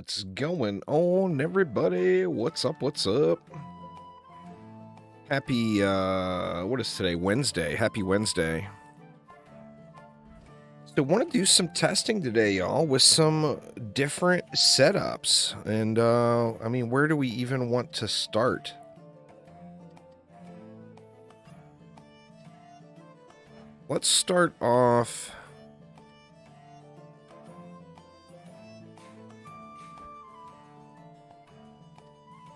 What's going on, everybody? What's up? What's up? Happy, what is today? Wednesday. Happy Wednesday. So, want to do some testing today, y'all, with some different setups. And, I mean, where do we even want to start? Let's start off...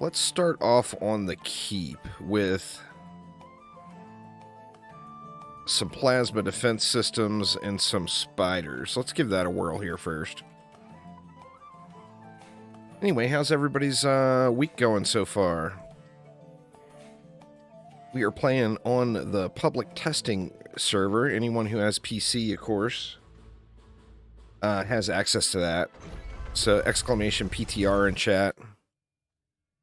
Let's start off on the keep with some plasma defense systems and some spiders. Let's give that a whirl here first. Anyway, how's everybody's week going so far? We are playing on the public testing server. Anyone who has PC, of course, has access to that. So exclamation PTR in chat.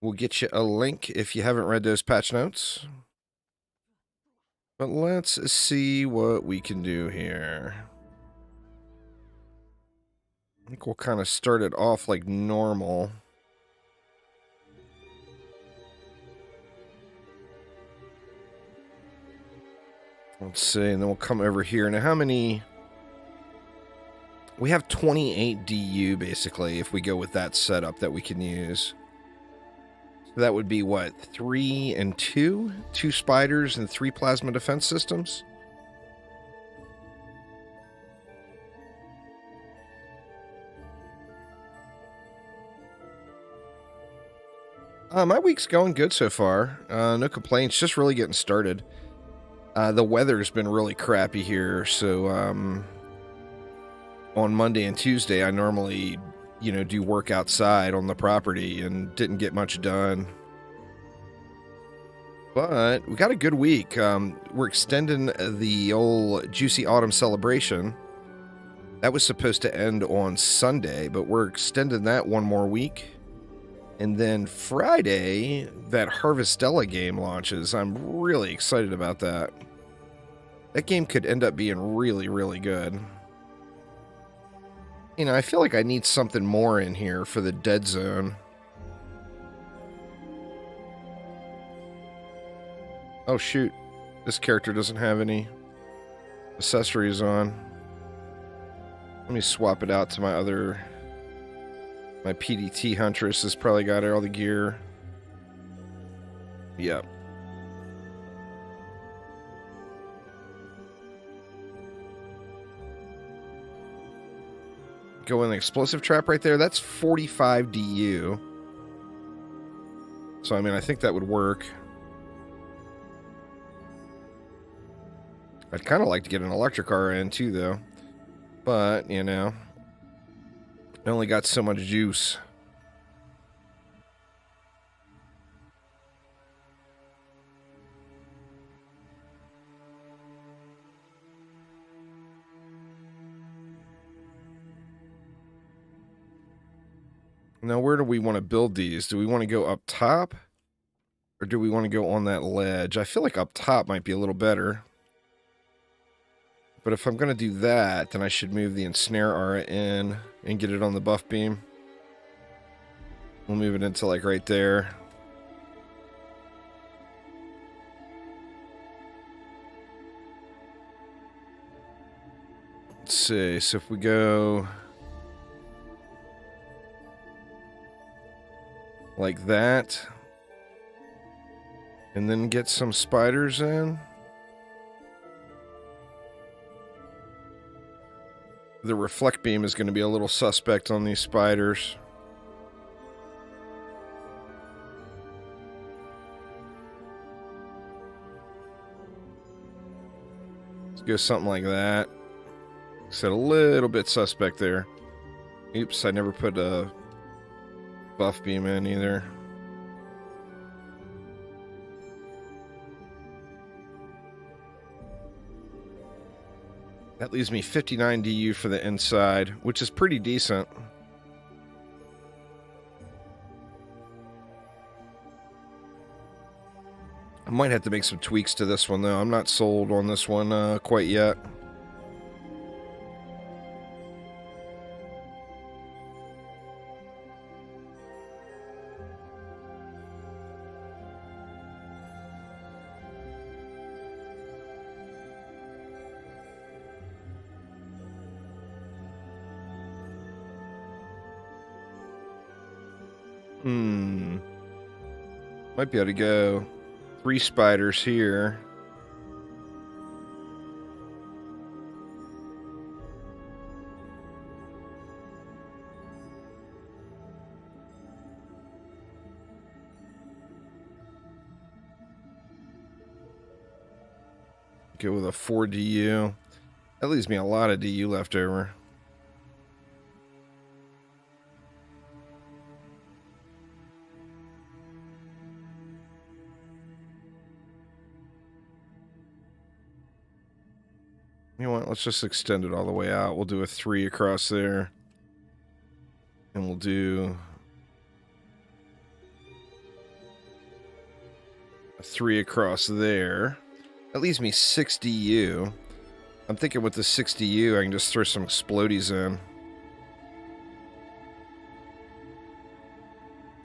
We'll get you a link if you haven't read those patch notes. But let's see what we can do here. I think we'll kind of start it off like normal. Let's see, and then we'll come over here. Now, how many... We have 28 DU, basically, if we go with that setup that we can use. That would be, what, 3 and 2? 2 spiders and 3 plasma defense systems? My week's going good so far. No complaints, just really getting started. The weather's been really crappy here, so on Monday and Tuesday I normally... do work outside on the property and didn't get much done. But we got a good week. We're extending the old Juicy Autumn celebration. That was supposed to end on Sunday, but we're extending that one more week. And then Friday, that Harvestella game launches. I'm really excited about that. That game could end up being really, really good. I feel like I need something more in here for the dead zone. Oh, shoot. This character doesn't have any accessories on. Let me swap it out to my other... My PDT Huntress has probably got all the gear. Yep. Go in the explosive trap right there. That's 45 DU. So, I mean, I think that would work. I'd kind of like to get an electric car in, too, though. But, I only got so much juice. Now, where do we want to build these? Do we want to go up top? Or do we want to go on that ledge? I feel like up top might be a little better. But if I'm going to do that, then I should move the ensnare aura in and get it on the buff beam. We'll move it into, like, right there. Let's see. So if we go... like that. And then get some spiders in. The reflect beam is going to be a little suspect on these spiders. Let's go something like that. Set a little bit suspect there. Oops, I never put a buff beam in either. That leaves me 59 DU for the inside, which is pretty decent. I might have to make some tweaks to this one, though. I'm not sold on this one quite yet. Might be able to go 3 spiders here. Go with a 4 DU. That leaves me a lot of DU left over. You know what? Let's just extend it all the way out. We'll do a 3 across there. And we'll do a 3 across there. That leaves me 6 DU. I'm thinking with the 6 DU, I can just throw some explodies in.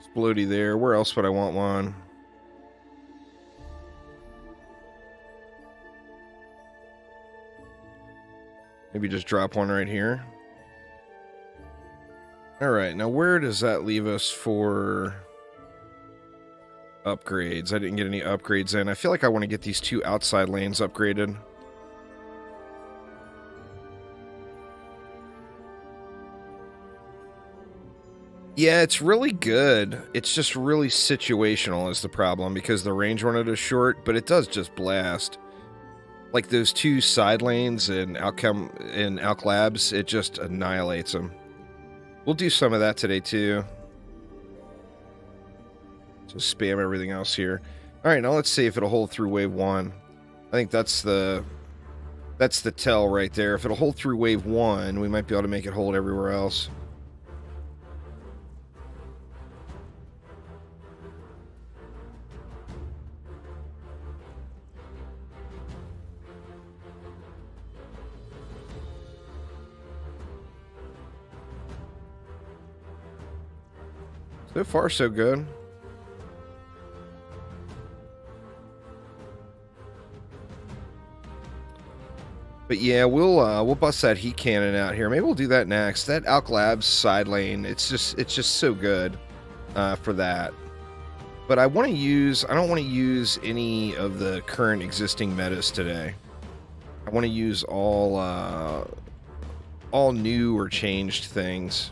Explodey there. Where else would I want one? Maybe just drop one right here. Alright, now where does that leave us for upgrades? I didn't get any upgrades in. I feel like I want to get these 2 outside lanes upgraded. Yeah, it's really good. It's just really situational is the problem, because the range on it is short, but it does just blast. Like those 2 side lanes in Alc Labs, it just annihilates them. We'll do some of that today too. Just spam everything else here. Alright, now let's see if it'll hold through wave 1. I think that's the tell right there. If it'll hold through wave 1, we might be able to make it hold everywhere else. So far, so good. But yeah, we'll bust that heat cannon out here. Maybe we'll do that next. That Alc Labs side lane, it's just so good for that. But I don't want to use any of the current existing metas today. I want to use all new or changed things.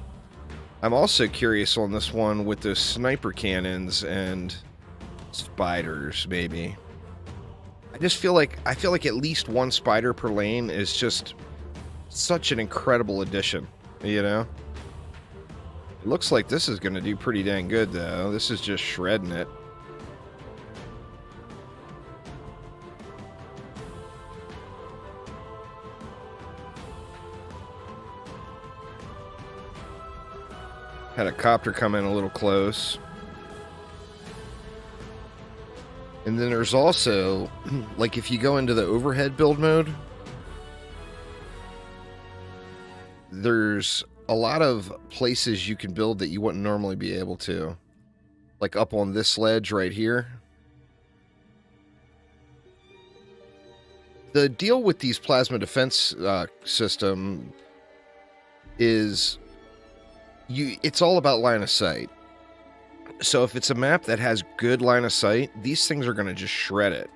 I'm also curious on this one with those sniper cannons and spiders, maybe. I feel like at least 1 spider per lane is just such an incredible addition, you know? It looks like this is going to do pretty dang good, though. This is just shredding it. Had a copter come in a little close. And then there's also, like, if you go into the overhead build mode, there's a lot of places you can build that you wouldn't normally be able to. Like up on this ledge right here. The deal with these plasma defense system is it's all about line of sight. So if it's a map that has good line of sight, these things are going to just shred it.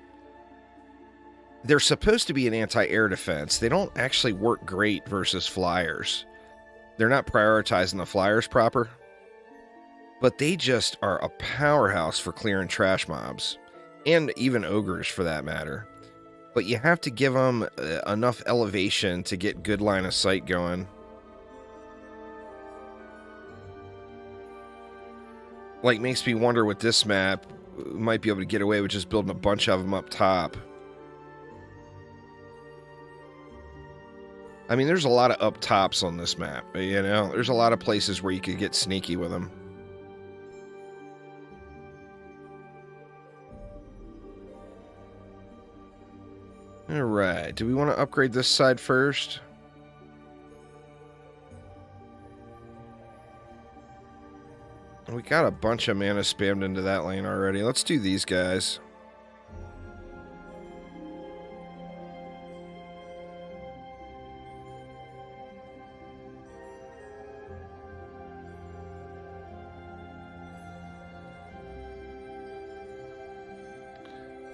They're supposed to be an anti-air defense. They don't actually work great versus flyers. They're not prioritizing the flyers proper. But they just are a powerhouse for clearing trash mobs. And even ogres for that matter. But you have to give them enough elevation to get good line of sight going. Like, makes me wonder with this map, we might be able to get away with just building a bunch of them up top. I mean, there's a lot of up tops on this map, you know? There's a lot of places where you could get sneaky with them. Alright, do we want to upgrade this side first? We got a bunch of mana spammed into that lane already. Let's do these guys.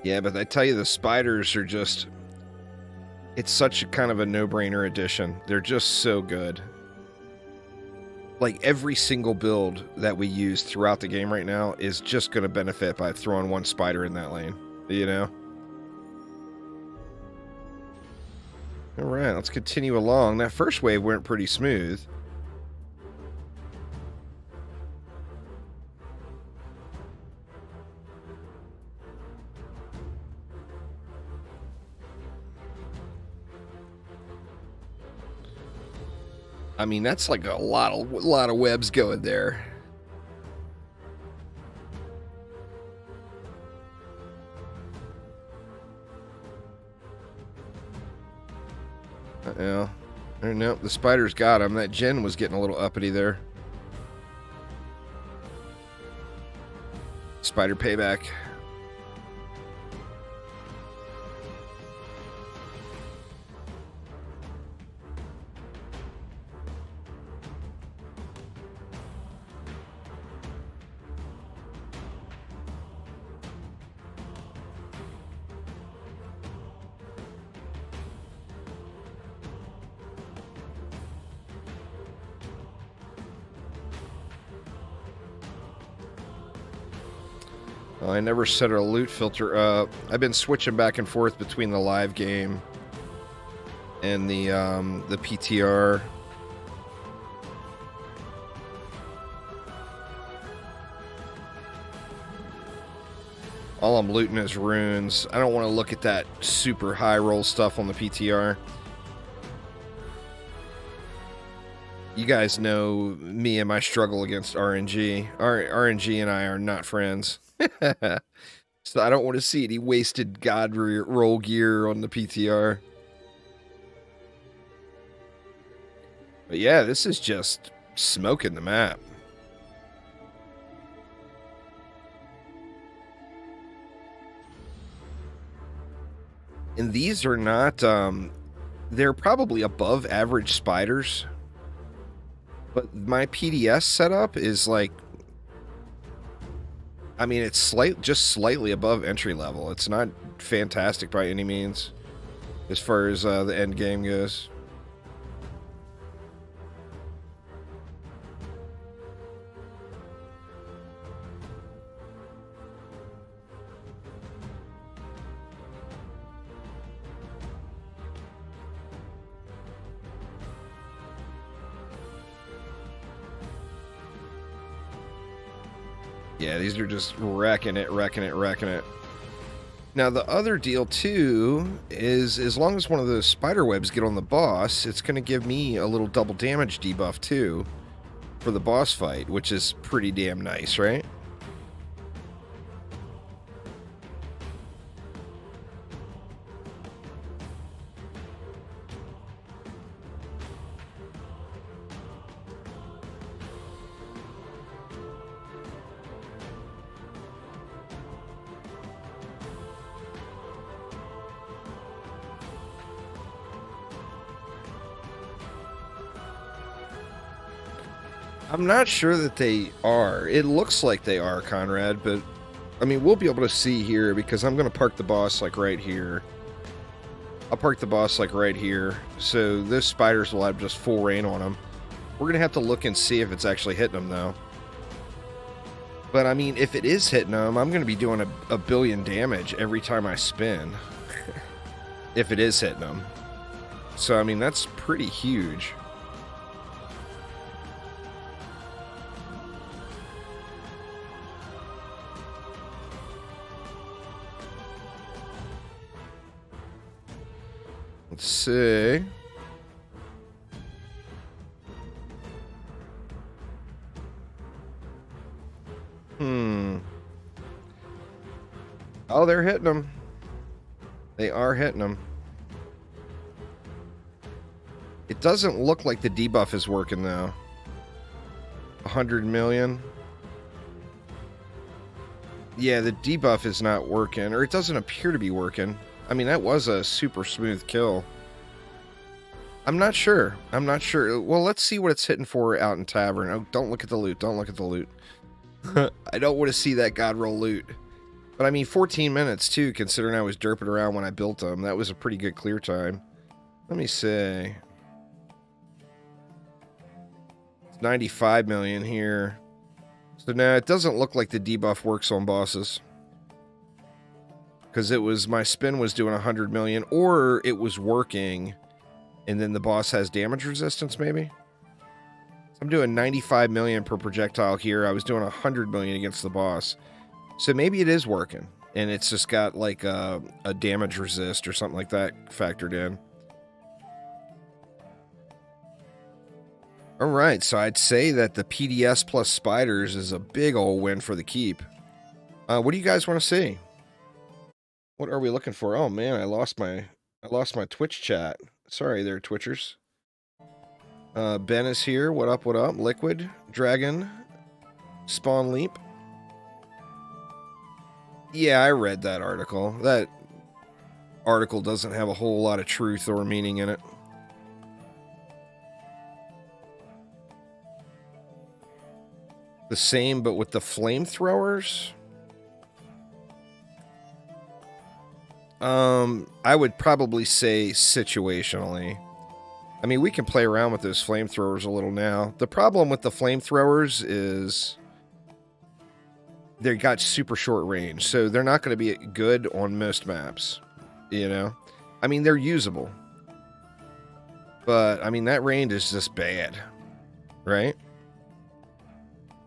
Yeah, but I tell you, the spiders are just... It's such a kind of a no-brainer addition. They're just so good. Like, every single build that we use throughout the game right now is just going to benefit by throwing one spider in that lane, you know? Alright, let's continue along. That first wave went pretty smooth. I mean, that's like a lot of webs going there. Uh-oh. Nope, the spiders got him. That gen was getting a little uppity there. Spider payback. I never set a loot filter up. I've been switching back and forth between the live game and the PTR. All I'm looting is runes. I don't want to look at that super high roll stuff on the PTR. You guys know me and my struggle against RNG. RNG and I are not friends. So I don't want to see any wasted god roll gear on the PTR. But yeah, this is just smoking the map. And these are not, they're probably above average spiders. But my PDS setup is like, I mean, it's just slightly above entry level. It's not fantastic by any means, as far as the end game goes. Yeah, these are just wrecking it. Now, the other deal, too, is as long as one of those spider webs get on the boss, it's going to give me a little double damage debuff, too, for the boss fight, which is pretty damn nice, right? I'm not sure that they are. It looks like they are, Conrad, but I mean, we'll be able to see here because I'm going to park the boss like right here. I'll park the boss like right here, so those spiders will have just full rain on them. We're going to have to look and see if it's actually hitting them, though. But I mean, if it is hitting them, I'm going to be doing a billion damage every time I spin. If it is hitting them. So, I mean, that's pretty huge. Let's see. Oh, they're hitting them. They are hitting them. It doesn't look like the debuff is working, though. 100 million. Yeah, the debuff is not working, or it doesn't appear to be working. I mean, that was a super smooth kill. I'm not sure. I'm not sure. Well, let's see what it's hitting for out in Tavern. Oh, don't look at the loot. Don't look at the loot. I don't want to see that god roll loot. But I mean, 14 minutes too, considering I was derping around when I built them. That was a pretty good clear time. Let me say. It's 95 million here. So now it doesn't look like the debuff works on bosses. Because it was, my spin was doing 100 million, or it was working, and then the boss has damage resistance, maybe? So I'm doing 95 million per projectile here. I was doing 100 million against the boss. So maybe it is working, and it's just got like a damage resist or something like that factored in. All right, so I'd say that the PDS plus spiders is a big old win for the keep. What do you guys want to see? What are we looking for? Oh man, I lost my Twitch chat. Sorry there, Twitchers. Ben is here. What up, what up? Liquid, Dragon, Spawn Leap. Yeah, I read that article. That article doesn't have a whole lot of truth or meaning in it. The same, but with the flamethrowers? I would probably say situationally. I mean, we can play around with those flamethrowers a little now. The problem with the flamethrowers is they got super short range, so they're not going to be good on most maps, you know? I mean, they're usable. But, I mean, that range is just bad, right?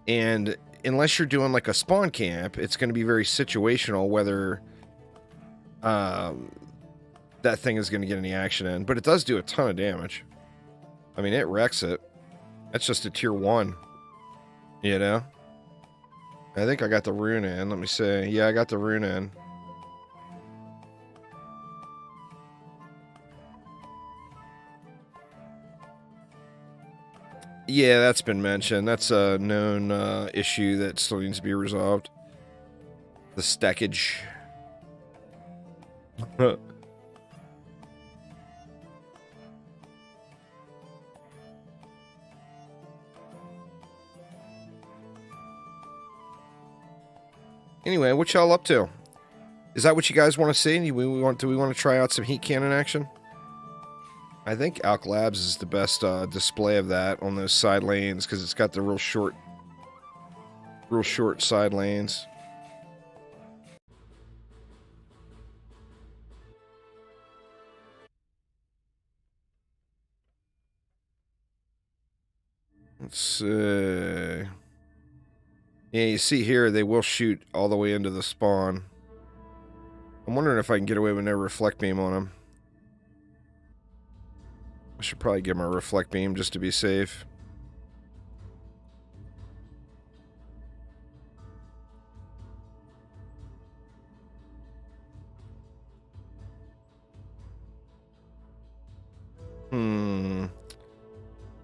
And unless you're doing like a spawn camp, it's going to be very situational whether that thing is going to get any action in. But it does do a ton of damage. I mean, it wrecks it. That's just a tier 1, you know? I think I got the Rune in. Let me see. Yeah, I got the Rune in. Yeah, that's been mentioned. That's a known issue that still needs to be resolved. The stackage. Anyway, what y'all up to? Is that what you guys want to see? Do we want to try out some heat cannon action? I think Alk Labs is the best display of that on those side lanes because it's got the real short side lanes. Let's see. Yeah, you see here, they will shoot all the way into the spawn. I'm wondering if I can get away with no reflect beam on them. I should probably give him a reflect beam just to be safe.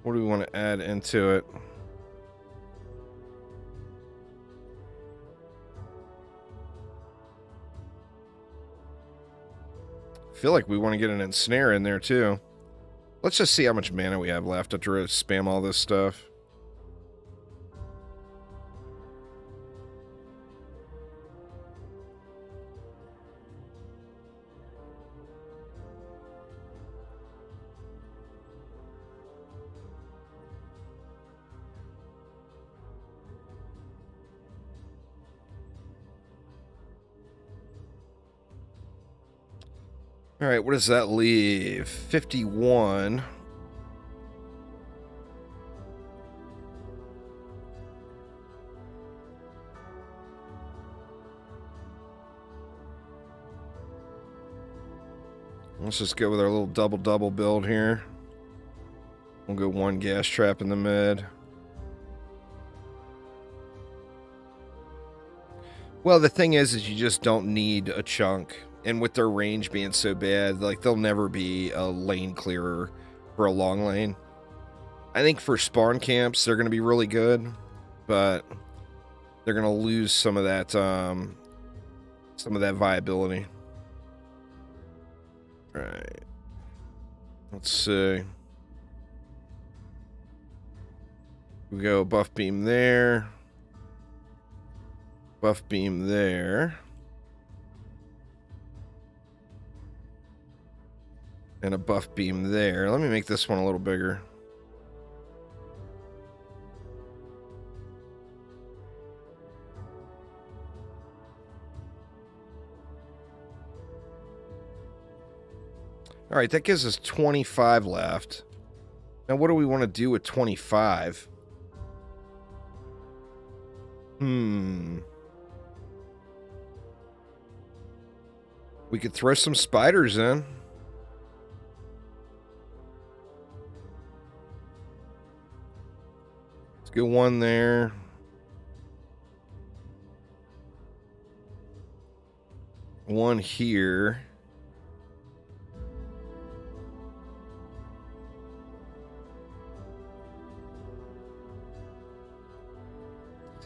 What do we want to add into it? I feel like we want to get an ensnare in there too. Let's just see how much mana we have left after I spam all this stuff. All right, what does that leave? 51. Let's just go with our little double build here. We'll go one gas trap in the mid. Well, the thing is you just don't need a chunk. And with their range being so bad, like, they'll never be a lane clearer for a long lane. I think for spawn camps, they're going to be really good, but they're going to lose some of that viability. All right. Let's see. We go buff beam there. Buff beam there. And a buff beam there. Let me make this one a little bigger. All right, that gives us 25 left. Now, what do we want to do with 25? We could throw some spiders in. Let's go one there. One here.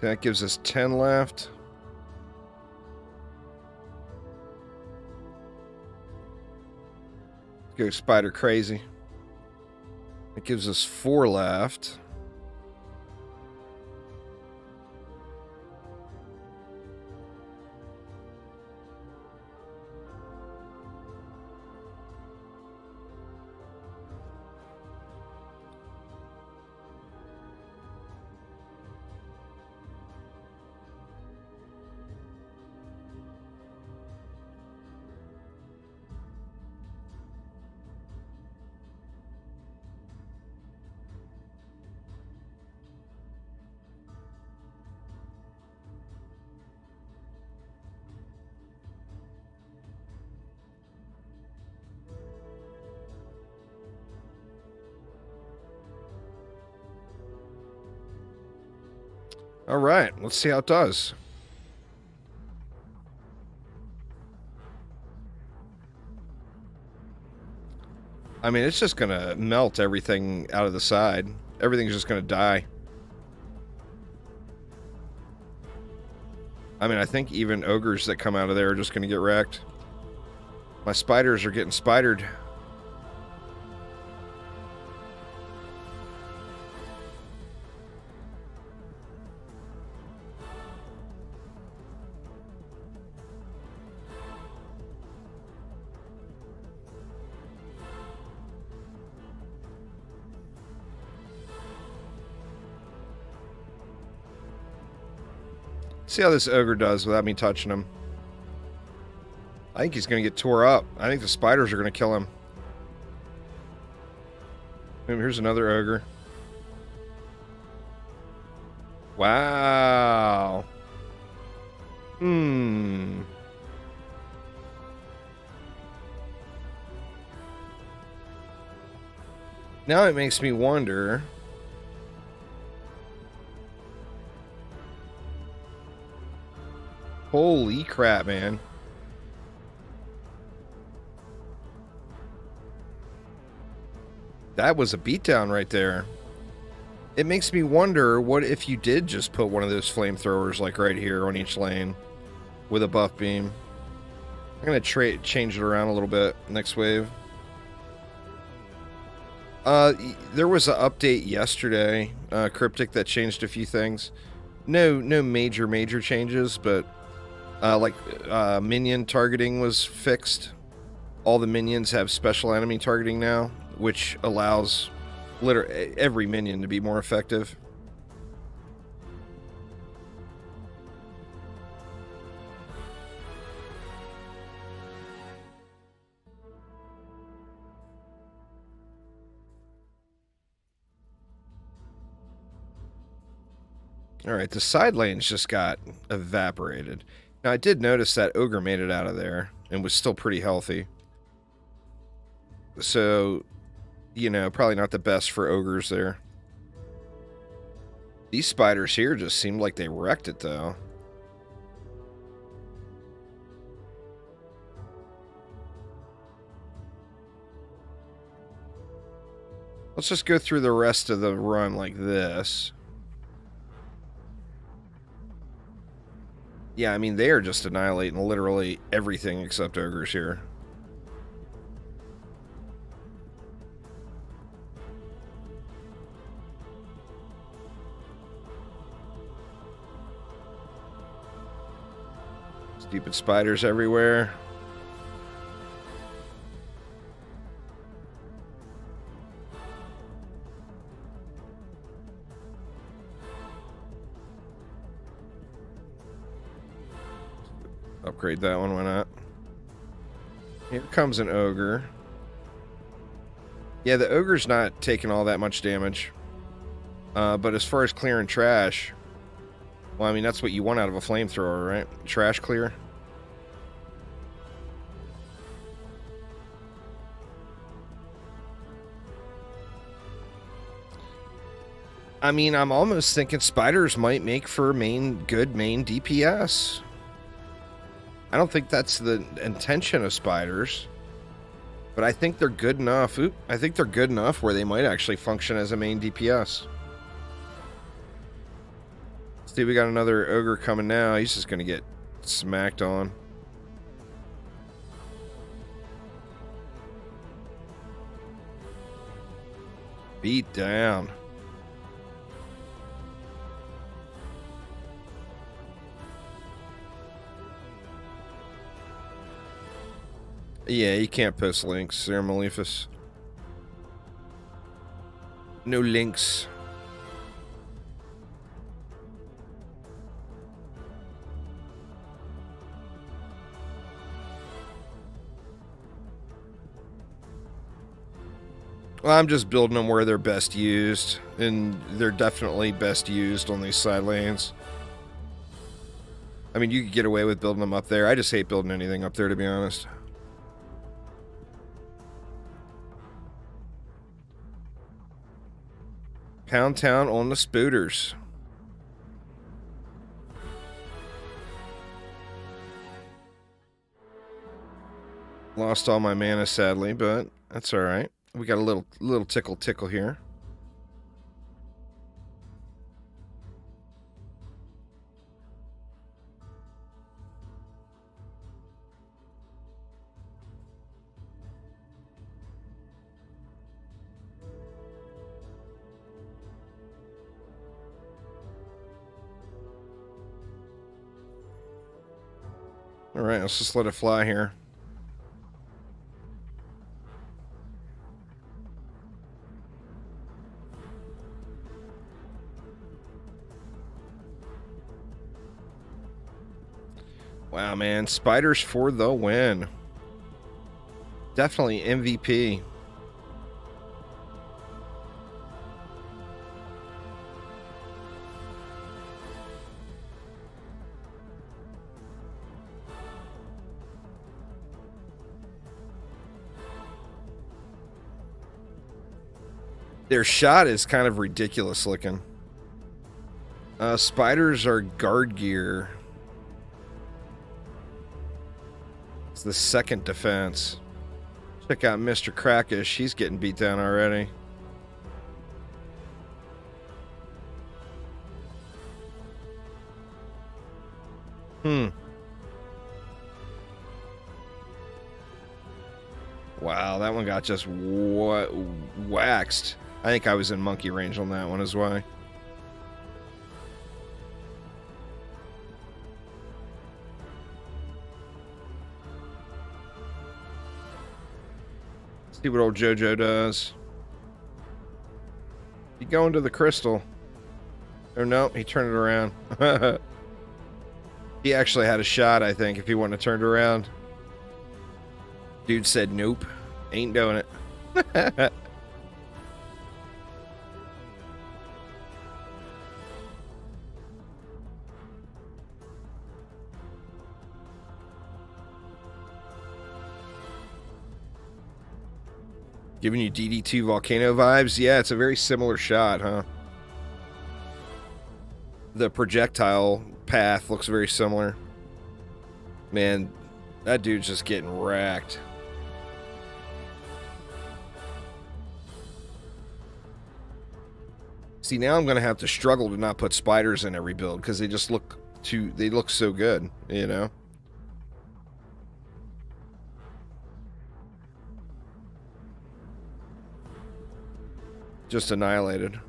That gives us 10 left. Let's go spider crazy. That gives us 4 left. All right, let's see how it does. I mean, it's just going to melt everything out of the side. Everything's just going to die. I mean, I think even ogres that come out of there are just going to get wrecked. My spiders are getting spidered. See how this ogre does without me touching him. I think he's going to get tore up. I think the spiders are going to kill him. Here's another ogre. Wow. Now it makes me wonder... Holy crap, man. That was a beatdown right there. It makes me wonder, what if you did just put one of those flamethrowers like right here on each lane with a buff beam? I'm going to change it around a little bit next wave. There was an update yesterday, Cryptic, that changed a few things. No major changes, but minion targeting was fixed. All the minions have special enemy targeting now, which allows literally every minion to be more effective. All right, the side lanes just got evaporated. Now, I did notice that ogre made it out of there and was still pretty healthy. So, you know, probably not the best for ogres there. These spiders here just seemed like they wrecked it, though. Let's just go through the rest of the run like this. Yeah, I mean, they are just annihilating literally everything except ogres here. Stupid spiders everywhere. upgrade that one, why not? Here comes an ogre. Yeah, the ogre's not taking all that much damage. But as far as clearing trash, well, I mean, that's what you want out of a flamethrower, right? Trash clear. I mean, I'm almost thinking spiders might make for good main DPS. I don't think that's the intention of spiders, but I think they're good enough. I think they're good enough where they might actually function as a main DPS. See, we got another ogre coming now. He's just going to get smacked on. Beat down. Yeah, you can't post links, Sir Maleficus. No links. Well, I'm just building them where they're best used, and they're definitely best used on these side lanes. I mean, you could get away with building them up there. I just hate building anything up there, to be honest. Pound Town on the spooters. Lost all my mana, sadly, but that's all right. We got a little tickle here. All right, let's just let it fly here. Wow, man. Spiders for the win. Definitely MVP. Their shot is kind of ridiculous looking. Spiders are guard gear. It's the second defense. Check out Mr. Crackish. He's getting beat down already. Wow, that one got just waxed. I think I was in monkey range on that one as well. See what old JoJo does. He going to the crystal. Oh no, he turned it around. He actually had a shot, I think, if he wouldn't have turned around. Dude said nope. Ain't doing it. Giving you DD2 volcano vibes? Yeah, it's a very similar shot, huh? The projectile path looks very similar. Man, that dude's just getting racked. See, now I'm going to have to struggle to not put spiders in every build because they just look they look so good, you know? Just annihilated.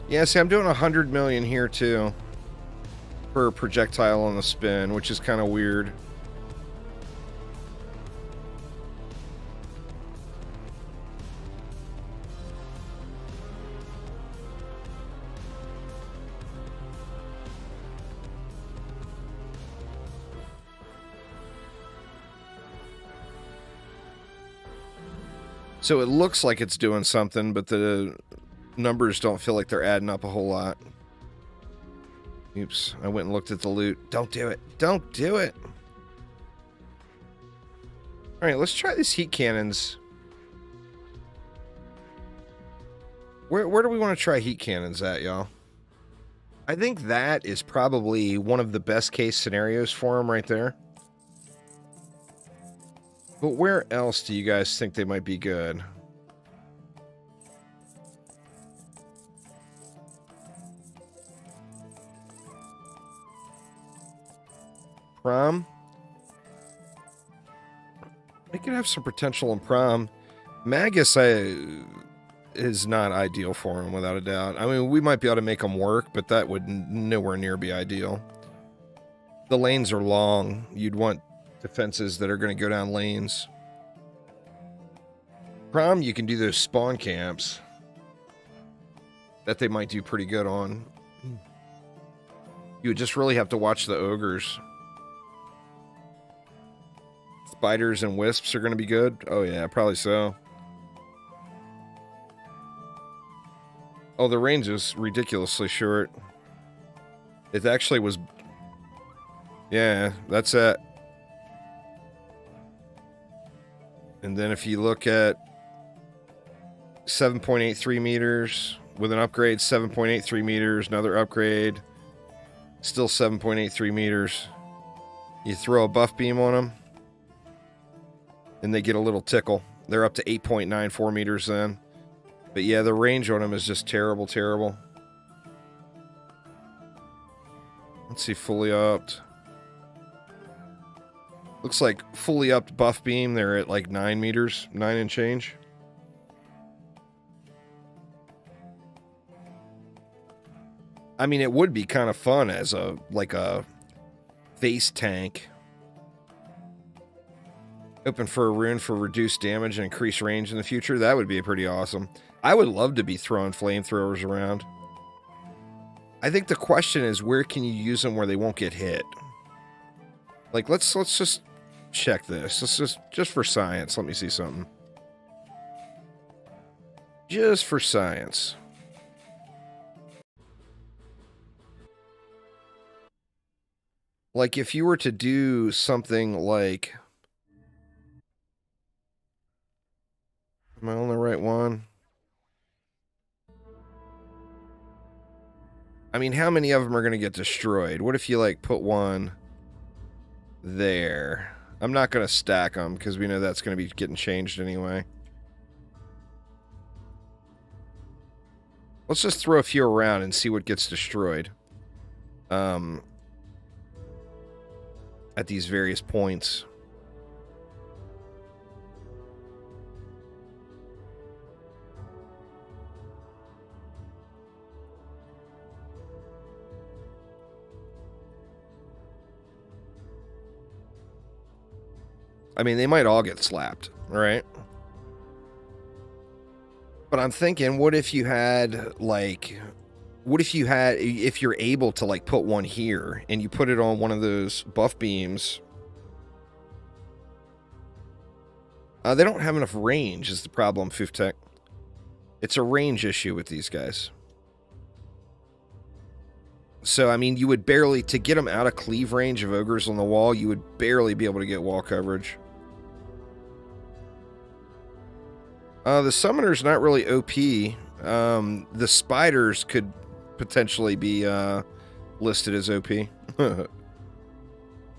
Yeah, see, I'm doing 100 million here too for a projectile on the spin, which is kind of weird. So it looks like it's doing something, but the numbers don't feel like they're adding up a whole lot. Oops, I went and looked at the loot. Don't do it. Don't do it. All right, let's try these heat cannons. Where do we want to try heat cannons at, y'all? I think that is probably one of the best case scenarios for them right there. But where else do you guys think they might be good? Prom? They could have some potential in prom. Magus is not ideal for him, without a doubt. I mean, we might be able to make them work, but that would nowhere near be ideal. The lanes are long. You'd want defenses that are going to go down lanes. Prom, you can do those spawn camps that they might do pretty good on. You would just really have to watch the ogres. Spiders and wisps are going to be good. Oh yeah, probably so. Oh, the range is ridiculously short. It actually was... Yeah, that's it. And then if you look at 7.83 meters with an upgrade, 7.83 meters, another upgrade, still 7.83 meters. You throw a buff beam on them, and they get a little tickle. They're up to 8.94 meters then. But yeah, the range on them is just terrible, terrible. Let's see, fully upped. Looks like fully upped buff beam, they're at like 9 meters, 9 and change. I mean, it would be kind of fun as a, like a face tank. Open for a rune for reduced damage and increased range in the future. That would be pretty awesome. I would love to be throwing flamethrowers around. I think the question is, where can you use them where they won't get hit? Like, let's just check this. Let's just for science. Let me see something. Just for science. Like, if you were to do something like... Am I on the right one? I mean, how many of them are going to get destroyed? What if you, like, put one there? I'm not going to stack them, because we know that's going to be getting changed anyway. Let's just throw a few around and see what gets destroyed. At these various points. I mean, they might all get slapped, right? But I'm thinking, what if you had, like... What if you had... If you're able to, like, put one here, and you put it on one of those buff beams... they don't have enough range, is the problem, Fooftech. It's a range issue with these guys. So, I mean, you would barely... To get them out of cleave range of ogres on the wall, you would barely be able to get wall coverage. The summoner's not really OP. The spiders could potentially be listed as OP.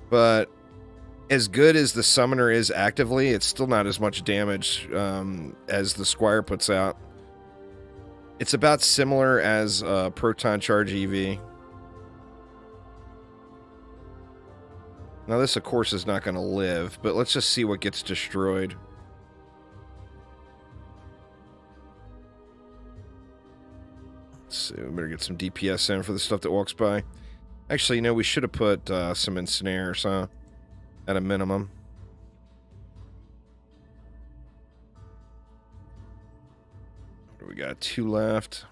But as good as the summoner is actively, it's still not as much damage as the Squire puts out. It's about similar as Proton Charge EV. Now this, of course, is not going to live, but let's just see what gets destroyed. So we better get some DPS in for the stuff that walks by. Actually, you know, we should have put some ensnares, huh? At a minimum. We got 2 left.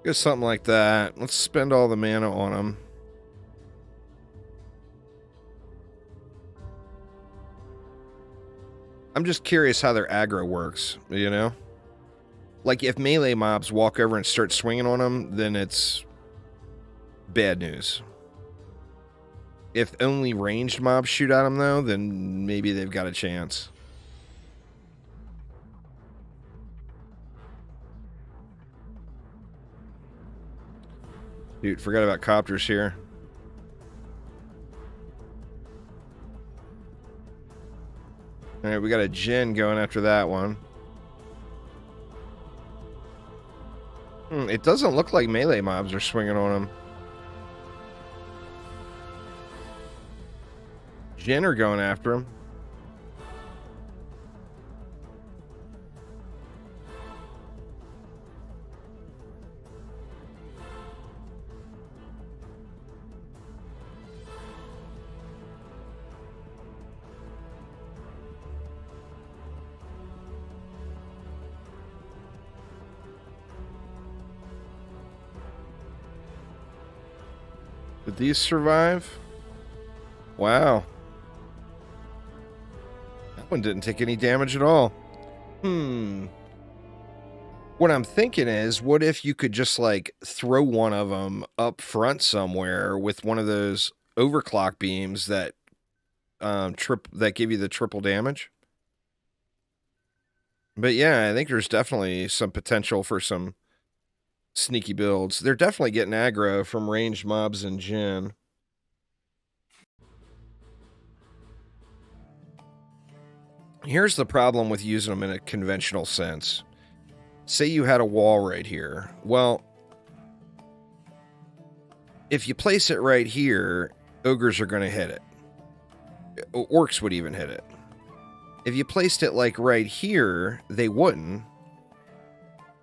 Go something like that. Let's spend all the mana on them. I'm just curious how their aggro works, you know? Like, if melee mobs walk over and start swinging on them, then it's bad news. If only ranged mobs shoot at them, though, then maybe they've got a chance. Dude, forgot about copters here. Alright, we got a Jinn going after that one. It doesn't look like melee mobs are swinging on him. Jinn are going after him. Did these survive? Wow. That one didn't take any damage at all. What I'm thinking is, what if you could just, like, throw one of them up front somewhere with one of those overclock beams that that give you the triple damage? But yeah, I think there's definitely some potential for some sneaky builds. They're definitely getting aggro from ranged mobs and Jinn. Here's the problem with using them in a conventional sense. Say you had a wall right here. Well, if you place it right here, ogres are going to hit it. Orcs would even hit it. If you placed it like right here, they wouldn't.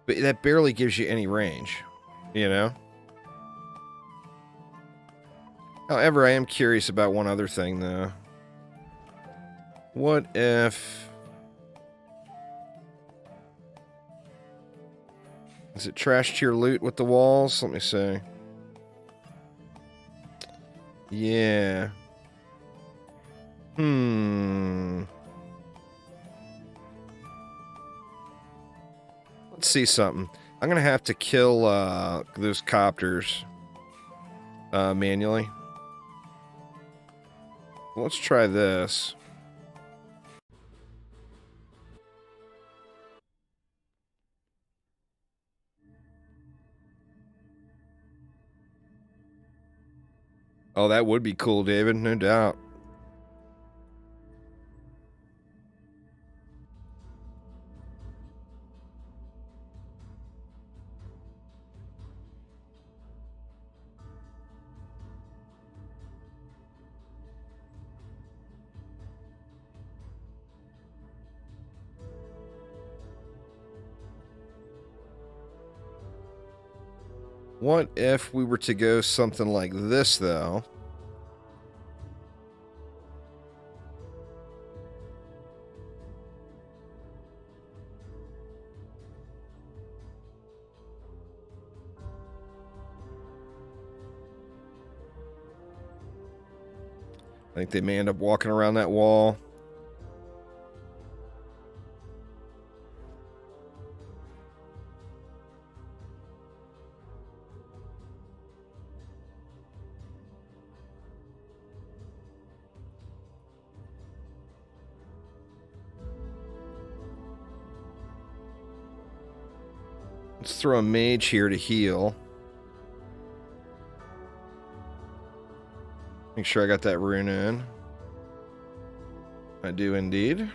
But that barely gives you any range, you know? However, I am curious about one other thing, though. What if... Is it trash tier loot with the walls? Let me see. Yeah. Let's see something. I'm gonna have to kill those copters manually. Let's try this. Oh, that would be cool, David, no doubt. What if we were to go something like this, though? I think they may end up walking around that wall. Let's throw a mage here to heal. Make sure I got that rune in. I do indeed.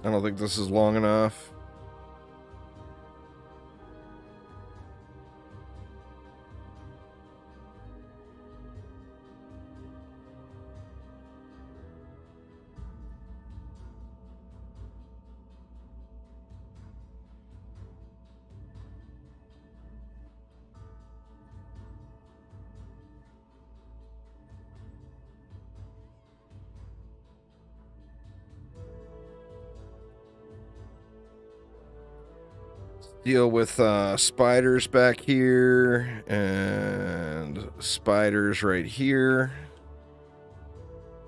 I don't think this is long enough. Deal with spiders back here and spiders right here.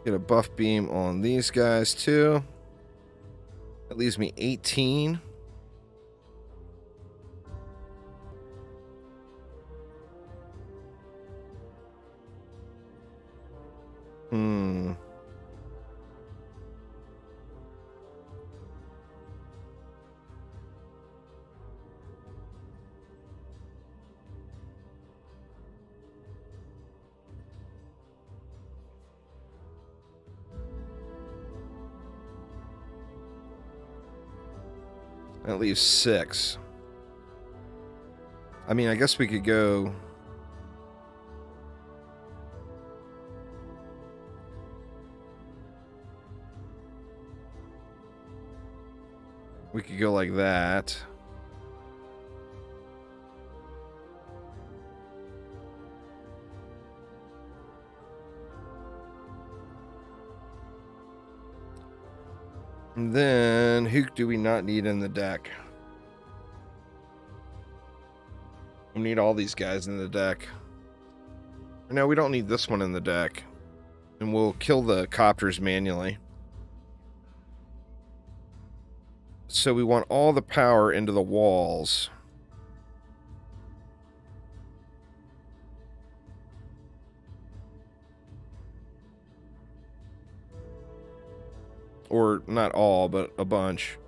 Get a buff beam on these guys too. That leaves me 18. That leaves 6. I mean, I guess we could go... We could go like that. And then, who do we not need in the deck? We need all these guys in the deck. No, we don't need this one in the deck. And we'll kill the copters manually. So we want all the power into the walls. Or not all, but a bunch.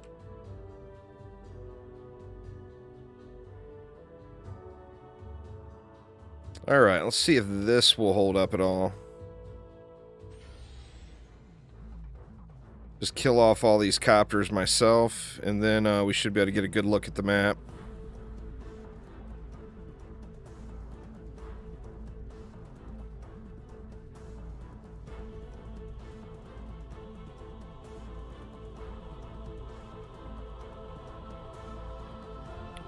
Alright, let's see if this will hold up at all. Just kill off all these copters myself, and then we should be able to get a good look at the map.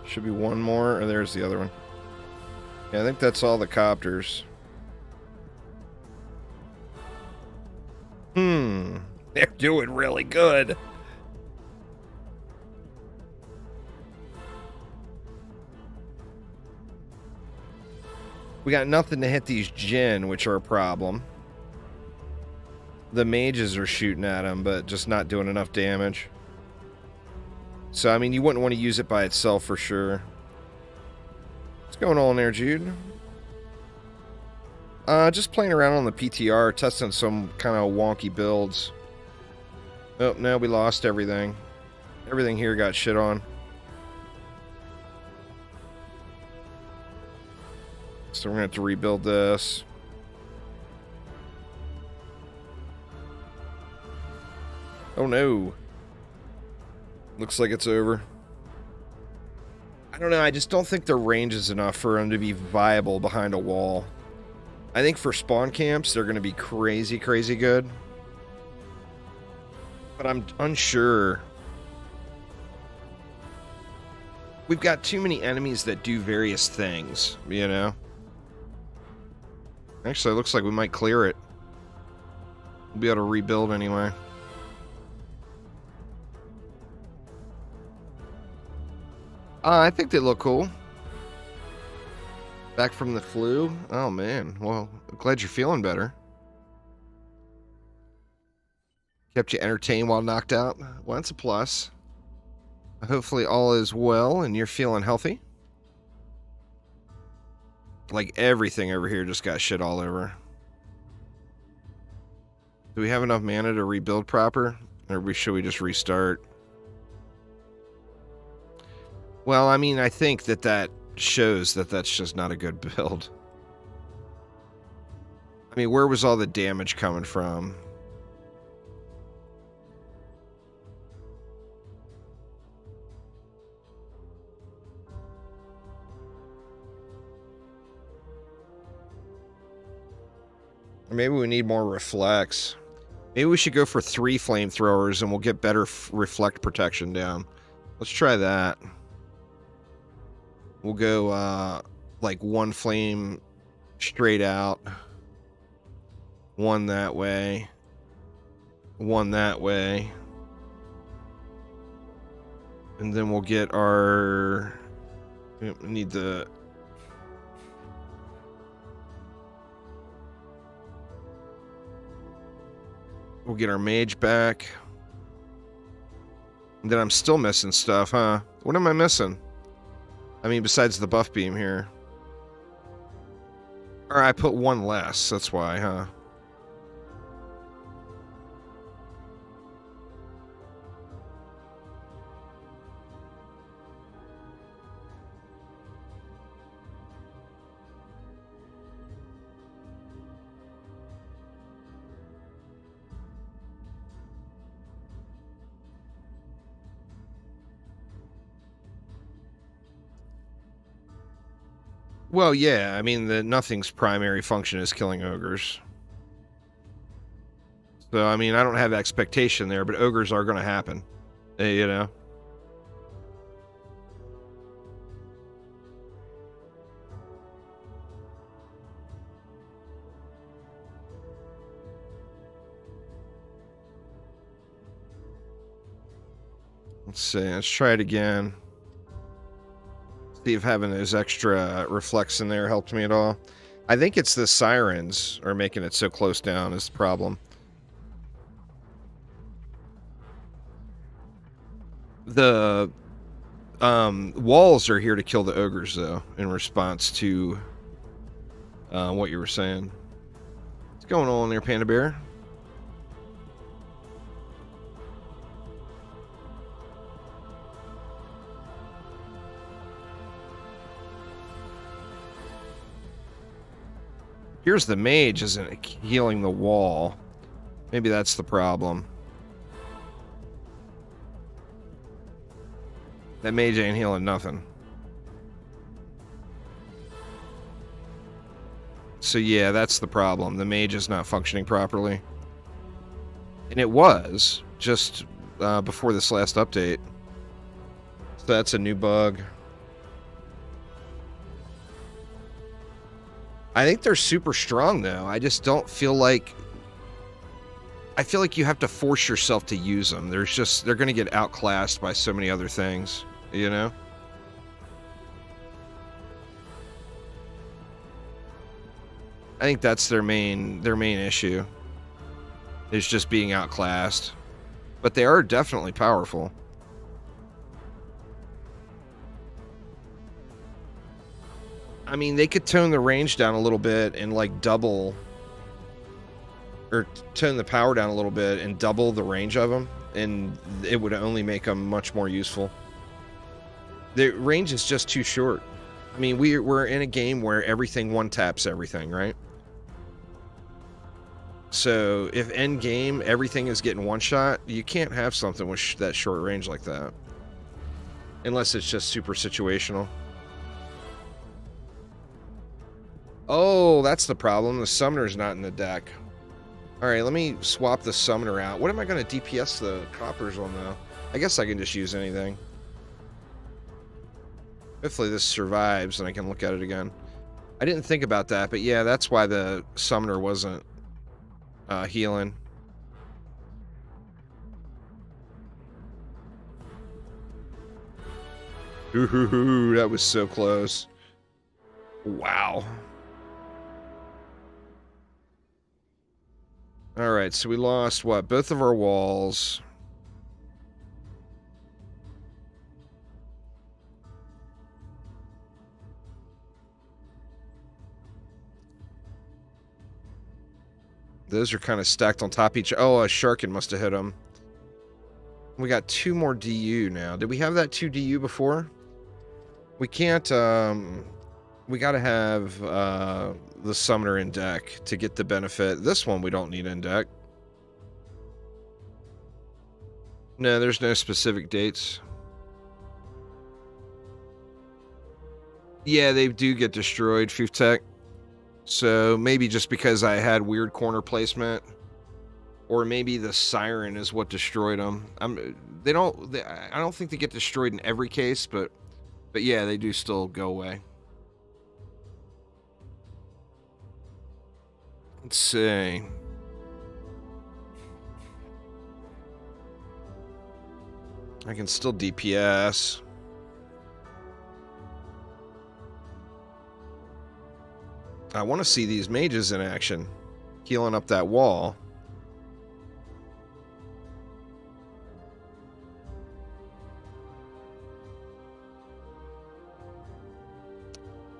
Should be one more, or there's the other one. Yeah, I think that's all the copters. They're doing really good. We got nothing to hit these Jinn, which are a problem. The mages are shooting at them, but just not doing enough damage. So, I mean, you wouldn't want to use it by itself for sure. What's going on there, Jude? Just playing around on the PTR, testing some kind of wonky builds. Oh, no, we lost everything. Everything here got shit on. So we're going to have to rebuild this. Oh, no. Looks like it's over. I don't know, I just don't think their range is enough for them to be viable behind a wall. I think for spawn camps, they're going to be crazy, crazy good. But I'm unsure. We've got too many enemies that do various things, you know? Actually, it looks like we might clear it. We'll be able to rebuild anyway. I think they look cool. Back from the flu? Oh, man. Well, I'm glad you're feeling better. Kept you entertained while knocked out? Well, that's a plus. Hopefully all is well and you're feeling healthy. Like everything over here just got shit all over. Do we have enough mana to rebuild proper? Or should we just restart? Well, I mean, I think that shows that that's just not a good build. I mean, where was all the damage coming from? Maybe we need more reflects. Maybe we should go for 3 flamethrowers and we'll get better reflect protection down. Let's try that. We'll go like 1 flame straight out. 1 that way. 1 that way. And then we'll get our... We need the... We'll get our mage back. And then I'm still missing stuff, huh? What am I missing? I mean, besides the buff beam here. Or I put 1 less, that's why, huh? Well, yeah, I mean, nothing's primary function is killing ogres. So, I mean, I don't have expectation there, but ogres are going to happen. You know? Let's see, let's try it again. See if having those extra reflects in there helped me at all. I think it's the sirens are making it so close down is the problem. The walls are here to kill the ogres, though, in response to what you were saying. What's going on there, Panda Bear? Here's the mage isn't healing the wall. Maybe that's the problem. That mage ain't healing nothing. So yeah, that's the problem. The mage is not functioning properly. And it was just before this last update. So that's a new bug. I think they're super strong, though. I just don't feel like... I feel like you have to force yourself to use them. They're going to get outclassed by so many other things, you know? I think that's their main issue. Is just being outclassed. But they are definitely powerful. I mean, they could tone the range down a little bit and, like, double... Or tone the power down a little bit and double the range of them. And it would only make them much more useful. The range is just too short. I mean, we're in a game where everything one-taps everything, right? So, if end game, everything is getting one-shot, you can't have something with that short range like that. Unless it's just super situational. Oh, that's the problem. The summoner's not in the deck. Alright, let me swap the summoner out. What am I going to DPS the coppers on, though? I guess I can just use anything. Hopefully this survives and I can look at it again. I didn't think about that, but yeah, that's why the summoner wasn't healing. Ooh, that was so close. Wow. Alright, so we lost, what, both of our walls. Those are kind of stacked on top of each... Oh, a Sharkin must have hit them. We got 2 more DU now. Did we have that 2 DU before? We can't, we gotta have, the summoner in deck to get the benefit. This one we don't need in deck. No, there's no specific dates. Yeah, they do get destroyed, Fuftek. So maybe just because I had weird corner placement, or maybe the Siren is what destroyed them. I don't think they get destroyed in every case, but yeah, they do still go away. Let's see. I can still DPS. I want to see these mages in action, healing up that wall.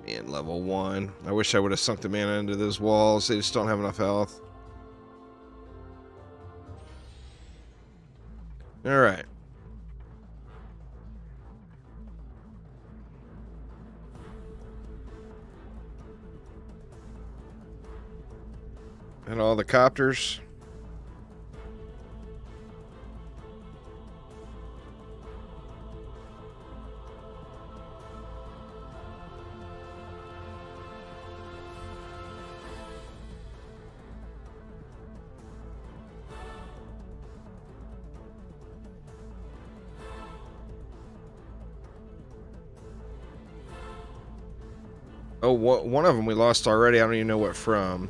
Man, level 1. I wish I would have sunk the mana into those walls. They just don't have enough health. Alright. And all the copters. Oh, one of them we lost already. I don't even know what from.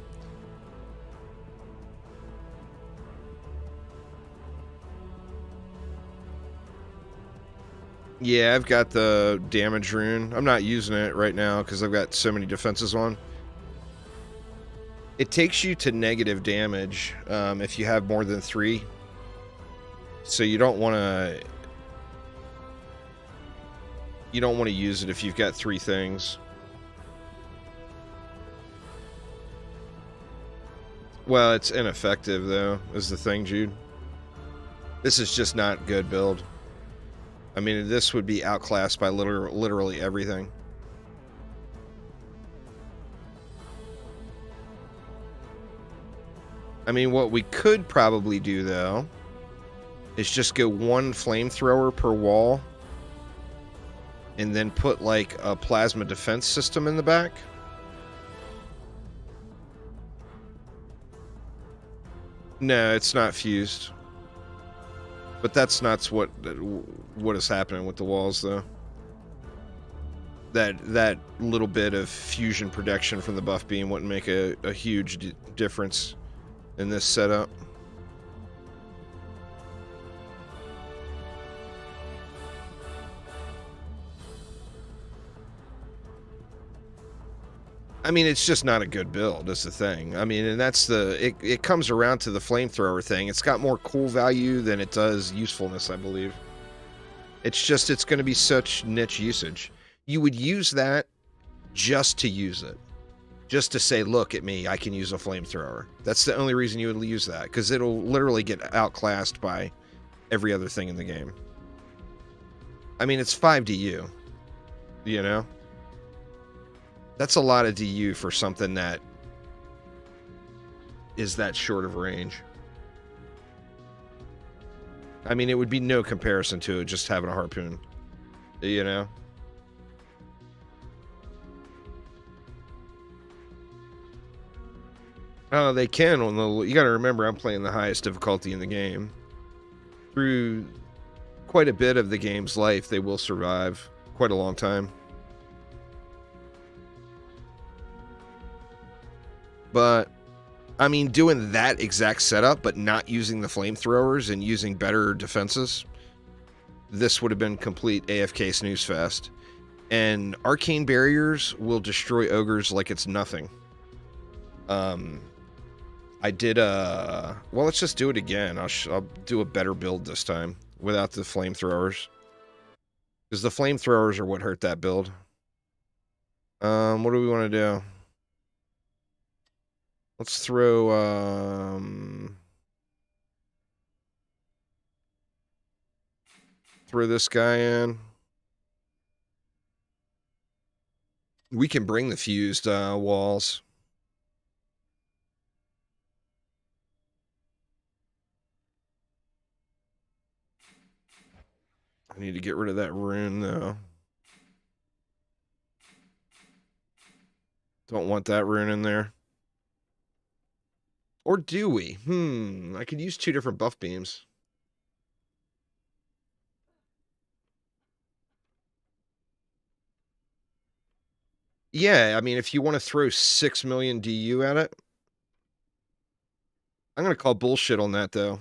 Yeah, I've got the damage rune. I'm not using it right now because I've got so many defenses on. It takes you to negative damage if you have more than 3. So you don't want to... You don't want to use it if you've got 3 things. Well, it's ineffective, though, is the thing, Jude. This is just not good build. I mean, this would be outclassed by literally everything. I mean, what we could probably do, though, is just go 1 flamethrower per wall and then put, like, a plasma defense system in the back. No, it's not fused. But that's not what is happening with the walls, though. That little bit of fusion protection from the buff beam wouldn't make a huge difference in this setup. I mean, it's just not a good build, is the thing. I mean, and that's it comes around to the flamethrower thing. It's got more cool value than it does usefulness, I believe. It's just, it's going to be such niche usage. You would use that just to use it. Just to say, look at me, I can use a flamethrower. That's the only reason you would use that, because it'll literally get outclassed by every other thing in the game. I mean, it's 5 DU, you know? That's a lot of DU for something that is that short of range. I mean, it would be no comparison to it just having a harpoon, you know? Oh, they can on the... You gotta remember, I'm playing the highest difficulty in the game. Through quite a bit of the game's life, they will survive quite a long time. But, I mean, doing that exact setup, but not using the flamethrowers and using better defenses, this would have been complete AFK snooze fest. And arcane barriers will destroy ogres like it's nothing. I did well, let's just do it again. I'll do a better build this time without the flamethrowers, because the flamethrowers are what hurt that build. What do we want to do? Let's throw this guy in. We can bring the fused walls. I need to get rid of that rune, though. Don't want that rune in there. Or do we? I could use 2 different buff beams. Yeah, I mean, if you want to throw 6 million DU at it, I'm going to call bullshit on that, though.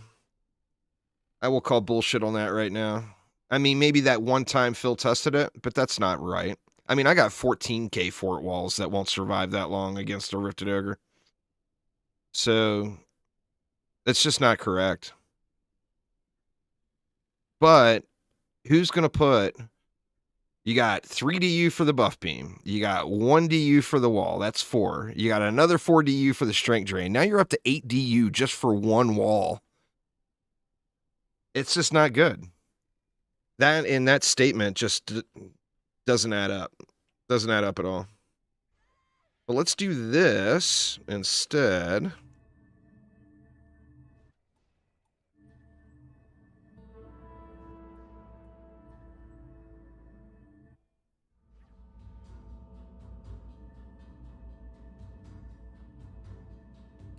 I will call bullshit on that right now. I mean, maybe that one time Phil tested it, but that's not right. I mean, I got 14k fort walls that won't survive that long against a Rifted Ogre. So, that's just not correct. But, who's going to put... You got 3 DU for the buff beam. You got 1 DU for the wall. That's 4. You got another 4 DU for the strength drain. Now you're up to 8 DU just for 1 wall. It's just not good. That in that statement just doesn't add up. Doesn't add up at all. But let's do this instead.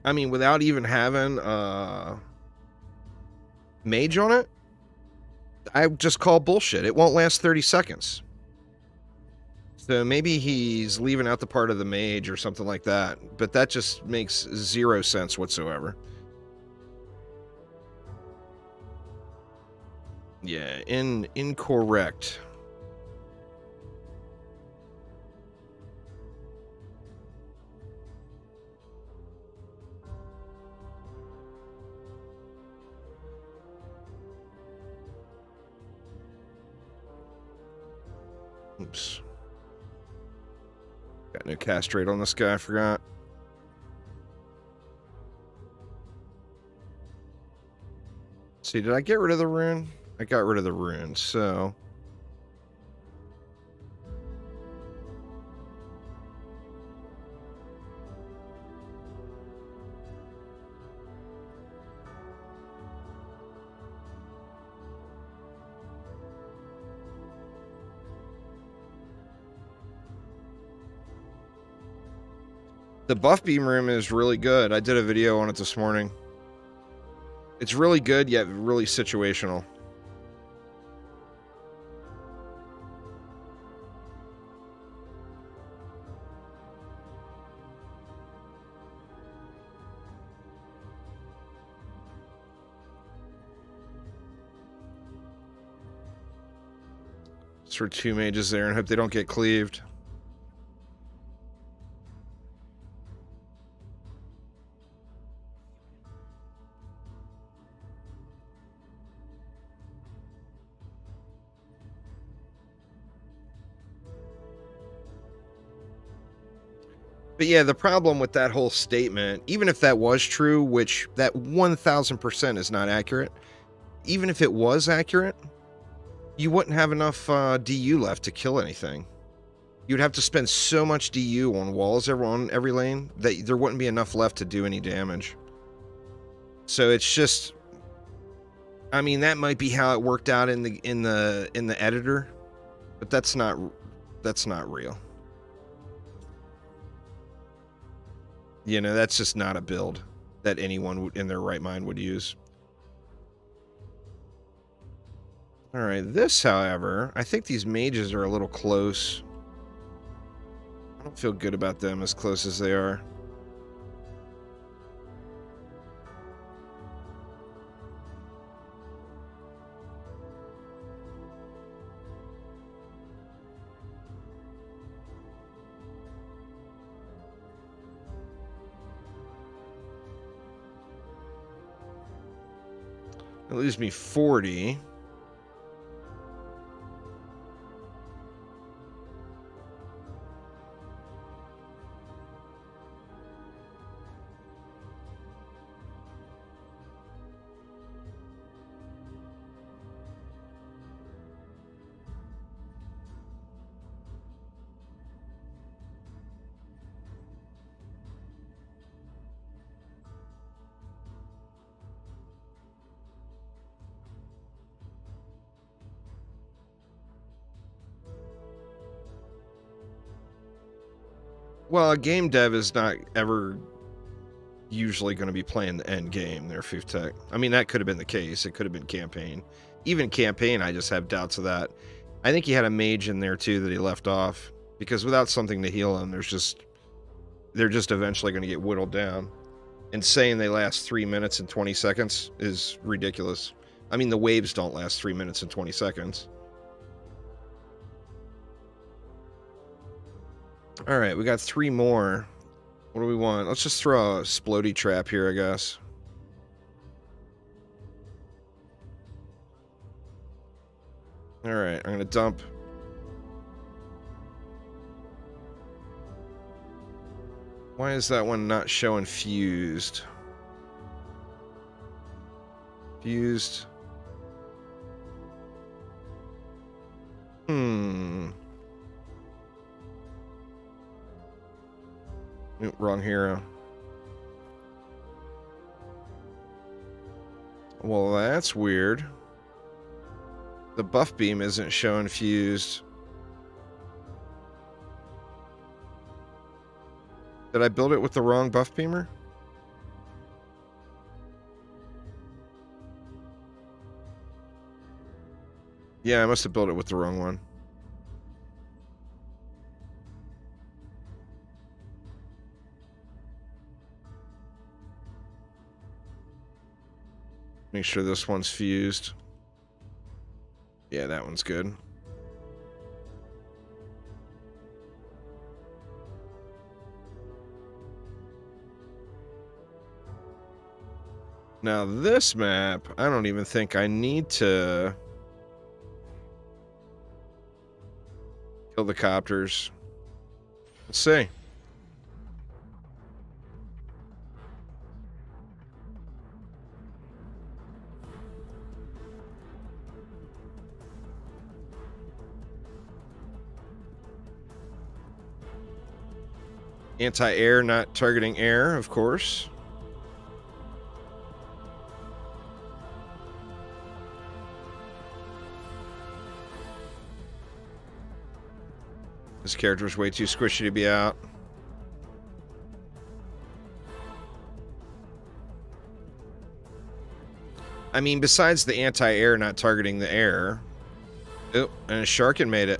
I mean, without even having mage on it, I just call bullshit. It won't last 30 seconds. So maybe he's leaving out the part of the mage or something like that. But that just makes 0 sense whatsoever. Yeah, incorrect. Oops. Got no castrate on this guy, I forgot. See, did I get rid of the rune? I got rid of the rune, so... The buff beam room is really good. I did a video on it this morning. It's really good, yet really situational. Let's throw 2 mages there and hope they don't get cleaved. But yeah, the problem with that whole statement, even if that was true, which that 1000% is not accurate, even if it was accurate, you wouldn't have enough DU left to kill anything. You'd have to spend so much DU on walls on every lane that there wouldn't be enough left to do any damage. So it's just, I mean, that might be how it worked out in the editor, but that's not real. You know, that's just not a build that anyone in their right mind would use. All right, this, however, I think these mages are a little close. I don't feel good about them as close as they are. It leaves me 40. Well, a game dev is not ever usually going to be playing the end game there, Foof Tech. I mean, that could have been the case. It could have been campaign. Even campaign, I just have doubts of that. I think he had a mage in there too that he left off, because without something to heal him, they're just eventually going to get whittled down. And saying they last 3 minutes and 20 seconds is ridiculous. I mean, the waves don't last 3 minutes and 20 seconds. All right, we got 3 more. What do we want? Let's just throw a splody trap here, I guess. All right, I'm going to dump. Why is that one not showing fused? Fused. Oop, wrong hero. Well, that's weird. The buff beam isn't showing fused. Did I build it with the wrong buff beamer? Yeah, I must have built it with the wrong one. Make sure this one's fused. Yeah, that one's good. Now this map, I don't even think I need to kill the copters. Let's see. Anti-air, not targeting air, of course. This character's way too squishy to be out. I mean, besides the anti-air not targeting the air. Oh, and a Sharkin made it.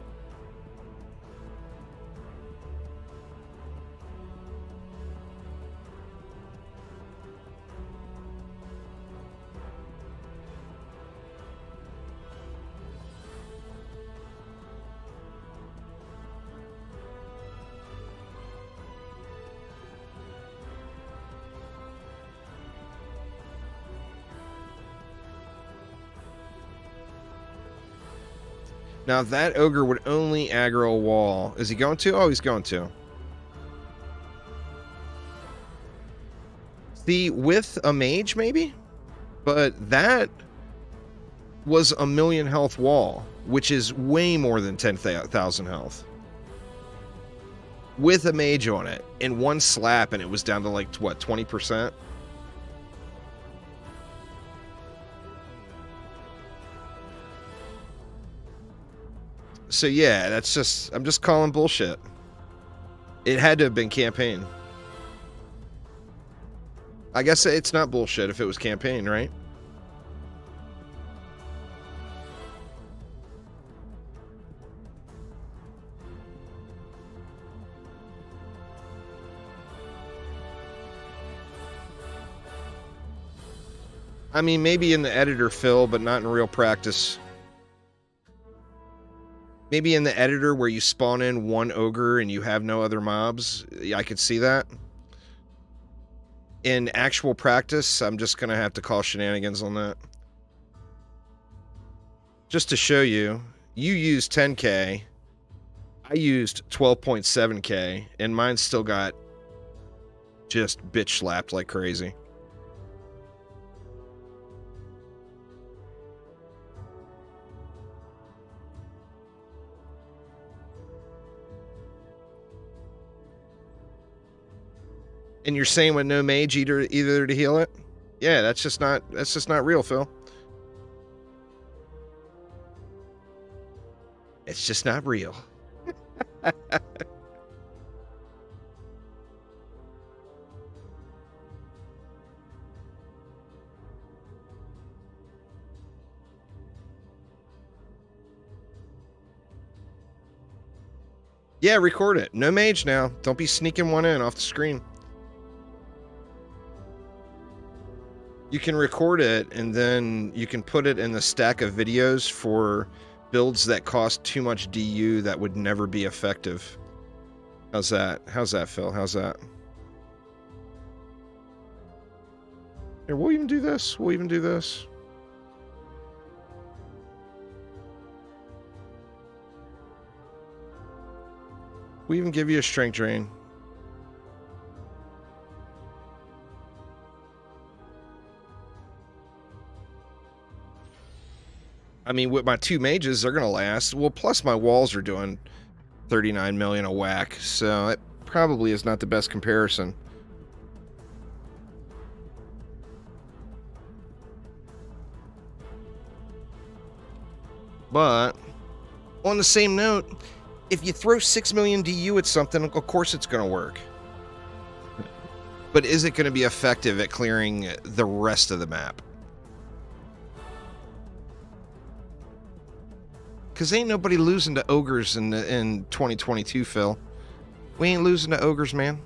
Now that ogre would only aggro a wall. Is he going to? Oh, he's going to. See, with a mage maybe? But that was a 1,000,000 health wall, which is way more than 10,000 health. With a mage on it, in one slap, and it was down to like, what, 20%? So yeah, that's just, I'm just calling bullshit. It had to have been campaign. I guess it's not bullshit if it was campaign, right? I mean, maybe in the editor, Phil, but not in real practice. Maybe in the editor where you spawn in one ogre and you have no other mobs. I could see that. In actual practice, I'm just going to have to call shenanigans on that. Just to show you, you used 10k. I used 12.7k, and mine still got just bitch slapped like crazy. And you're saying with no mage either to heal it? Yeah, that's just not real, Phil. It's just not real. Yeah, record it. No mage now. Don't be sneaking one in off the screen. You can record it, and then you can put it in the stack of videos for builds that cost too much DU that would never be effective. How's that? How's that, Phil? How's that? Here, we'll even do this. We'll even do this. We even give you a strength drain. I mean, with my 2 mages, they're going to last. Well, plus my walls are doing 39 million a whack, so it probably is not the best comparison. But, on the same note, if you throw 6 million DU at something, of course it's going to work. But is it going to be effective at clearing the rest of the map? Because ain't nobody losing to ogres in 2022, Phil. We ain't losing to ogres, man.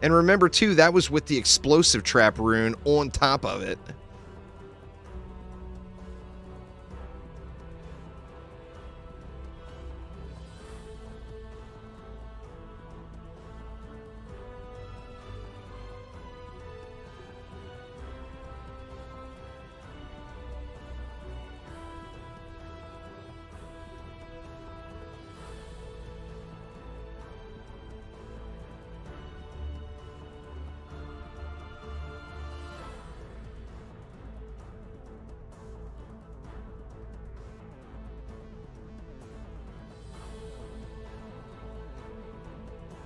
And remember, too, that was with the explosive trap rune on top of it.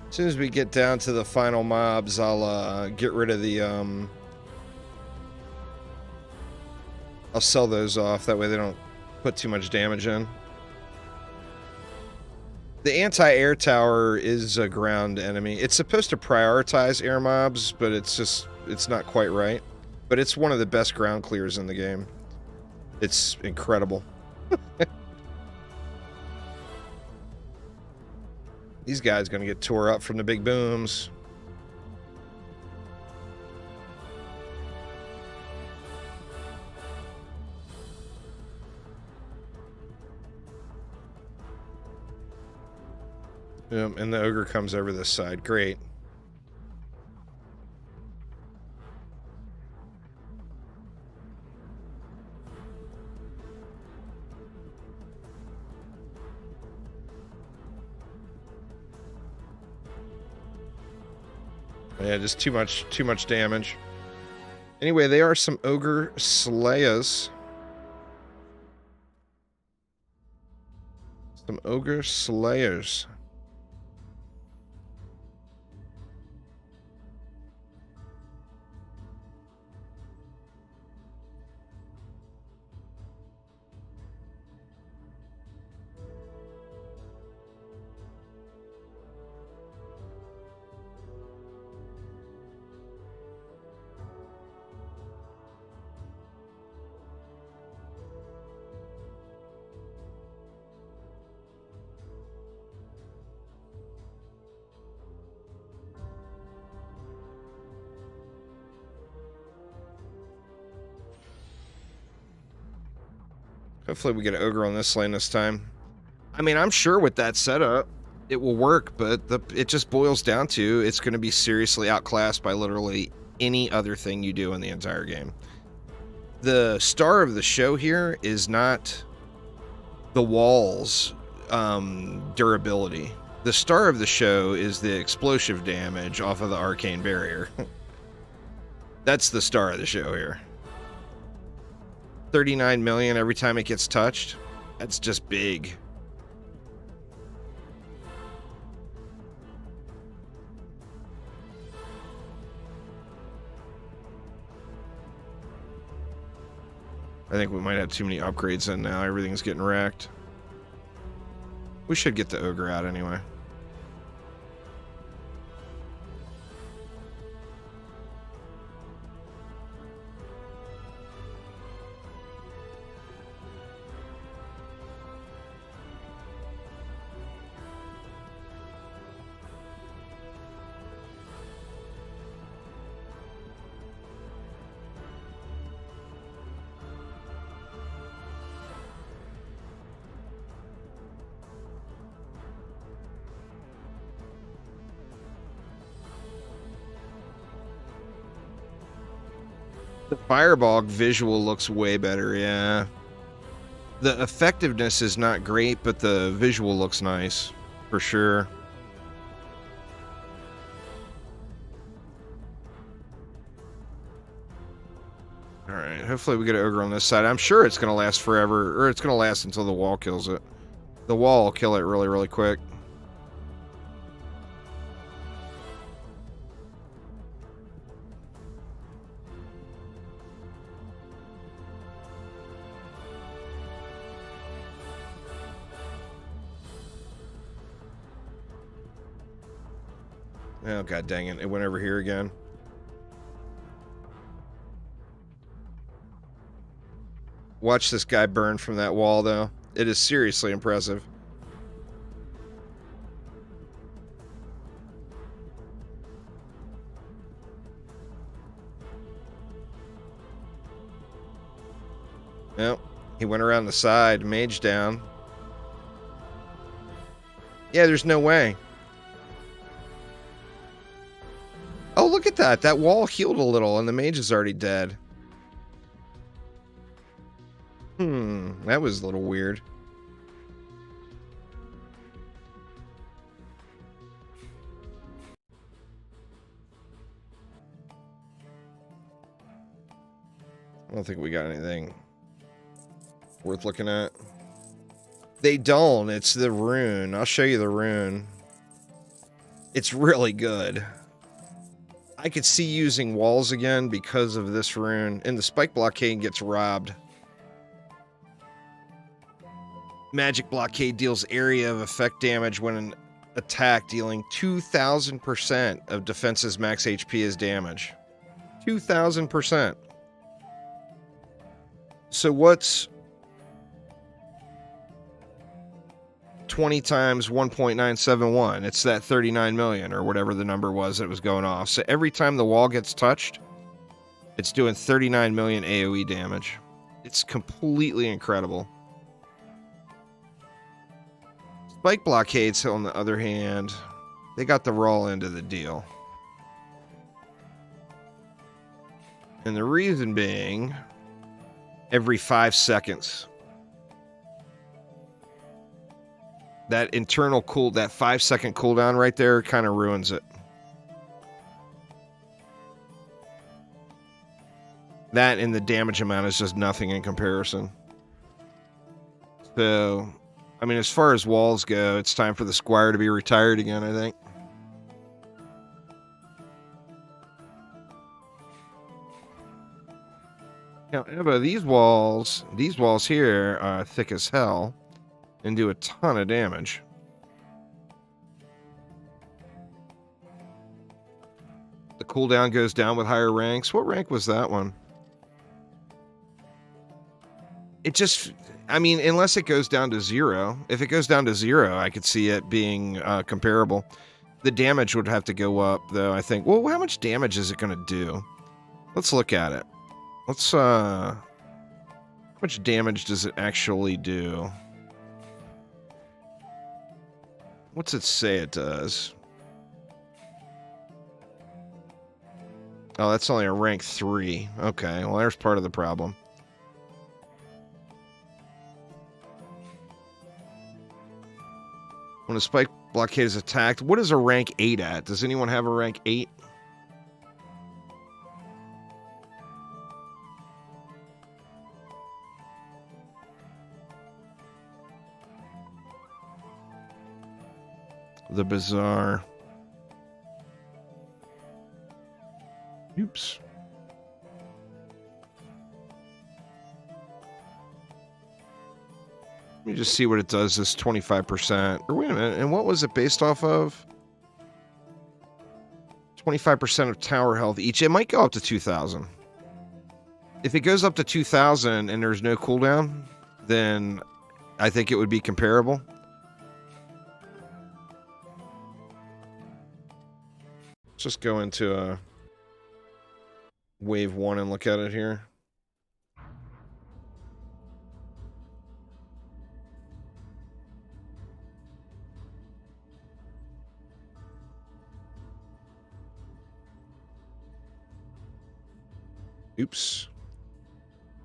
As soon as we get down to the final mobs, I'll get rid of the I'll sell those off, that way they don't put too much damage in. The anti-air tower is a ground enemy. It's supposed to prioritize air mobs, but it's not quite right. But it's one of the best ground clears in the game. It's incredible. These guys gonna get tore up from the big booms. And the ogre comes over this side. Great. Yeah, just too much damage. Anyway, they are some ogre slayers. Some ogre slayers. Hopefully we get an ogre on this lane this time. I mean, I'm sure with that setup, it will work, but it just boils down to it's going to be seriously outclassed by literally any other thing you do in the entire game. The star of the show here is not the walls' durability. The star of the show is the explosive damage off of the arcane barrier. That's the star of the show here. 39 million every time it gets touched. That's just big. I think we might have too many upgrades in now. Everything's getting wrecked. We should get the ogre out anyway. The fireball visual looks way better, yeah. The effectiveness is not great, but the visual looks nice, for sure. Alright, hopefully we get an ogre on this side. I'm sure it's going to last forever, or it's going to last until the wall kills it. The wall will kill it really, really quick. Oh, god dang it. It went over here again. Watch this guy burn from that wall, though. It is seriously impressive. Yep. He went around the side, mage down. Yeah, there's no way. Oh, look at that. That wall healed a little, and the mage is already dead. That was a little weird. I don't think we got anything worth looking at. They don't. It's the rune. I'll show you the rune. It's really good. I could see using walls again because of this rune, and the spike blockade gets robbed. Magic blockade deals area of effect damage when an attack, dealing 2,000% of defense's max HP as damage. 2,000%. So what's 20 times 1.971? It's that 39 million or whatever the number was that was going off. So every time the wall gets touched, it's doing 39 million AoE damage. It's completely incredible. Spike blockades, on the other hand, they got the raw end of the deal. And the reason being, every 5 seconds. That internal that 5-second cooldown right there kind of ruins it. That and the damage amount is just nothing in comparison. So, I mean, as far as walls go, it's time for the Squire to be retired again, I think. Now, Eva, these walls here are thick as hell and do a ton of damage. The cooldown goes down with higher ranks. What rank was that one? It just, I mean, unless it goes down to 0. If it goes down to 0, I could see it being comparable. The damage would have to go up, though, I think. Well, how much damage is it going to do? Let's look at it. Let's, how much damage does it actually do? What's it say it does? Oh, that's only a rank 3. Okay, well, there's part of the problem. When a spike blockade is attacked, what is a rank 8 at? Does anyone have a rank 8? The bizarre. Oops. Let me just see what it does, this 25%. Or wait a minute, and what was it based off of? 25% of tower health each. It might go up to 2,000. If it goes up to 2,000 and there's no cooldown, then I think it would be comparable. Let's just go into wave 1 and look at it here. Oops.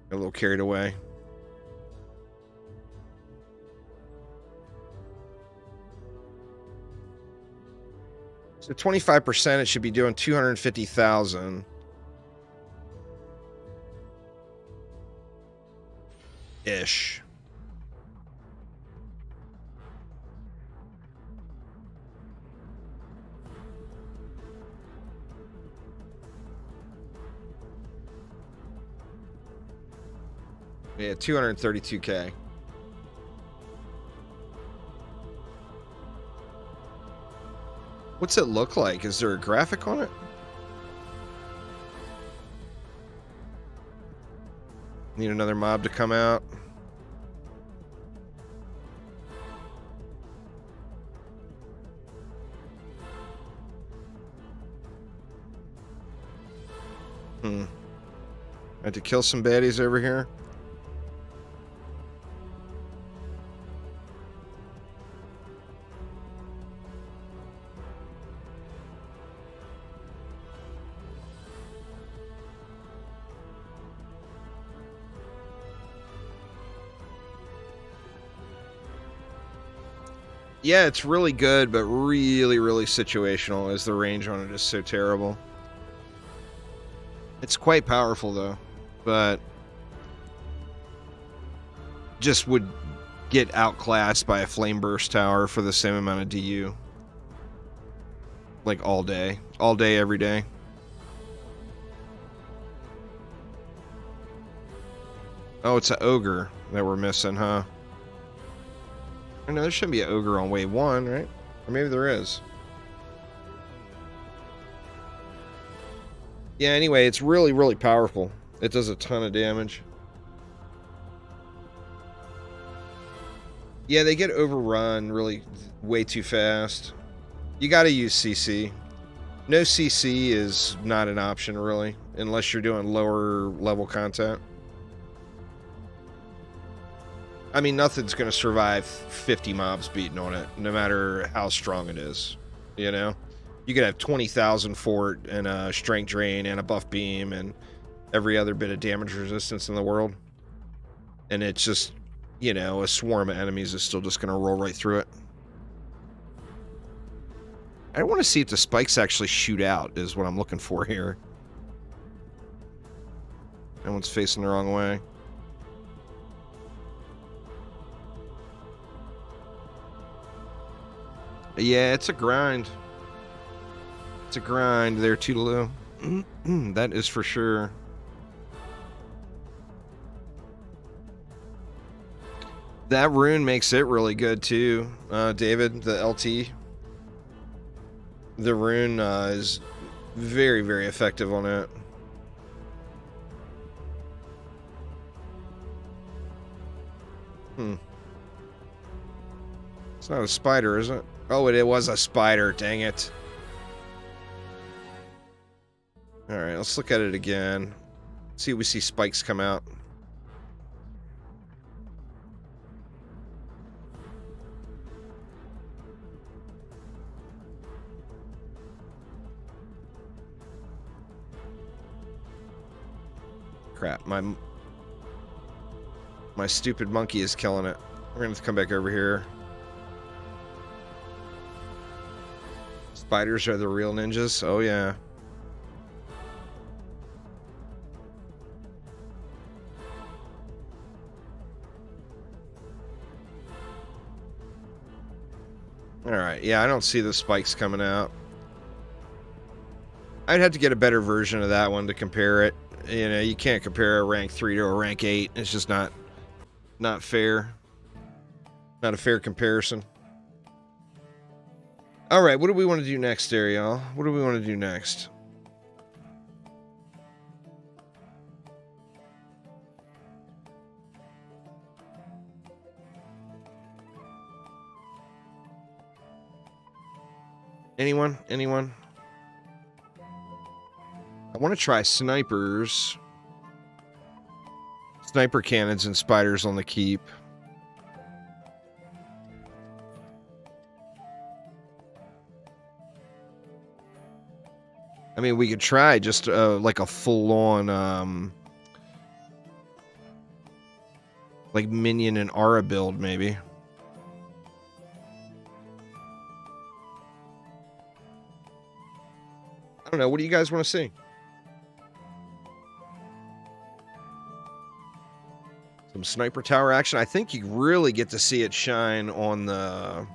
Got a little carried away. So 25%, it should be doing 250,000. Ish. Yeah, 232K. What's it look like? Is there a graphic on it? Need another mob to come out. I had to kill some baddies over here. Yeah, it's really good, but really, really situational, as the range on it is so terrible. It's quite powerful, though, but just would get outclassed by a flame burst tower for the same amount of DU. Like all day, every day. Oh, it's an ogre that we're missing, huh? I know there shouldn't be an ogre on wave 1, right? Or maybe there is. Yeah, anyway, it's really, really powerful. It does a ton of damage. Yeah, they get overrun really way too fast. You gotta use CC. No CC is not an option, really, unless you're doing lower level content. I mean, nothing's going to survive 50 mobs beating on it, no matter how strong it is, you know? You could have 20,000 fort and a strength drain and a buff beam and every other bit of damage resistance in the world. And it's just, you know, a swarm of enemies is still just going to roll right through it. I want to see if the spikes actually shoot out, is what I'm looking for here. Everyone's facing the wrong way. Yeah, it's a grind. It's a grind there, Toodaloo. That is for sure. That rune makes it really good too, David, the LT. The rune is very, very effective on it. It's not a spider, is it? Oh, it was a spider. Dang it. Alright, let's look at it again. See if we see spikes come out. Crap, my stupid monkey is killing it. We're gonna have to come back over here. Spiders are the real ninjas. Oh yeah. Alright, yeah, I don't see the spikes coming out. I'd have to get a better version of that one to compare it. You know, you can't compare a rank 3 to a rank 8. It's just not fair. Not a fair comparison. Alright, what do we want to do next there, y'all? What do we want to do next? Anyone? Anyone? I want to try snipers. Sniper cannons and spiders on the keep. I mean, we could try just like a full-on like Minion and Aura build, maybe. I don't know. What do you guys want to see? Some sniper tower action. I think you really get to see it shine on the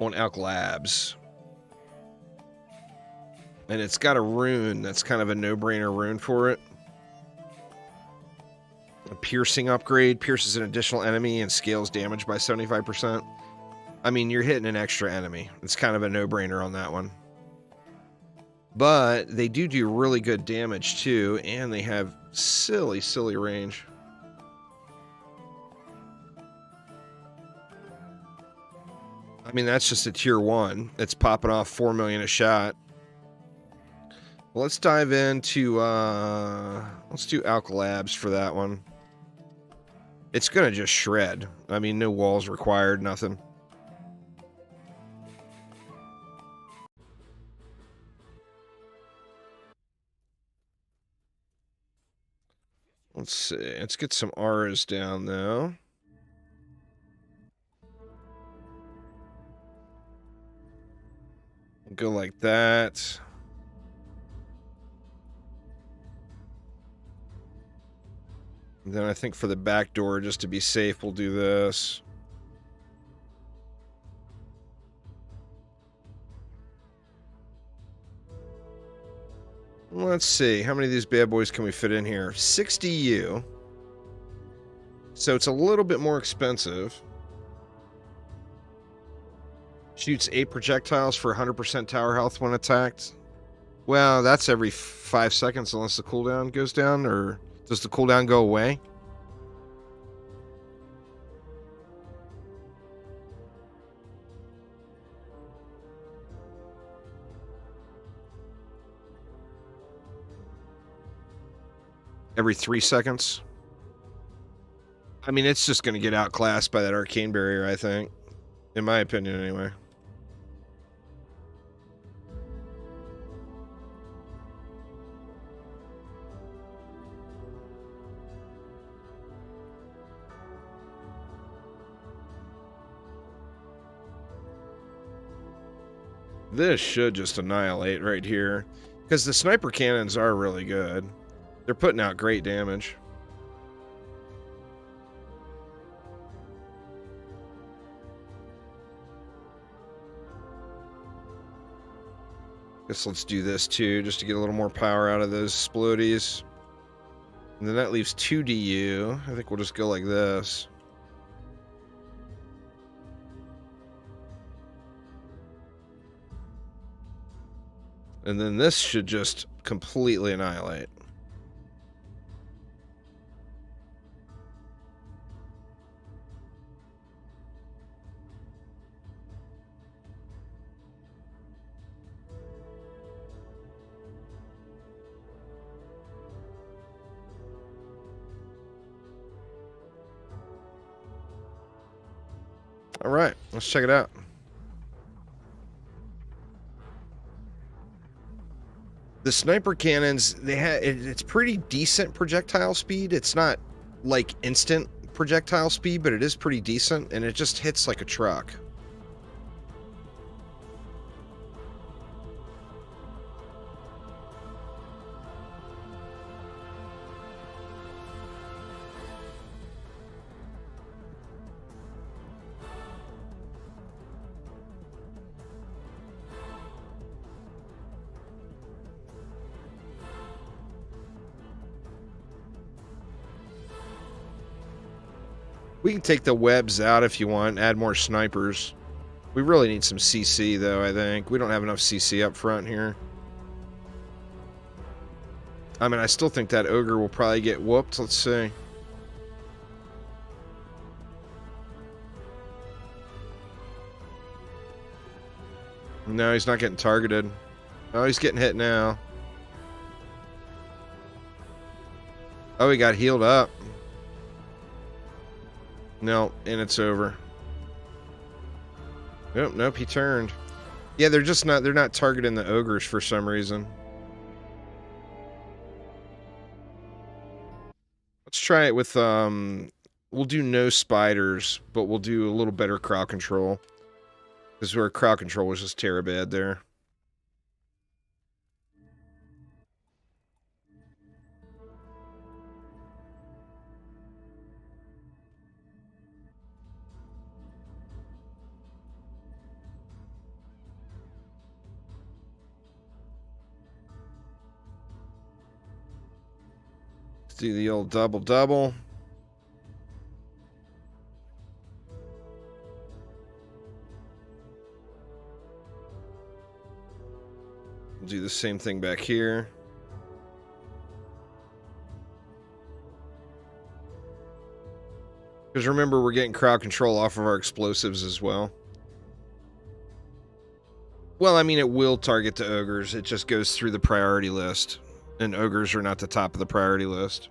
on Alk Labs. And it's got a rune that's kind of a no-brainer rune for it. A piercing upgrade, pierces an additional enemy and scales damage by 75%. I mean, you're hitting an extra enemy. It's kind of a no-brainer on that one. But they do really good damage too, and they have silly range. I mean, that's just a tier 1. It's popping off 4 million a shot. Well, let's dive into, let's do Alk Labs for that one. It's gonna just shred. I mean, no walls required, nothing. Let's see. Let's get some auras down, though. Go like that. And then I think for the back door, just to be safe, we'll do this. Let's see. How many of these bad boys can we fit in here? 60 U. So it's a little bit more expensive. Shoots 8 projectiles for 100% tower health when attacked. Well, that's every 5 seconds unless the cooldown goes down, or does the cooldown go away? Every 3 seconds? I mean, it's just going to get outclassed by that arcane barrier, I think. In my opinion, anyway. This should just annihilate right here. Because the sniper cannons are really good. They're putting out great damage. Guess let's do this too, just to get a little more power out of those explodies. And then that leaves 2 DU. I think we'll just go like this. And then this should just completely annihilate. All right, let's check it out. The sniper cannons, it's pretty decent projectile speed. It's not like instant projectile speed, but it is pretty decent, and it just hits like a truck. We can take the webs out if you want, add more snipers. We really need some CC, though, I think. We don't have enough CC up front here. I mean, I still think that ogre will probably get whooped. Let's see. No, he's not getting targeted. Oh, he's getting hit now. Oh, he got healed up. No, and it's over. Nope, he turned. Yeah, they're not targeting the ogres for some reason. Let's try it with, we'll do no spiders, but we'll do a little better crowd control. Because our crowd control was just terrible bad there. Let's do the old double-double. We'll do the same thing back here. Because remember, we're getting crowd control off of our explosives as well. Well, I mean, it will target the ogres. It just goes through the priority list. And ogres are not the top of the priority list.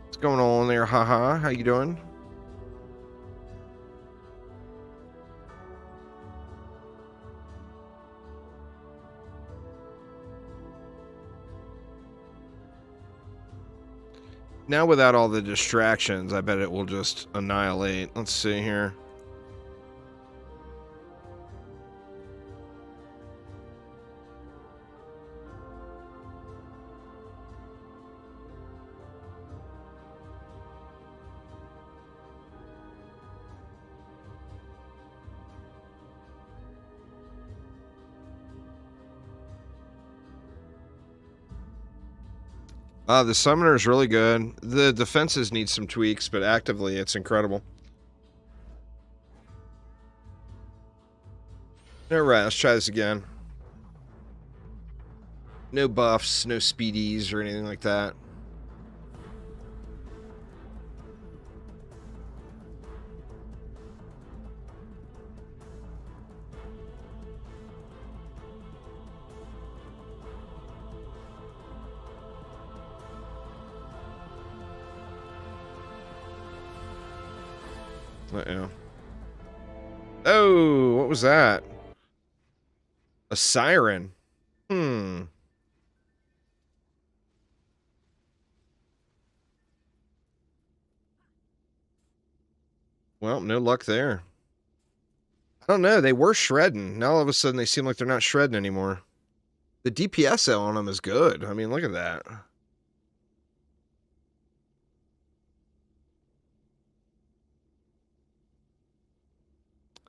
What's going on there, haha? How you doing? Now without all the distractions, I bet it will just annihilate. Let's see here. The summoner is really good. The defenses need some tweaks, but actively it's incredible. Alright, let's try this again. No buffs, no speedies or anything like that. Uh-oh. Oh, what was that? A Siren. Hmm. Well, no luck there. I don't know. They were shredding. Now all of a sudden they seem like they're not shredding anymore. The DPS on them is good. I mean, look at that.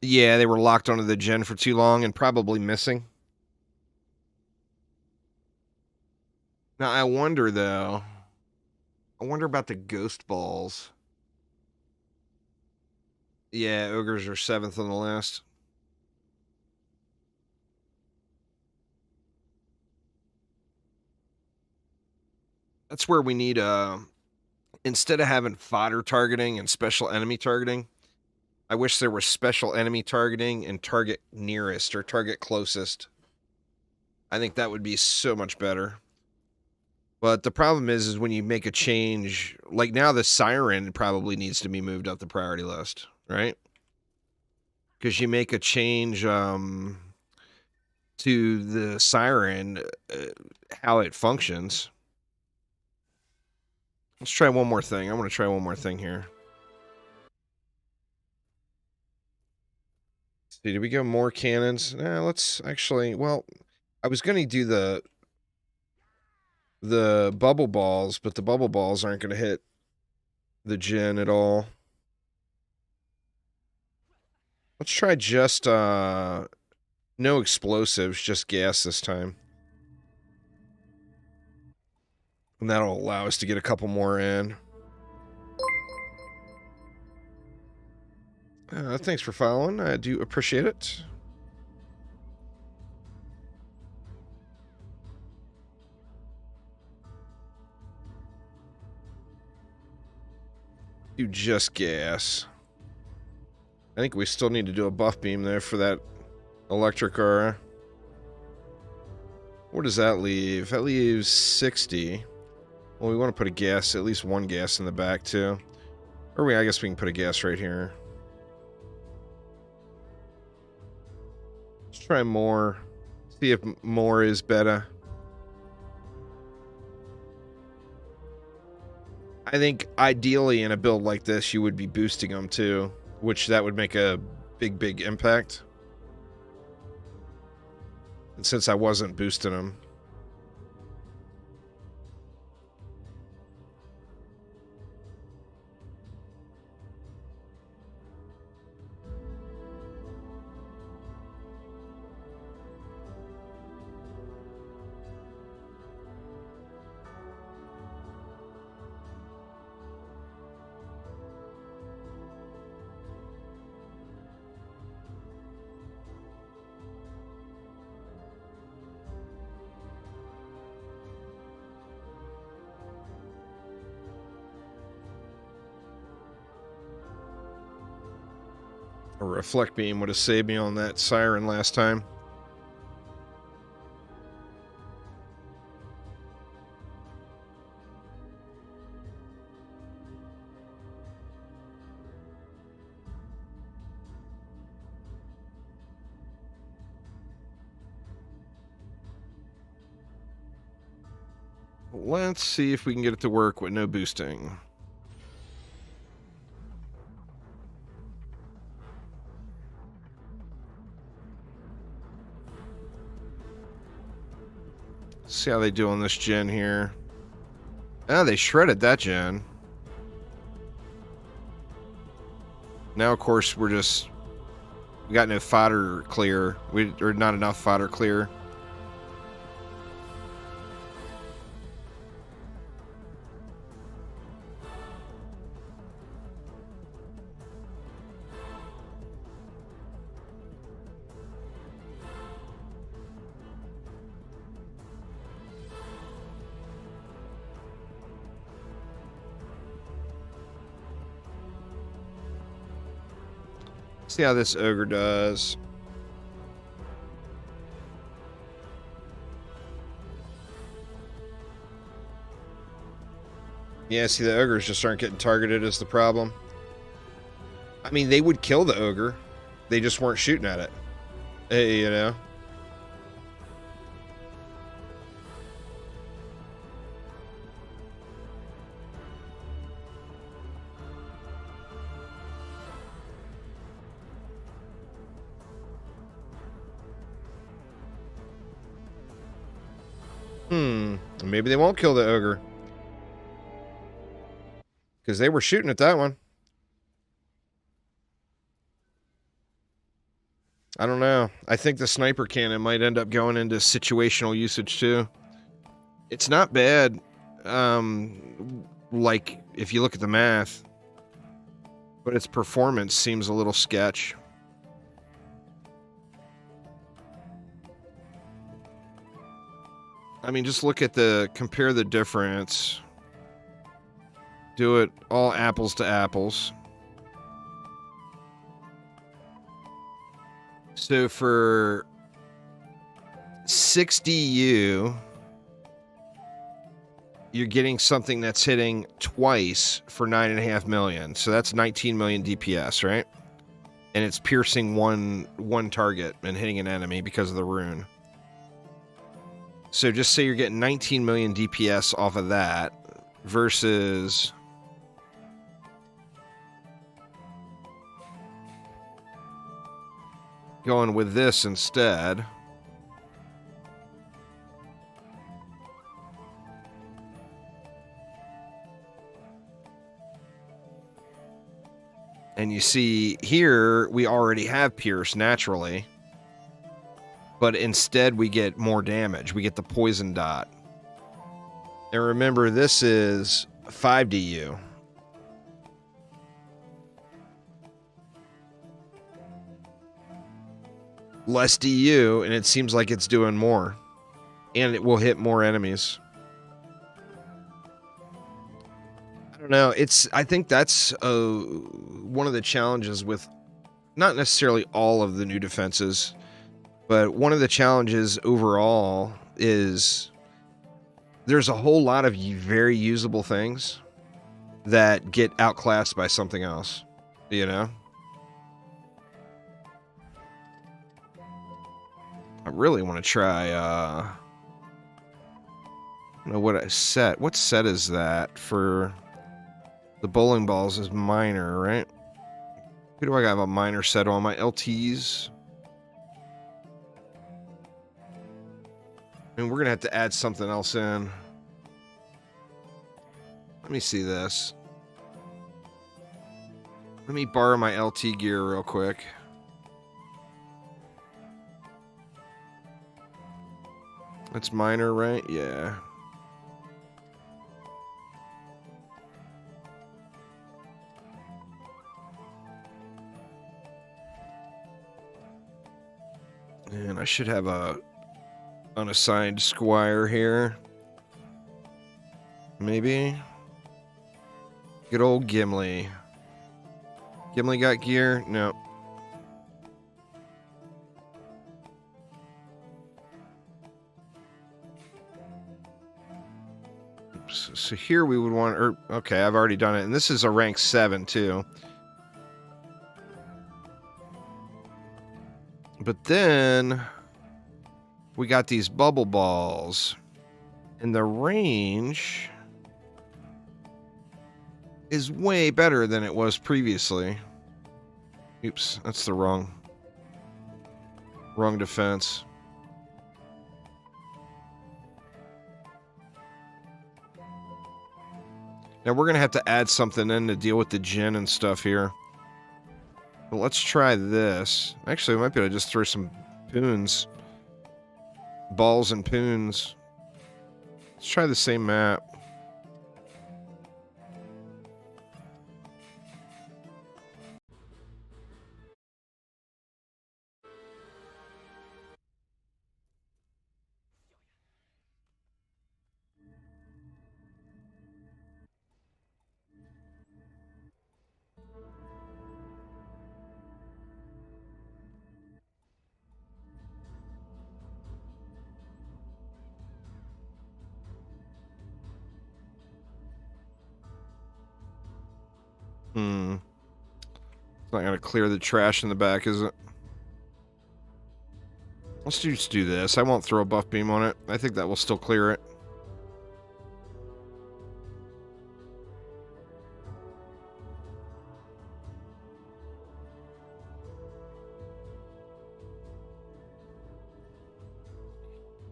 Yeah, they were locked onto the gen for too long and probably missing. Now, I wonder, though. I wonder about the ghost balls. Yeah, ogres are 7th on the list. That's where we need, instead of having fodder targeting and special enemy targeting, I wish there was special enemy targeting and target nearest or target closest. I think that would be so much better. But the problem is when you make a change, like now the Siren probably needs to be moved up the priority list, right? Because you make a change to the Siren, how it functions. Let's try one more thing. I want to try one more thing here. Let's see, did we go more cannons? Let's actually, well, I was going to do the bubble balls, but the bubble balls aren't going to hit the gen at all. Let's try just no explosives, just gas this time. And that'll allow us to get a couple more in. Thanks for following. I do appreciate it. Do just gas. I think we still need to do a buff beam there for that electric aura. What does that leave? That leaves 60. Well, we want to put a gas, at least one gas in the back too. Or I guess we can put a gas right here. Let's try more. See if more is better. I think ideally in a build like this, you would be boosting them too, which that would make a big impact. And since I wasn't boosting them. A reflect beam would have saved me on that Siren last time. Let's see if we can get it to work with no boosting. See how they do on this gen here. Ah, they shredded that gen. Now, of course, we got no fodder clear. Or not enough fodder clear. See how this ogre does. Yeah, see, the ogres just aren't getting targeted is the problem. I mean, they would kill the ogre. They just weren't shooting at it. Hey, you know? Maybe they won't kill the ogre. Because they were shooting at that one. I don't know. I think the sniper cannon might end up going into situational usage too. It's not bad. Like, if you look at the math. But its performance seems a little sketch. I mean, just look at compare the difference. Do it all apples to apples. So for 60U, you're getting something that's hitting twice for 9.5 million. So that's 19 million DPS, right? And it's piercing one target and hitting an enemy because of the rune. So just say you're getting 19 million DPS off of that versus going with this instead. And you see here, we already have Pierce naturally. But instead we get more damage. We get the poison dot. And remember, this is 5DU. Less DU, and it seems like it's doing more. And it will hit more enemies. I don't know. I think that's one of the challenges with not necessarily all of the new defenses, but one of the challenges overall is there's a whole lot of very usable things that get outclassed by something else, you know? I really want to try, I don't know what set. What set is that for the bowling balls is minor, right? Who do I have a minor set on? My LTs? And we're going to have to add something else in. Let me see this. Let me borrow my LT gear real quick. That's minor, right? Yeah. And I should have a unassigned Squire here. Maybe. Good old Gimli. Gimli got gear? No. Oops. So here we would want... okay, I've already done it. And this is a rank 7, too. But then we got these bubble balls. And the range is way better than it was previously. Oops, that's the wrong defense. Now we're going to have to add something in to deal with the gin and stuff here. But let's try this. Actually, we might be able to just throw some poons. Balls and poons. Let's try the same map. It's not going to clear the trash in the back, is it? Let's just do this. I won't throw a buff beam on it. I think that will still clear it.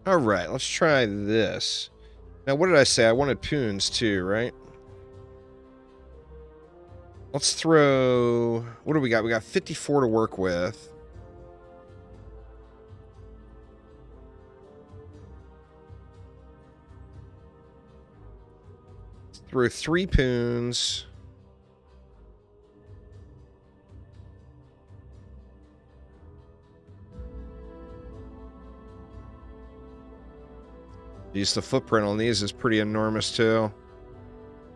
Alright, let's try this. Now, what did I say? I wanted poons too, right? Let's throw... what do we got? We got 54 to work with. Let's throw 3 poons. Jeez, the footprint on these is pretty enormous too.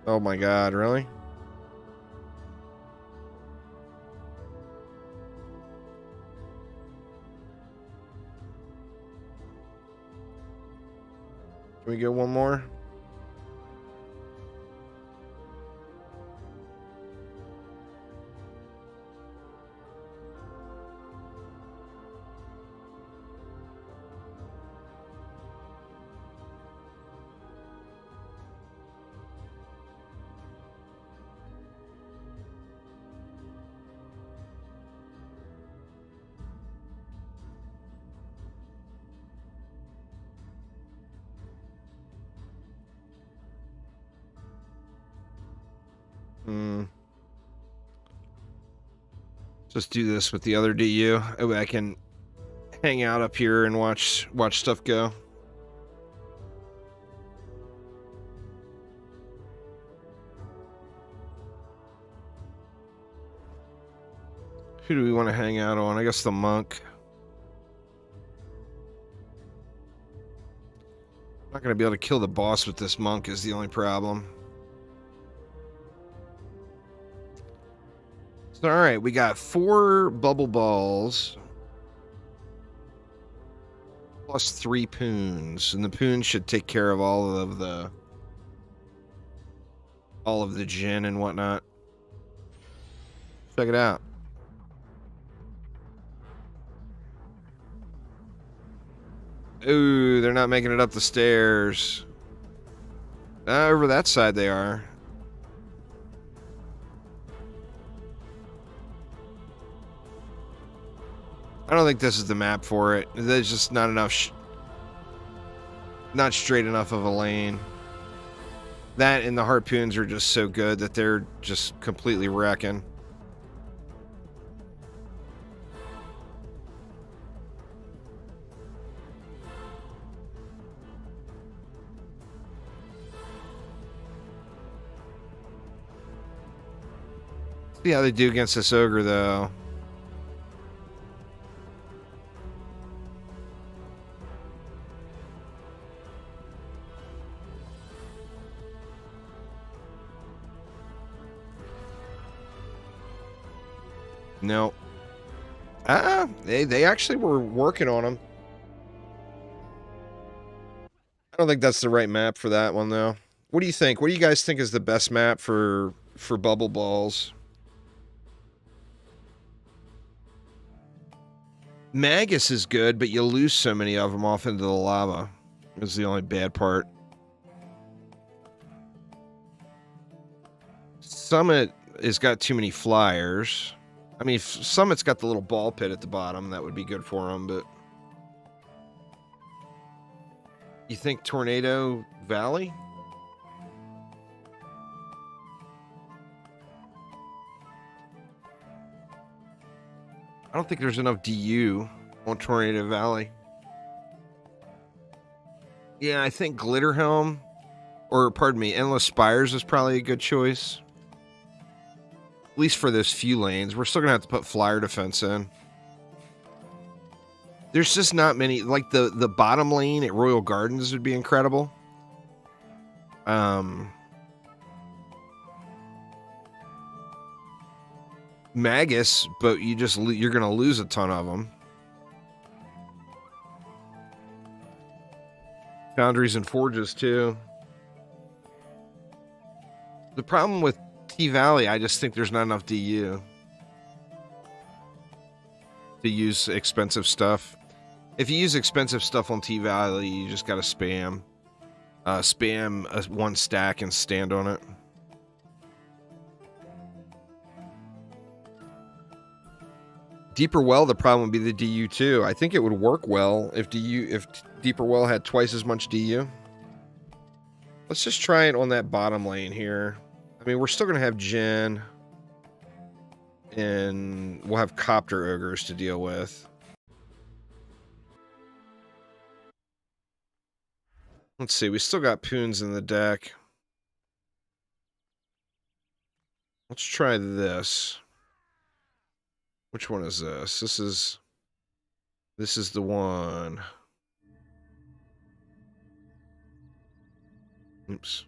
Oh my god, really? Can we go one more? Just do this with the other DU. I can hang out up here and watch stuff go. Who do we want to hang out on? I guess the monk. Not going to be able to kill the boss with this monk is the only problem. So, all right, we got 4 bubble balls plus 3 poons, and the poons should take care of all of the gin and whatnot. Check it out. Ooh, they're not making it up the stairs. Over that side they are. I don't think this is the map for it. There's just not enough, not straight enough of a lane. That and the harpoons are just so good that they're just completely wrecking. See how they do against this ogre, though. No. They actually were working on them. I don't think that's the right map for that one, though. What do you think? What do you guys think is the best map for bubble balls? Magus is good, but you lose so many of them off into the lava. Is the only bad part. Summit has got too many flyers. I mean, Summit's got the little ball pit at the bottom. That would be good for them, but... You think Tornado Valley? I don't think there's enough DU on Tornado Valley. Yeah, I think Glitterhelm, or pardon me, Endless Spires is probably a good choice. At least for those few lanes. We're still going to have to put flyer defense in. There's just not many. Like the bottom lane at Royal Gardens would be incredible. Magus, but you're going to lose a ton of them. Foundries and Forges too. The problem with T-Valley, I just think there's not enough DU to use expensive stuff. If you use expensive stuff on T-Valley, you just gotta spam. Spam one stack and stand on it. Deeper Well, the problem would be the DU too. I think it would work well if Deeper Well had twice as much DU. Let's just try it on that bottom lane here. I mean, we're still going to have Jin. And we'll have Copter Ogres to deal with. Let's see, we still got Poons in the deck. Let's try this. Which one is this? This is the one. Oops.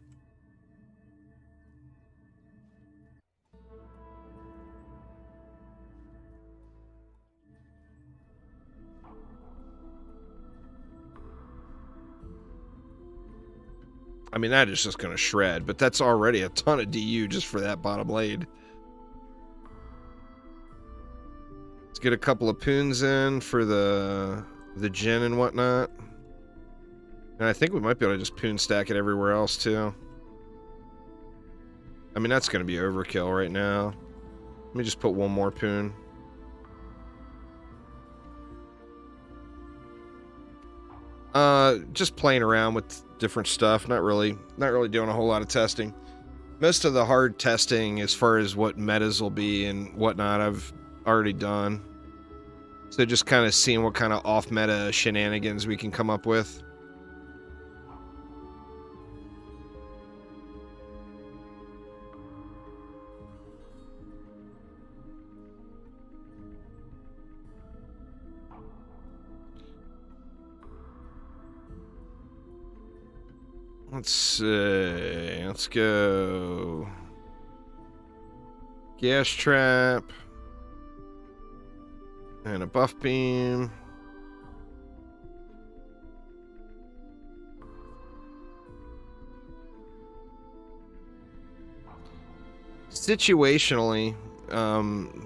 I mean, that is just going to shred, but that's already a ton of DU just for that bottom lane. Let's get a couple of Poons in for the Jin and whatnot. And I think we might be able to just Poon stack it everywhere else, too. I mean, that's going to be overkill right now. Let me just put one more Poon. Just playing around with different stuff. Not really doing a whole lot of testing. Most of the hard testing as far as what metas will be and whatnot, I've already done. So just kind of seeing what kind of off-meta shenanigans we can come up with. Let's see. Let's go. Gas trap. And a buff beam. Situationally,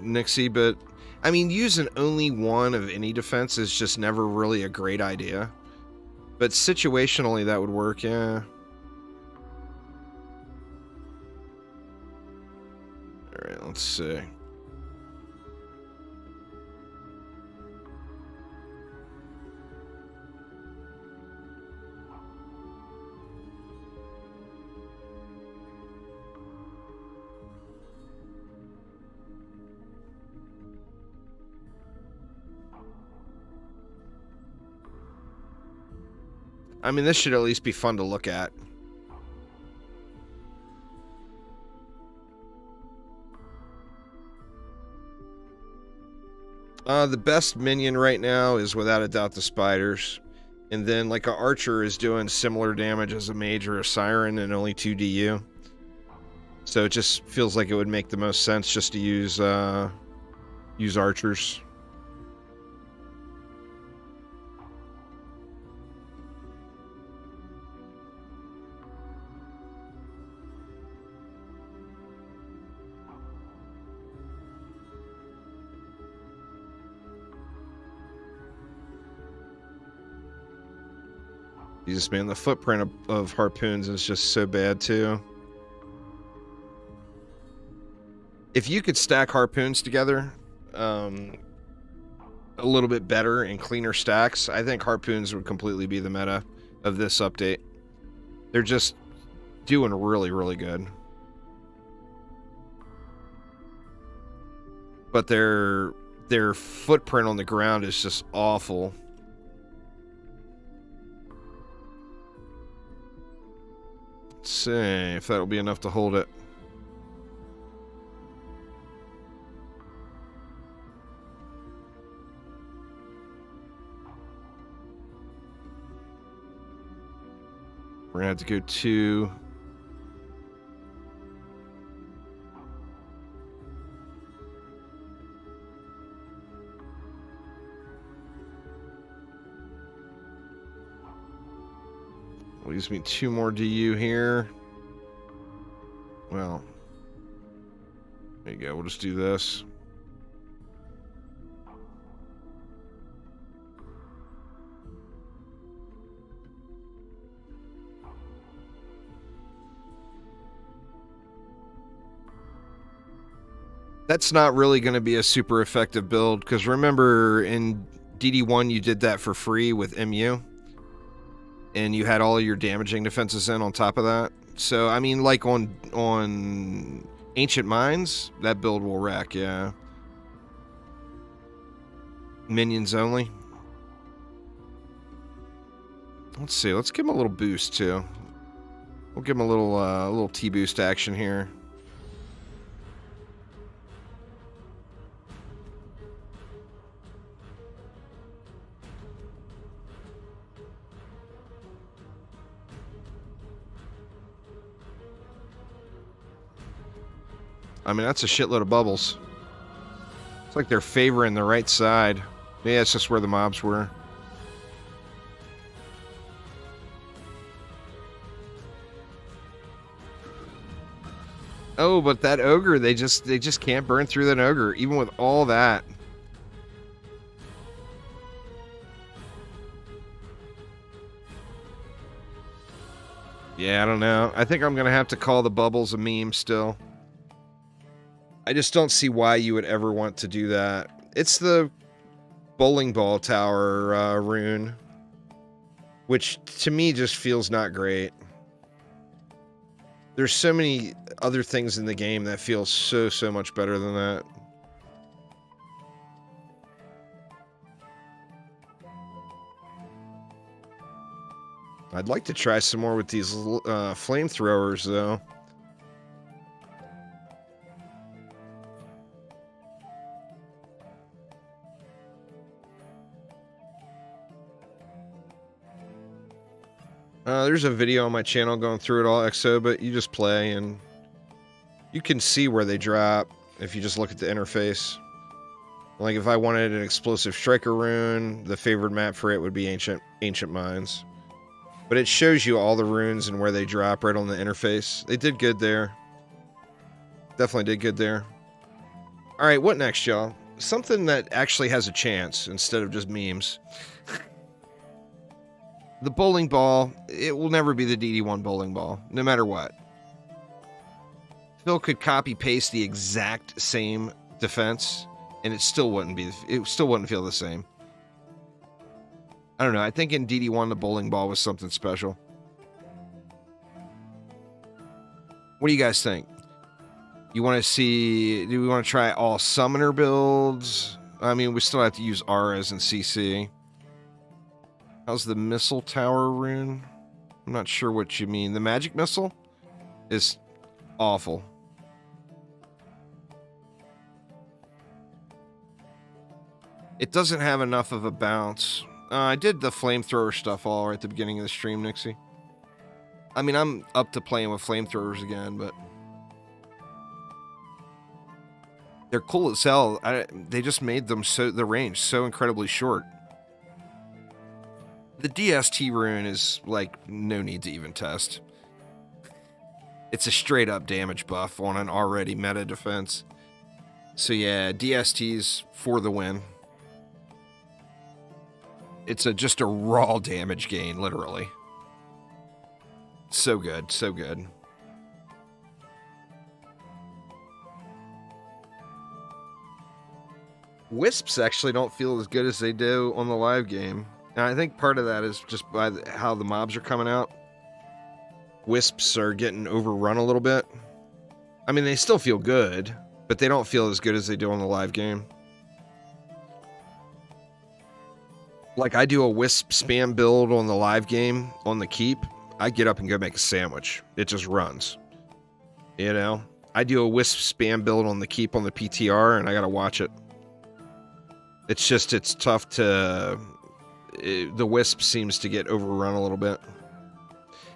Nixie, but I mean, using only one of any defense is just never really a great idea. But situationally, that would work, yeah. Alright, let's see. I mean, this should at least be fun to look at. The best minion right now is without a doubt the spiders. And then like an archer is doing similar damage as a mage or a siren and only 2 DU. So it just feels like it would make the most sense just to use archers. Jesus, man, the footprint of harpoons is just so bad, too. If you could stack harpoons together a little bit better and cleaner stacks, I think harpoons would completely be the meta of this update. They're just doing really, really good. But their footprint on the ground is just awful. Let's see if that'll be enough to hold it. We're gonna have to go to leaves me 2 more DU here. Well, there you go. We'll just do this. That's not really going to be a super effective build, because remember in DD1 you did that for free with MU. And you had all your damaging defenses in on top of that. So, I mean, like on Ancient Mines, that build will wreck, yeah. Minions only. Let's see, let's give him a little boost, too. We'll give him a little T-boost action here. I mean, that's a shitload of bubbles. It's like they're favoring the right side. Yeah, it's just where the mobs were. Oh, but that ogre, they just can't burn through that ogre, even with all that. Yeah, I don't know. I think I'm gonna have to call the bubbles a meme still. I just don't see why you would ever want to do that. It's the bowling ball tower rune, which to me just feels not great. There's so many other things in the game that feel so much better than that. I'd like to try some more with these flamethrowers, though. There's a video on my channel going through it all, XO, but you just play and you can see where they drop. if you just look at the interface. Like if I wanted an explosive striker rune, the favored map for it would be Ancient Mines. But it shows you all the runes and where they drop right on the interface. They did good there. Definitely did good there. Alright, what next, y'all? Something that actually has a chance instead of just memes. The bowling ball, it will never be the DD1 bowling ball, no matter what. Phil could copy-paste the exact same defense, and it still wouldn't feel the same. I don't know, I think in DD1 the bowling ball was something special. What do you guys think? You want to see, do we want to try all summoner builds? I mean, we still have to use auras and CC. How's the missile tower rune? I'm not sure what you mean. The magic missile is awful. It doesn't have enough of a bounce. I did the flamethrower stuff all right at the beginning of the stream, Nixie. I mean, I'm up to playing with flamethrowers again, but they're cool as hell. They just made them the range so incredibly short. The DST rune is like no need to even test. It's a straight up damage buff on an already meta defense. So yeah, DST's for the win. It's just a raw damage gain, literally. So good, so good. Wisps actually don't feel as good as they do on the live game. And I think part of that is just by how the mobs are coming out. Wisps are getting overrun a little bit. I mean, they still feel good, but they don't feel as good as they do on the live game. Like, I do a Wisp spam build on the live game, on the keep. I get up and go make a sandwich. It just runs. You know? I do a Wisp spam build on the keep on the PTR, and I gotta watch it. It's just, it's tough to... the Wisp seems to get overrun a little bit.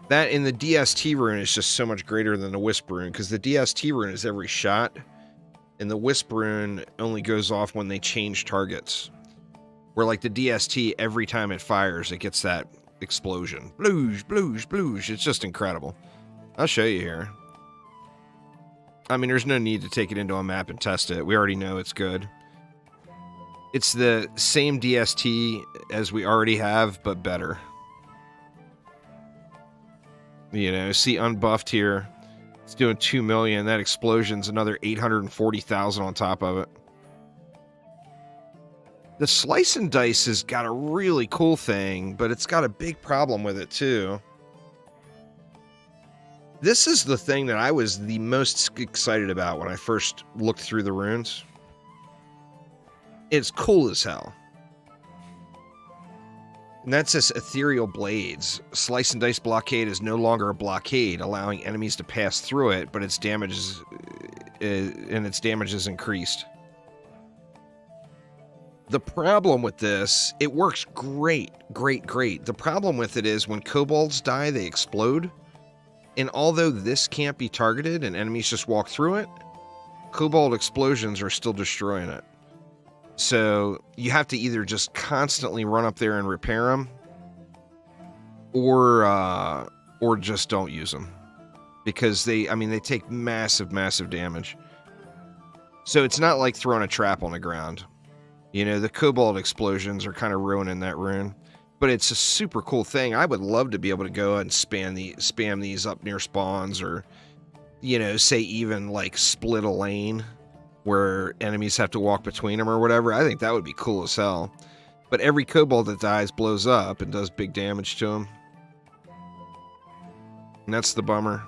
That in the DST rune is just so much greater than the Wisp rune, because the DST rune is every shot, and the Wisp rune only goes off when they change targets. Where like the DST, every time it fires, it gets that explosion. Bloosh, bloosh, bloosh. It's just incredible. I'll show you here. I mean, there's no need to take it into a map and test it. We already know it's good. It's the same DST as we already have, but better. You know, see unbuffed here. It's doing 2 million. That explosion's another 840,000 on top of it. The Slice and Dice has got a really cool thing, but it's got a big problem with it too. This is the thing that I was the most excited about when I first looked through the runes. It's cool as hell. And that's this Ethereal Blades. Slice and Dice blockade is no longer a blockade, allowing enemies to pass through it, but its damage is increased. The problem with this, it works great, great, great. The problem with it is when kobolds die, they explode. And although this can't be targeted and enemies just walk through it, kobold explosions are still destroying it. So you have to either just constantly run up there and repair them, or just don't use them, because they take massive, massive damage. So it's not like throwing a trap on the ground. You know, the kobold explosions are kind of ruining that rune, but it's a super cool thing. I would love to be able to go and spam these up near spawns, or, you know, say even like split a lane where enemies have to walk between them or whatever. I think that would be cool as hell. But every kobold that dies blows up and does big damage to them. And that's the bummer.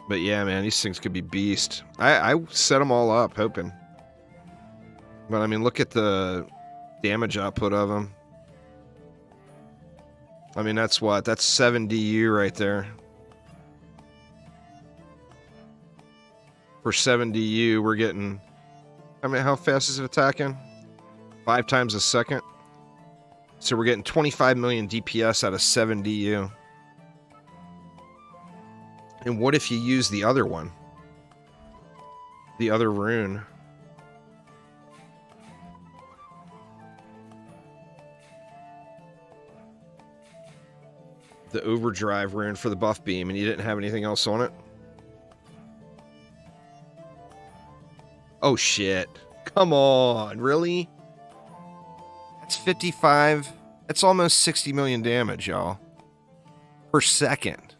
But yeah, man, these things could be beast. I set them all up, hoping. But I mean, look at the damage output of them. I mean, that's what? That's 7 DU right there. For 7 DU, we're getting... I mean, how fast is it attacking? 5 times a second. So we're getting 25 million DPS out of 7 DU. And what if you use the other one? the other rune. The overdrive rune for the buff beam, and you didn't have anything else on it? Oh shit. Come on, really? That's 55. That's almost 60 million damage, y'all. Per second.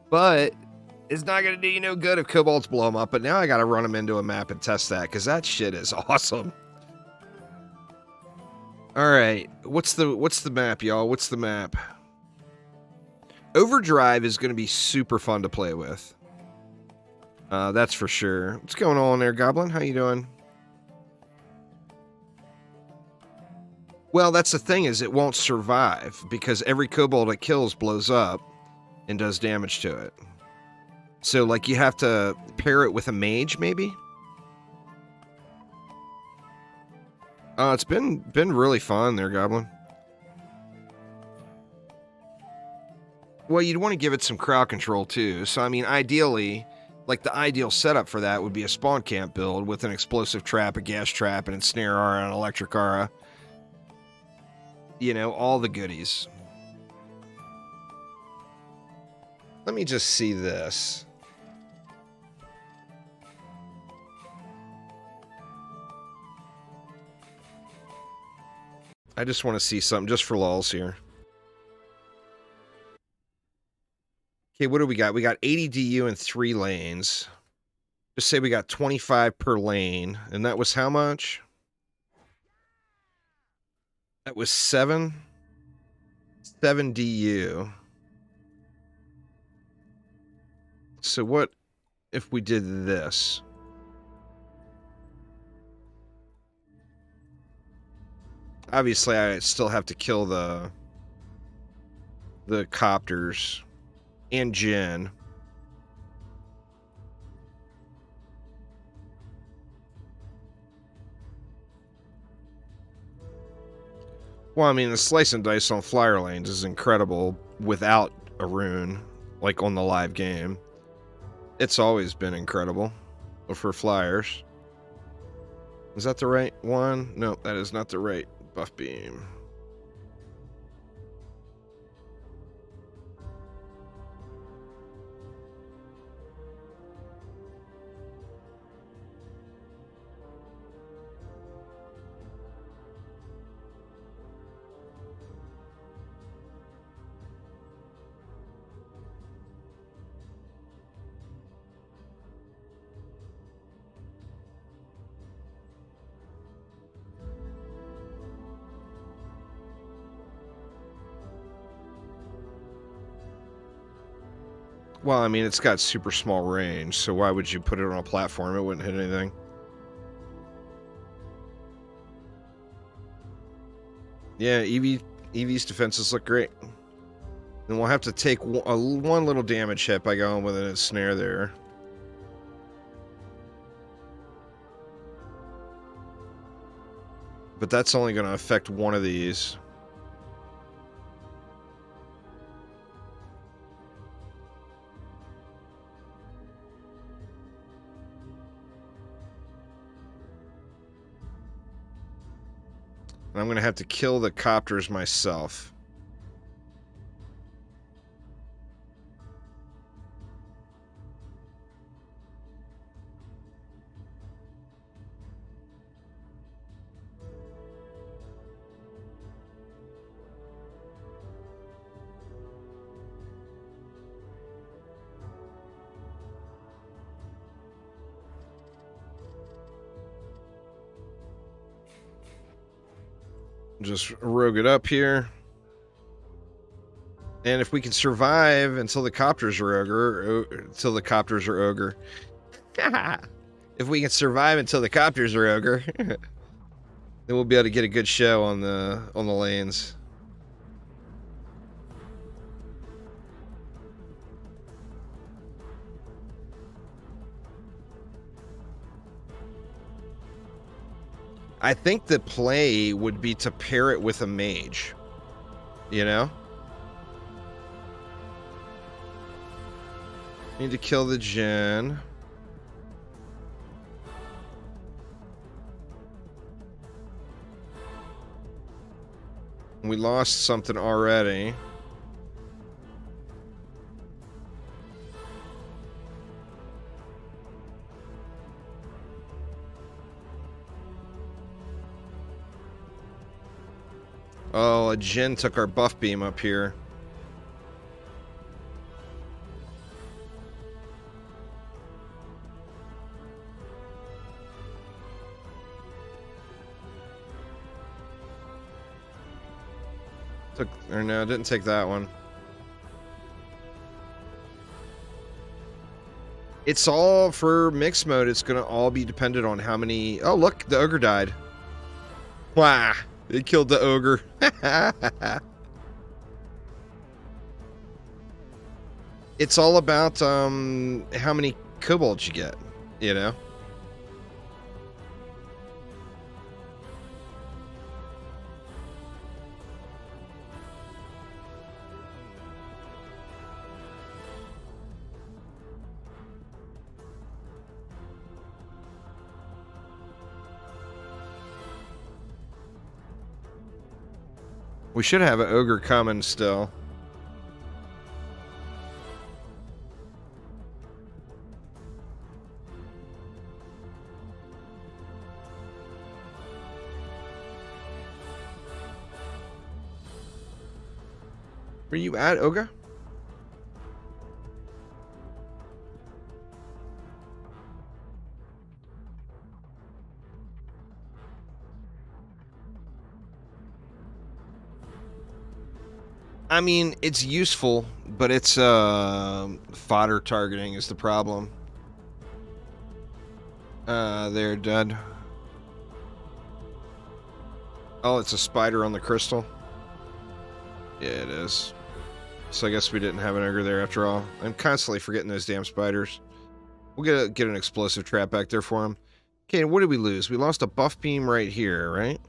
But it's not going to do you no good if kobolds blow them up, but now I got to run them into a map and test that, because that shit is awesome. Alright, what's the map, y'all? What's the map? Overdrive is going to be super fun to play with. That's for sure. What's going on there, Goblin? How you doing? Well, that's the thing, is it won't survive, because every kobold it kills blows up and does damage to it. So, like, you have to pair it with a mage, maybe? It's been really fun there, Goblin. Well, you'd want to give it some crowd control, too. So, I mean, ideally, like, the ideal setup for that would be a spawn camp build with an explosive trap, a gas trap, an ensnare aura, an electric aura. You know, all the goodies. Let me just see this. I just want to see something just for lulz here. Okay, what do we got? We got 80 DU in 3 lanes. Just say we got 25 per lane. And that was how much? That was 7 DU. So what if we did this? Obviously, I still have to kill the copters and Jinn. Well, I mean, the slice and dice on flyer lanes is incredible without a rune, like on the live game. It's always been incredible for flyers. Is that the right one? No, that is not the right buff beam. Well, I mean, it's got super small range, so why would you put it on a platform? It wouldn't hit anything. Yeah, Eevee's defenses look great. And we'll have to take one little damage hit by going with a snare there. But that's only going to affect one of these. I'm going to have to kill the copters myself. Just rogue it up here. And if we can survive until the copters are ogre, if we can survive until the copters are ogre, then we'll be able to get a good show on the lanes. I think the play would be to pair it with a mage. You know? Need to kill the Jinn. We lost something already. Oh, a Jin took our buff beam up here. Or no, didn't take that one. It's all for mixed mode. It's going to all be dependent on how many... Oh, look, the ogre died. Wow, it killed the ogre. It's all about how many kobolds you get, you know? We should have an ogre coming still. Where you at, ogre? I mean, it's useful, but it's fodder targeting is the problem. They're dead. Oh, it's a spider on the crystal. Yeah, it is. So I guess we didn't have an ogre there after all. I'm constantly forgetting those damn spiders. We'll get an explosive trap back there for him. Okay, what did we lose? We lost a buff beam right here, right?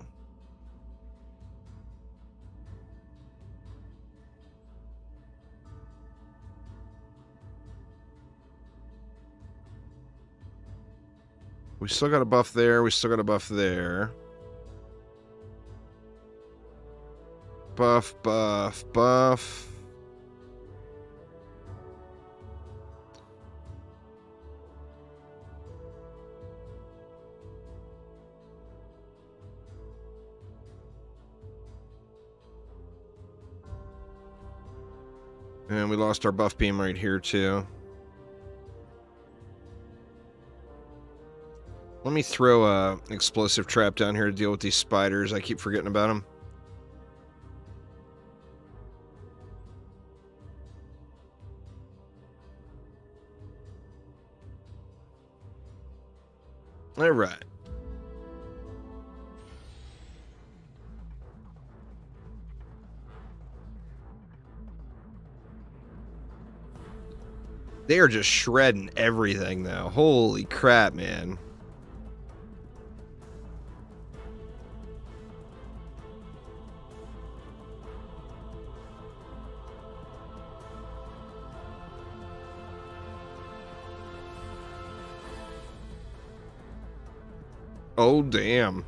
We still got a buff there. We still got a buff there. Buff, buff, buff. And we lost our buff beam right here, too. Let me throw a explosive trap down here to deal with these spiders. I keep forgetting about them. All right. They are just shredding everything, though. Holy crap, man. Oh, damn.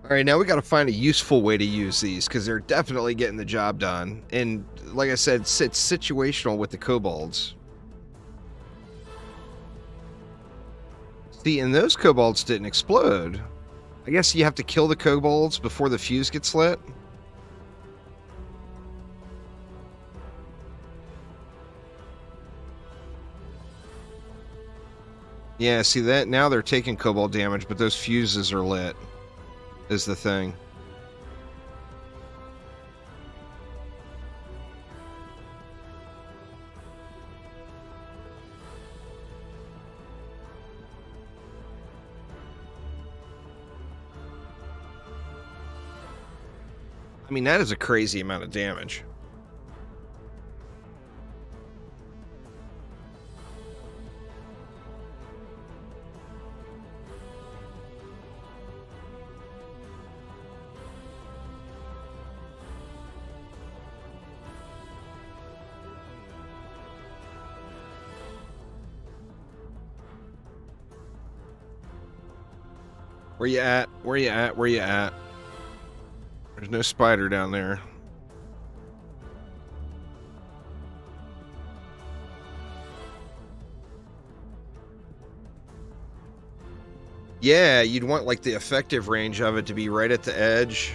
All right, now we got to find a useful way to use these, because they're definitely getting the job done. And like I said, it's situational with the kobolds. See, and those kobolds didn't explode. I guess you have to kill the kobolds before the fuse gets lit. Yeah, see that? Now they're taking kobold damage, but those fuses are lit, is the thing. I mean, that is a crazy amount of damage. Where you at? Where you at? Where you at? There's no spider down there. Yeah, you'd want like the effective range of it to be right at the edge.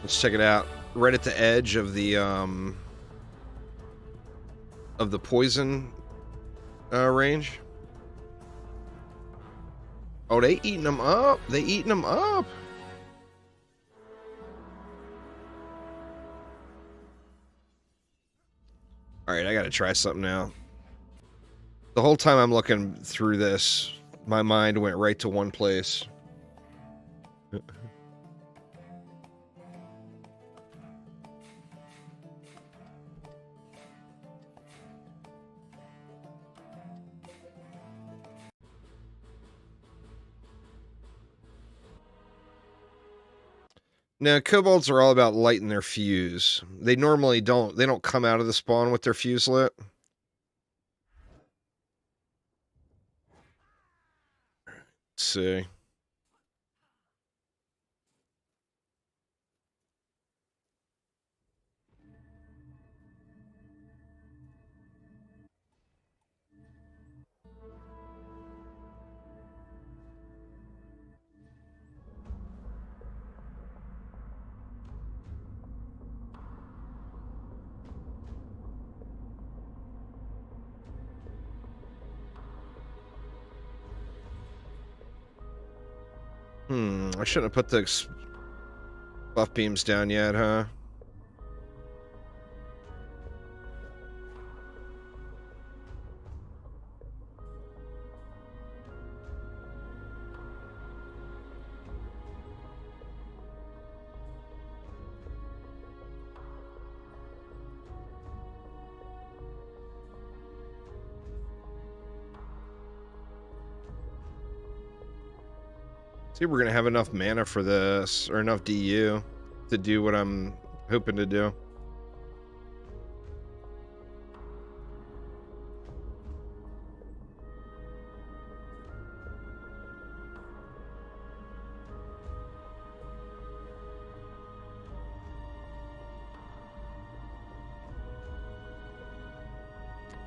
Let's check it out. Right at the edge of the poison range. Oh, they eating them up. They eating them up. All right, I gotta try something now. The whole time I'm looking through this, my mind went right to one place. Now, kobolds are all about lighting their fuse. They normally don't. They don't come out of the spawn with their fuse lit. Let's see. I shouldn't have put the buff beams down yet, huh? See, we're gonna have enough mana for this, or enough DU to do what I'm hoping to do.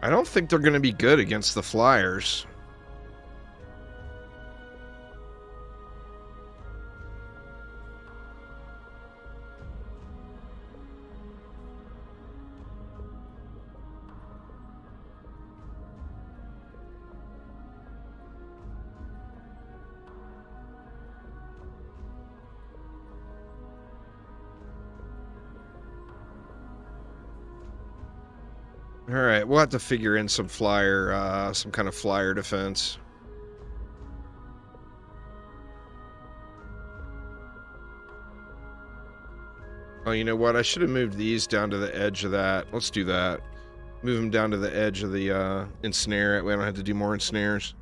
I don't think they're gonna be good against the flyers. All right, we'll have to figure in some flyer, some kind of flyer defense. Oh, you know what? I should have moved these down to the edge of that. Let's do that. Move them down to the edge of the ensnare. We don't have to do more ensnares.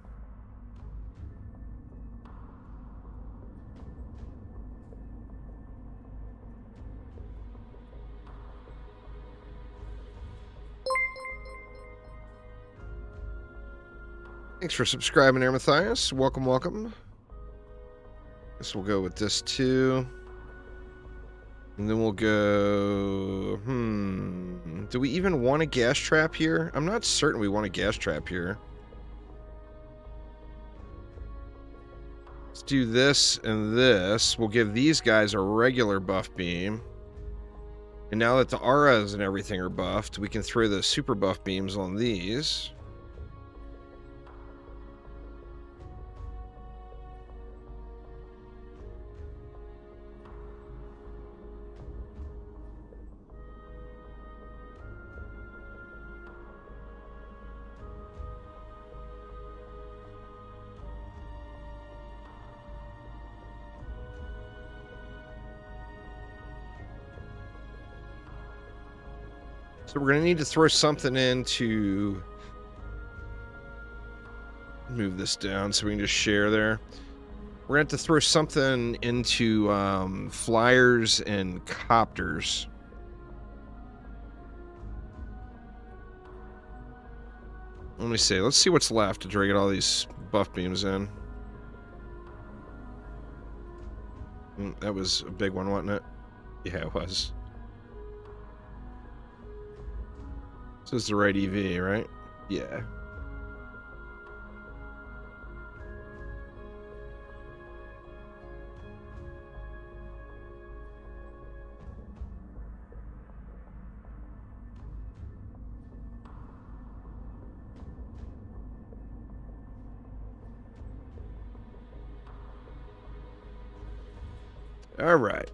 Thanks for subscribing there, Matthias. Welcome, welcome. Guess we'll go with this too. And then we'll go... Do we even want a gas trap here? I'm not certain we want a gas trap here. Let's do this and this. We'll give these guys a regular buff beam. And now that the auras and everything are buffed, we can throw the super buff beams on these. So we're going to need to throw something in to move this down so we can just share there. We're going to have to throw something into flyers and copters. Let me see. Let's see what's left to try to get all these buff beams in. That was a big one, wasn't it? Yeah, it was. This is the right EV, right? Yeah. All right.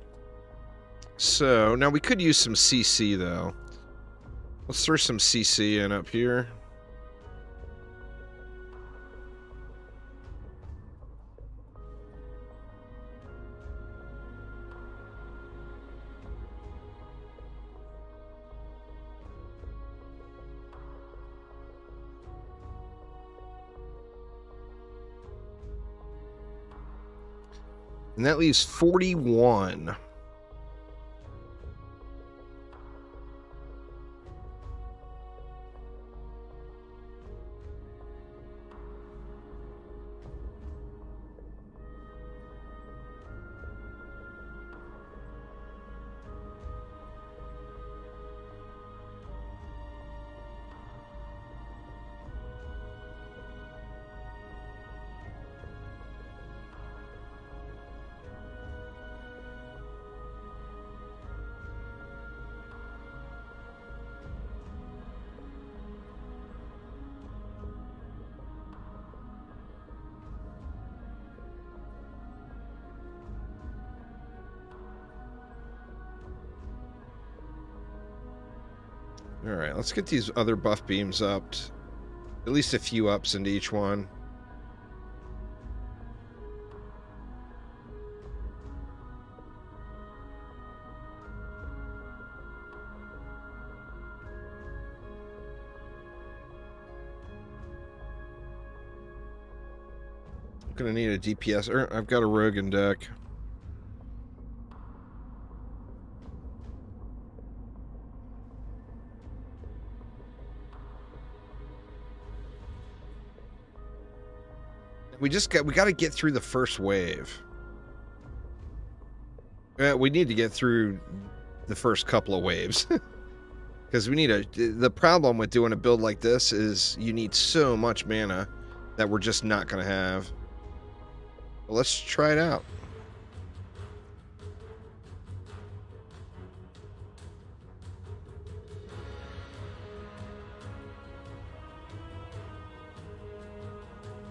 So now we could use some CC though. Let's throw some CC in up here. And that leaves 41. All right, let's get these other buff beams up. At least a few ups into each one. I'm gonna need a DPS. I've got a rogue in deck. We got to get through the first wave. We need to get through the first couple of waves. Because we need the problem with doing a build like this is you need so much mana that we're just not going to have. But let's try it out.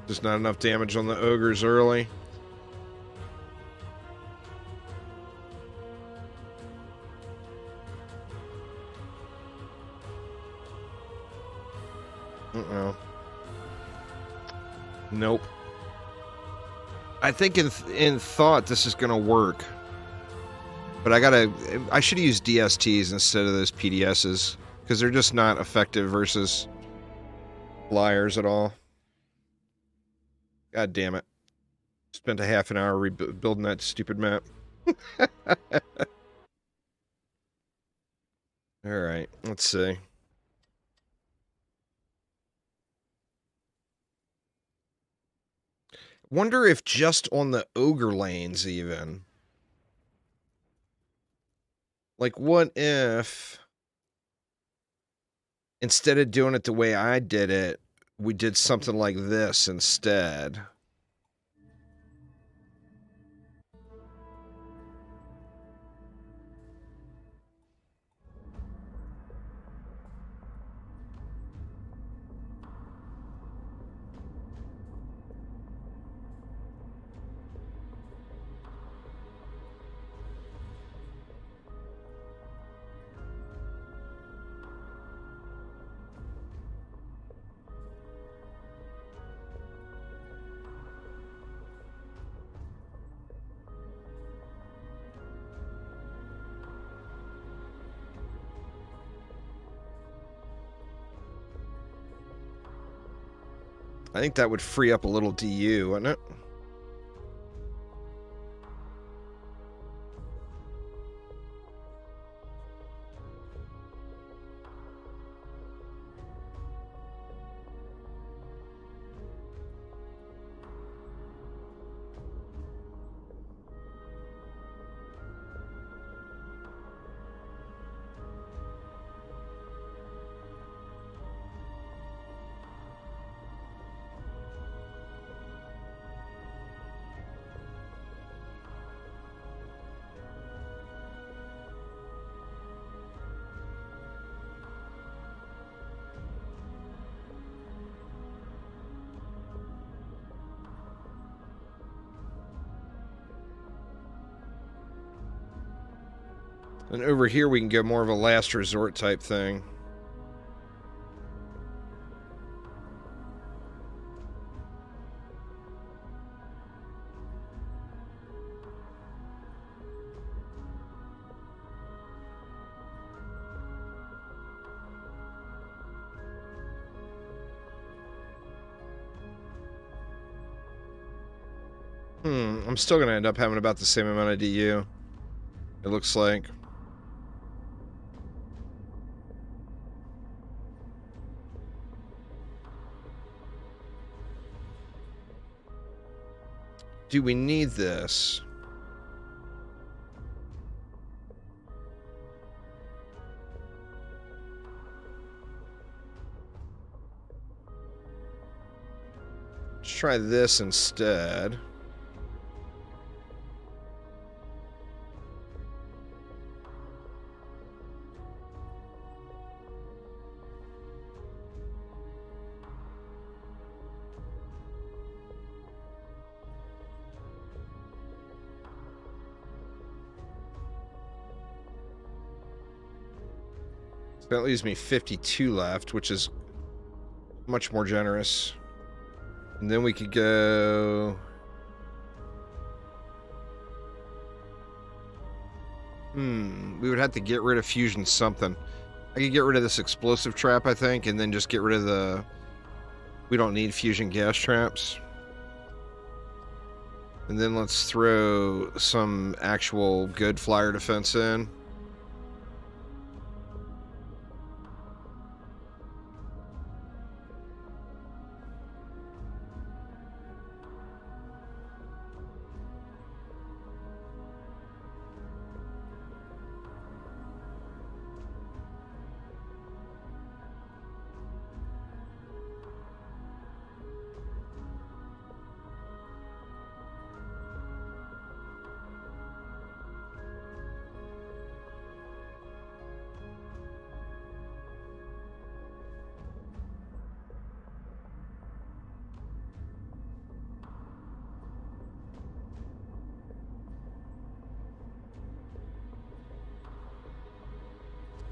Just not enough damage on the ogres early. Uh-oh. Nope. I think in thought this is gonna work. But I should use DSTs instead of those PDSs. Because they're just not effective versus flyers at all. God damn it. Spent a half an hour rebuilding that stupid map. Alright, let's see. Wonder if just on the ogre lanes even. Like, what if instead of doing it the way I did it, we did something like this instead? I think that would free up a little DU, wouldn't it? And over here we can go more of a last resort type thing. I'm still going to end up having about the same amount of DU. It looks like. Do we need this? Let's try this instead. That leaves me 52 left, which is much more generous. And then we could go... we would have to get rid of fusion something. I could get rid of this explosive trap, I think, and then just get rid of the... We don't need fusion gas traps. And then let's throw some actual good flyer defense in.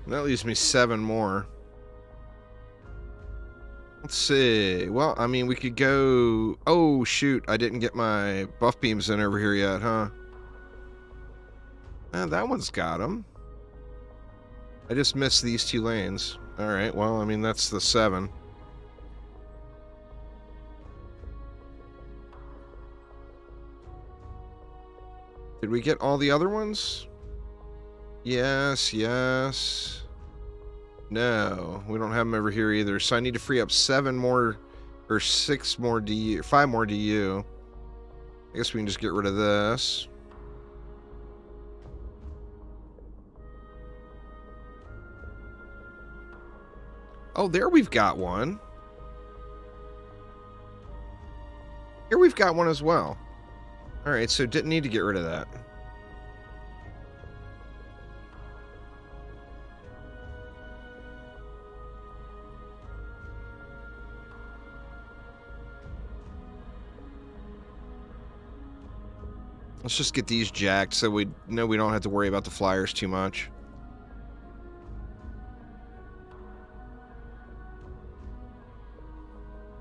That leaves me 7 more. Let's see. Well, I mean, we could go... Oh, shoot. I didn't get my buff beams in over here yet, huh? That one's got them. I just missed these 2 lanes. Alright, well, I mean, that's the 7. Did we get all the other ones? Yes, yes. No, we don't have them over here either. So I need to free up 7 more, or 6 more DU, 5 more DU. I guess we can just get rid of this. Oh, there we've got one. Here we've got one as well. All right, so didn't need to get rid of that. Let's just get these jacked so we know we don't have to worry about the flyers too much.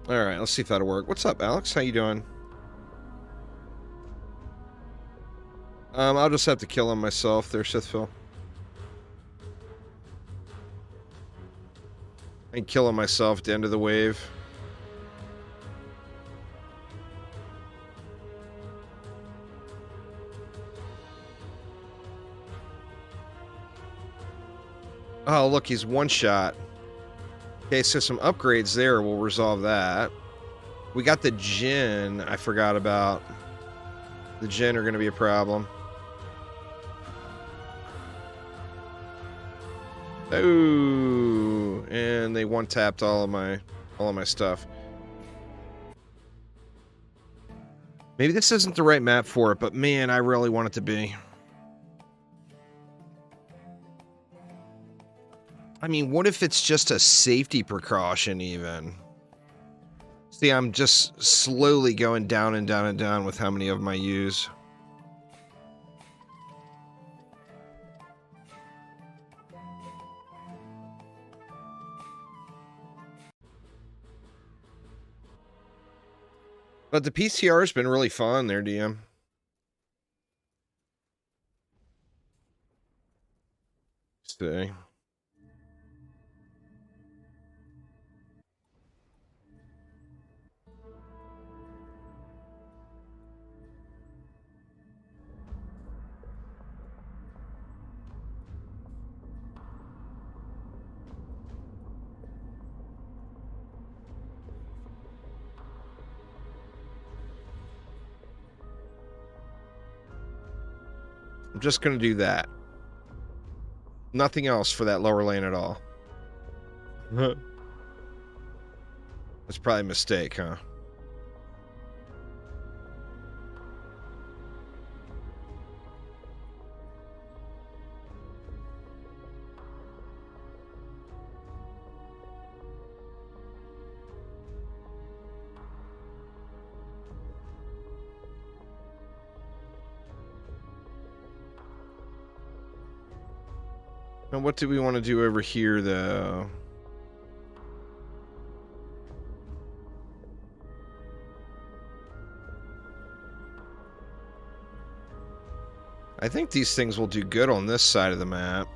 Alright, let's see if that'll work. What's up, Alex? How you doing? I'll just have to kill him myself there, Sithville. I can kill him myself at the end of the wave. Oh, look, he's one shot. Okay, so some upgrades there will resolve that. We got the Jinn I forgot about. The Jinn are going to be a problem. Oh, and they one-tapped all of my stuff. Maybe this isn't the right map for it, but man, I really want it to be. I mean, what if it's just a safety precaution even? See, I'm just slowly going down and down and down with how many of them I use. But the PCR has been really fun there, DM. See. I'm just going to do that. Nothing else for that lower lane at all. That's probably a mistake, huh? Now, what do we want to do over here, though? I think these things will do good on this side of the map.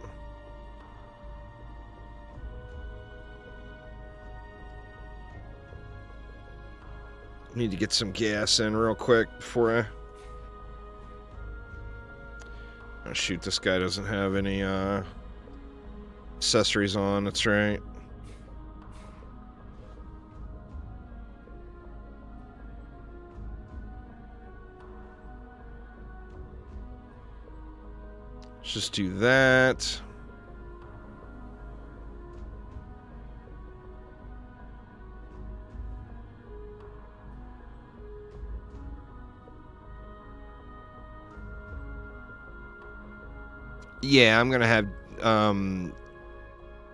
Need to get some gas in real quick before I... Oh, shoot, this guy doesn't have any accessories on, that's right. Let's just do that. Yeah, I'm gonna have,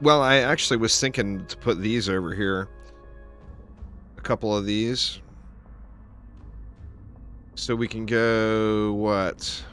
well, I actually was thinking to put these over here. A couple of these. So we can go, what?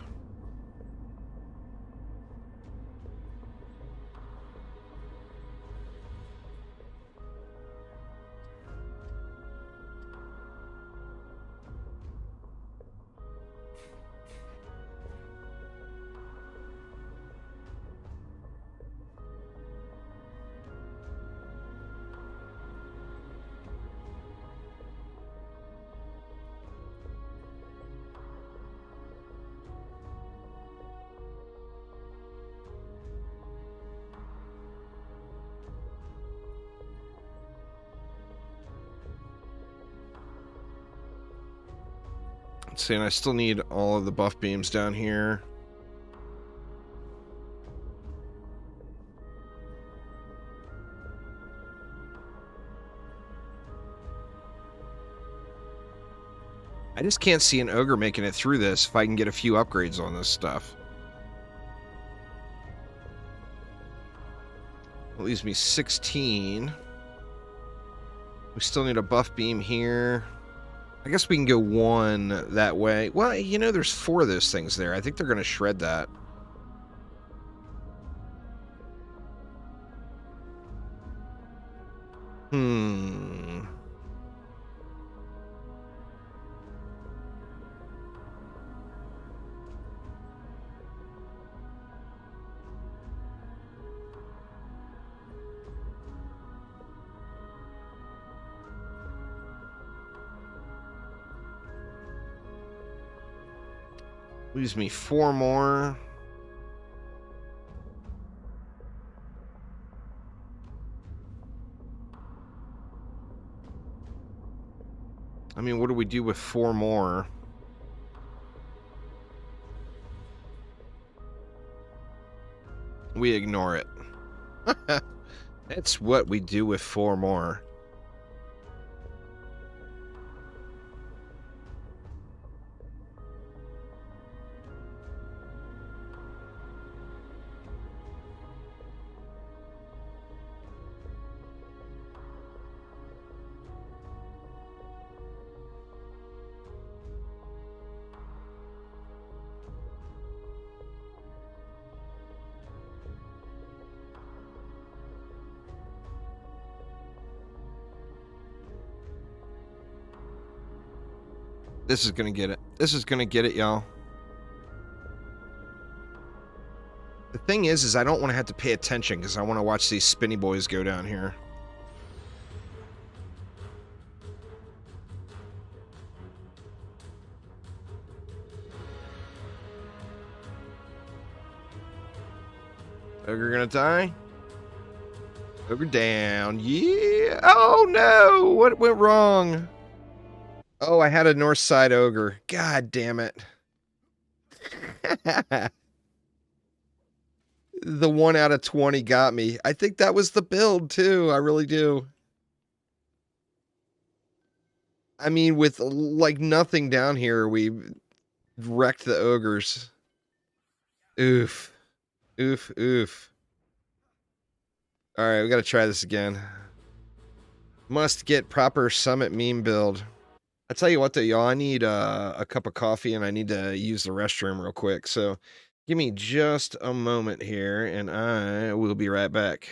Let's see, and I still need all of the buff beams down here. I just can't see an ogre making it through this if I can get a few upgrades on this stuff. It leaves me 16. We still need a buff beam here. I guess we can go one that way. Well, you know, there's 4 of those things there. I think they're going to shred that. Leaves me 4 more. I mean, what do we do with 4 more? We ignore it. That's what we do with 4 more. This is gonna get it. This is gonna get it, y'all. The thing is I don't want to have to pay attention because I want to watch these spinny boys go down here. Ogre gonna die? Ogre down. Yeah. Oh no! What went wrong? Oh, I had a north side ogre. God damn it. The 1 out of 20 got me. I think that was the build too. I really do. I mean, with like nothing down here, we wrecked the ogres. Oof. Oof, oof. Alright, we gotta try this again. Must get proper summit meme build. I tell you what though, y'all, I need a cup of coffee and I need to use the restroom real quick. So give me just a moment here and I will be right back.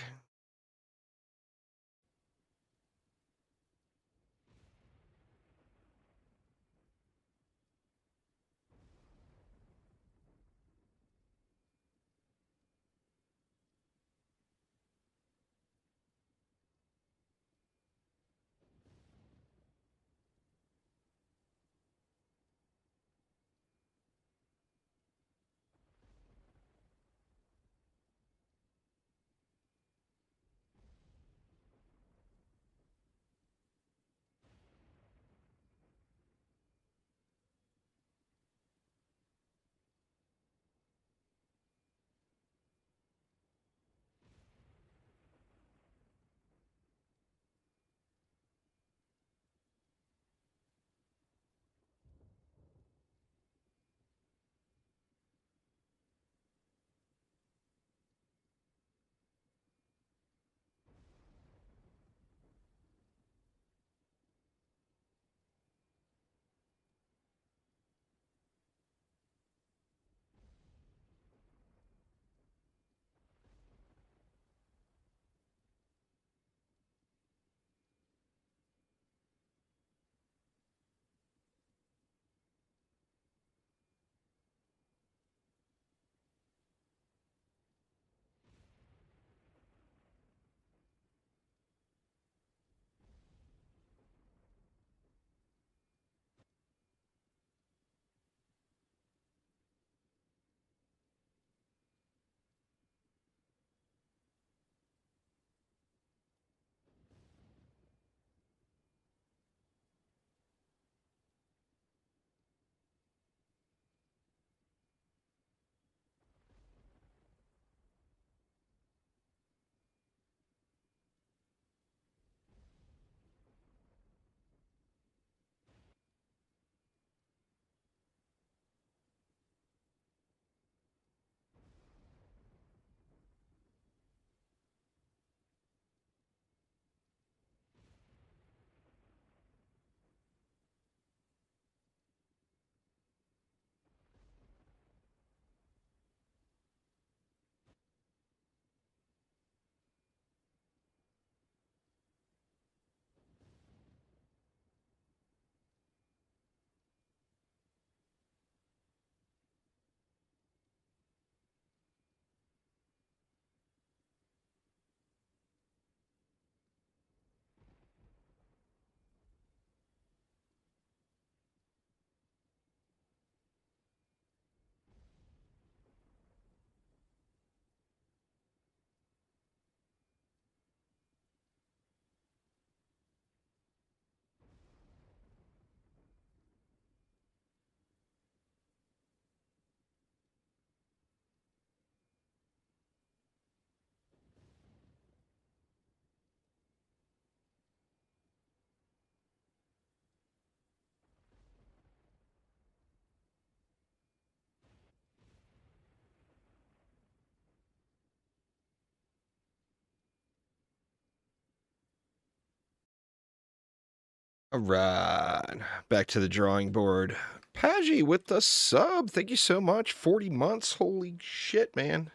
All right, back to the drawing board. Paggy with the sub. Thank you so much. 40 months. Holy shit, man.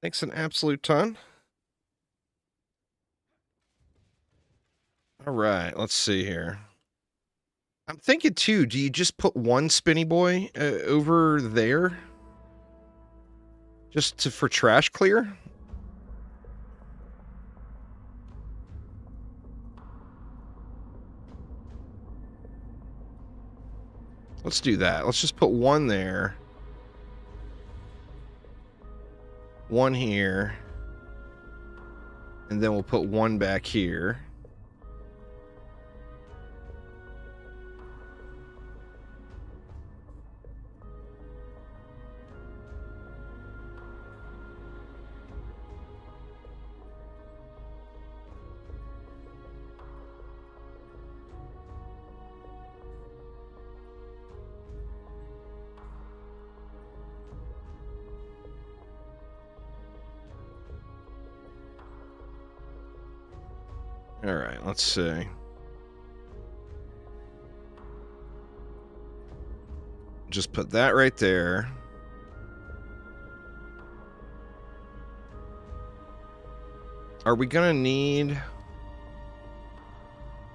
Thanks an absolute ton. All right, let's see here. I'm thinking too, do you just put one spinny boy over there? Just for trash clear? Let's do that. Let's just put one there. One here. And then we'll put one back here. All right, let's see. Just put that right there. Are we gonna need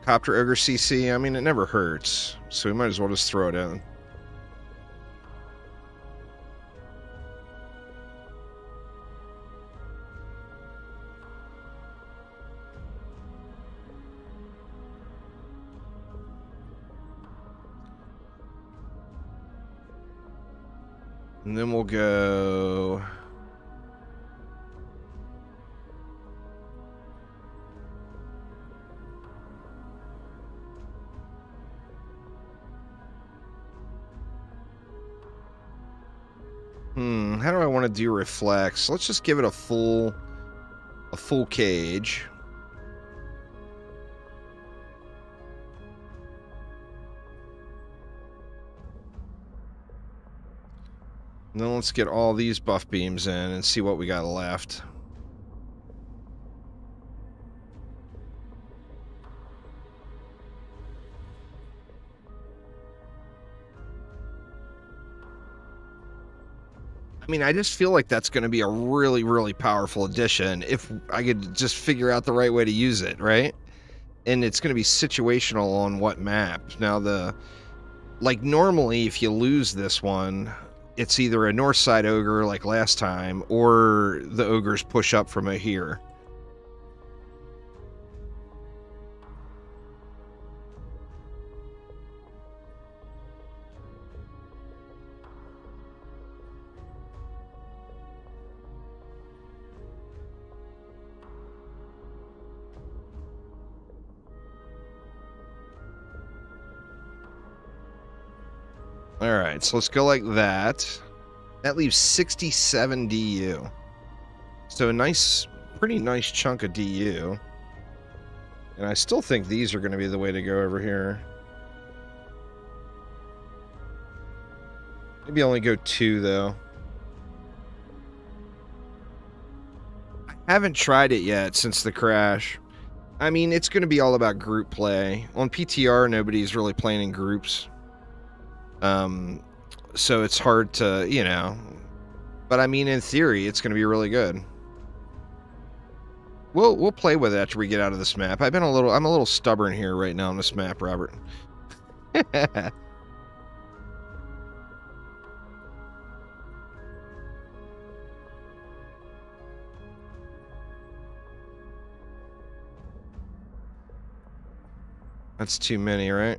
Copter Ogre CC? I mean, it never hurts, so we might as well just throw it in. And then we'll go... how do I want to do reflex? Let's just give it a full cage. And then let's get all these buff beams in and see what we got left. I mean, I just feel like that's going to be a really, really powerful addition if I could just figure out the right way to use it, right? And it's going to be situational on what map. Now, like, normally, if you lose this one, it's either a north side ogre like last time, or the ogres push up from here. All right, so let's go like that. That leaves 67 DU. So a nice, pretty nice chunk of DU. And I still think these are going to be the way to go over here. Maybe only go 2, though. I haven't tried it yet since the crash. I mean, it's going to be all about group play. On PTR, nobody's really playing in groups. So it's hard to, you know, but I mean, in theory, it's going to be really good. We'll play with it after we get out of this map. I'm a little stubborn here right now on this map, Robert. That's too many, right?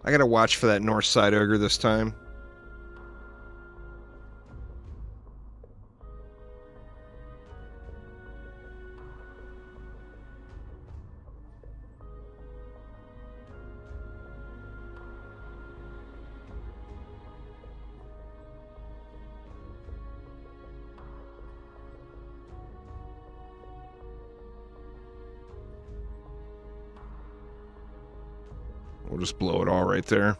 I gotta watch for that north side ogre this time. We'll just blow it all right there.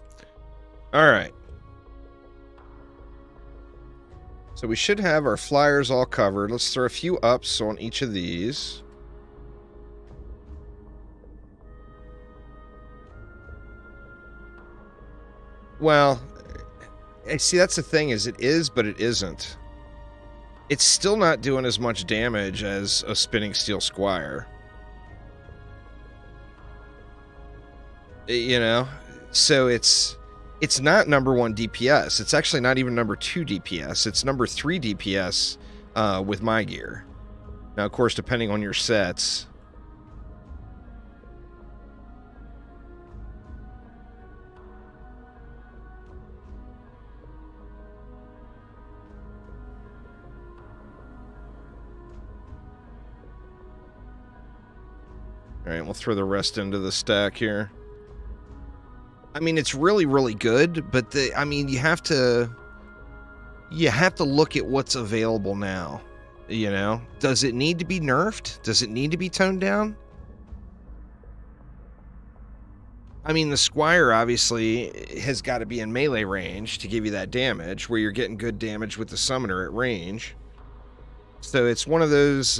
All right. So we should have our flyers all covered. Let's throw a few ups on each of these. Well, I see that's the thing, is it is, but it isn't. It's still not doing as much damage as a Spinning Steel Squire. You know? So it's not number 1 DPS. It's actually not even number 2 DPS. It's number 3 DPS with my gear. Now, of course, depending on your sets. All right, we'll throw the rest into the stack here. I mean, it's really, really good, but I mean, you have to look at what's available now. You know, does it need to be nerfed? Does it need to be toned down? I mean, the Squire obviously has got to be in melee range to give you that damage, where you're getting good damage with the summoner at range. So it's one of those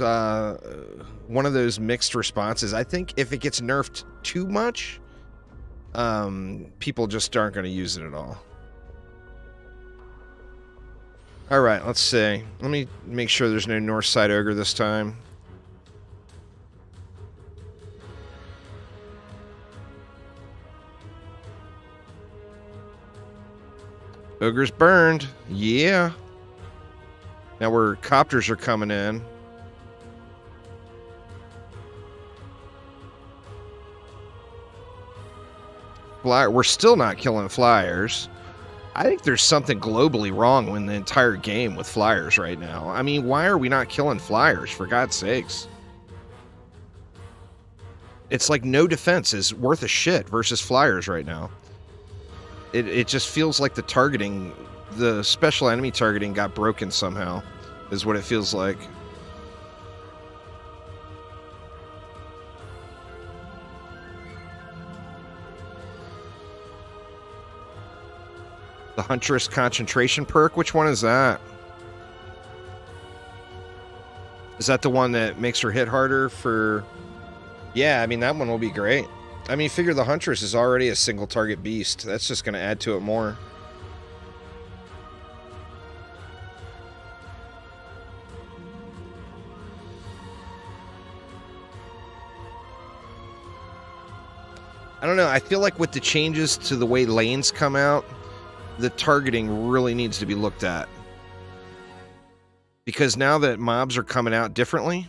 mixed responses. I think if it gets nerfed too much, people just aren't going to use it at all. All right, let's see. Let me make sure there's no north side ogre this time. Ogre's burned. Yeah. Now where copters are coming in. We're still not killing flyers. I think there's something globally wrong in the entire game with flyers right now. I mean, why are we not killing flyers, for God's sakes? It's like no defense is worth a shit versus flyers right now. It just feels like the targeting, the special enemy targeting got broken somehow, is what it feels like. The Huntress concentration perk, which one is that? Is that the one that makes her hit harder for... Yeah, I mean, that one will be great. I mean, figure the Huntress is already a single target beast. That's just going to add to it more. I don't know. I feel like with the changes to the way lanes come out, the targeting really needs to be looked at. Because now that mobs are coming out differently...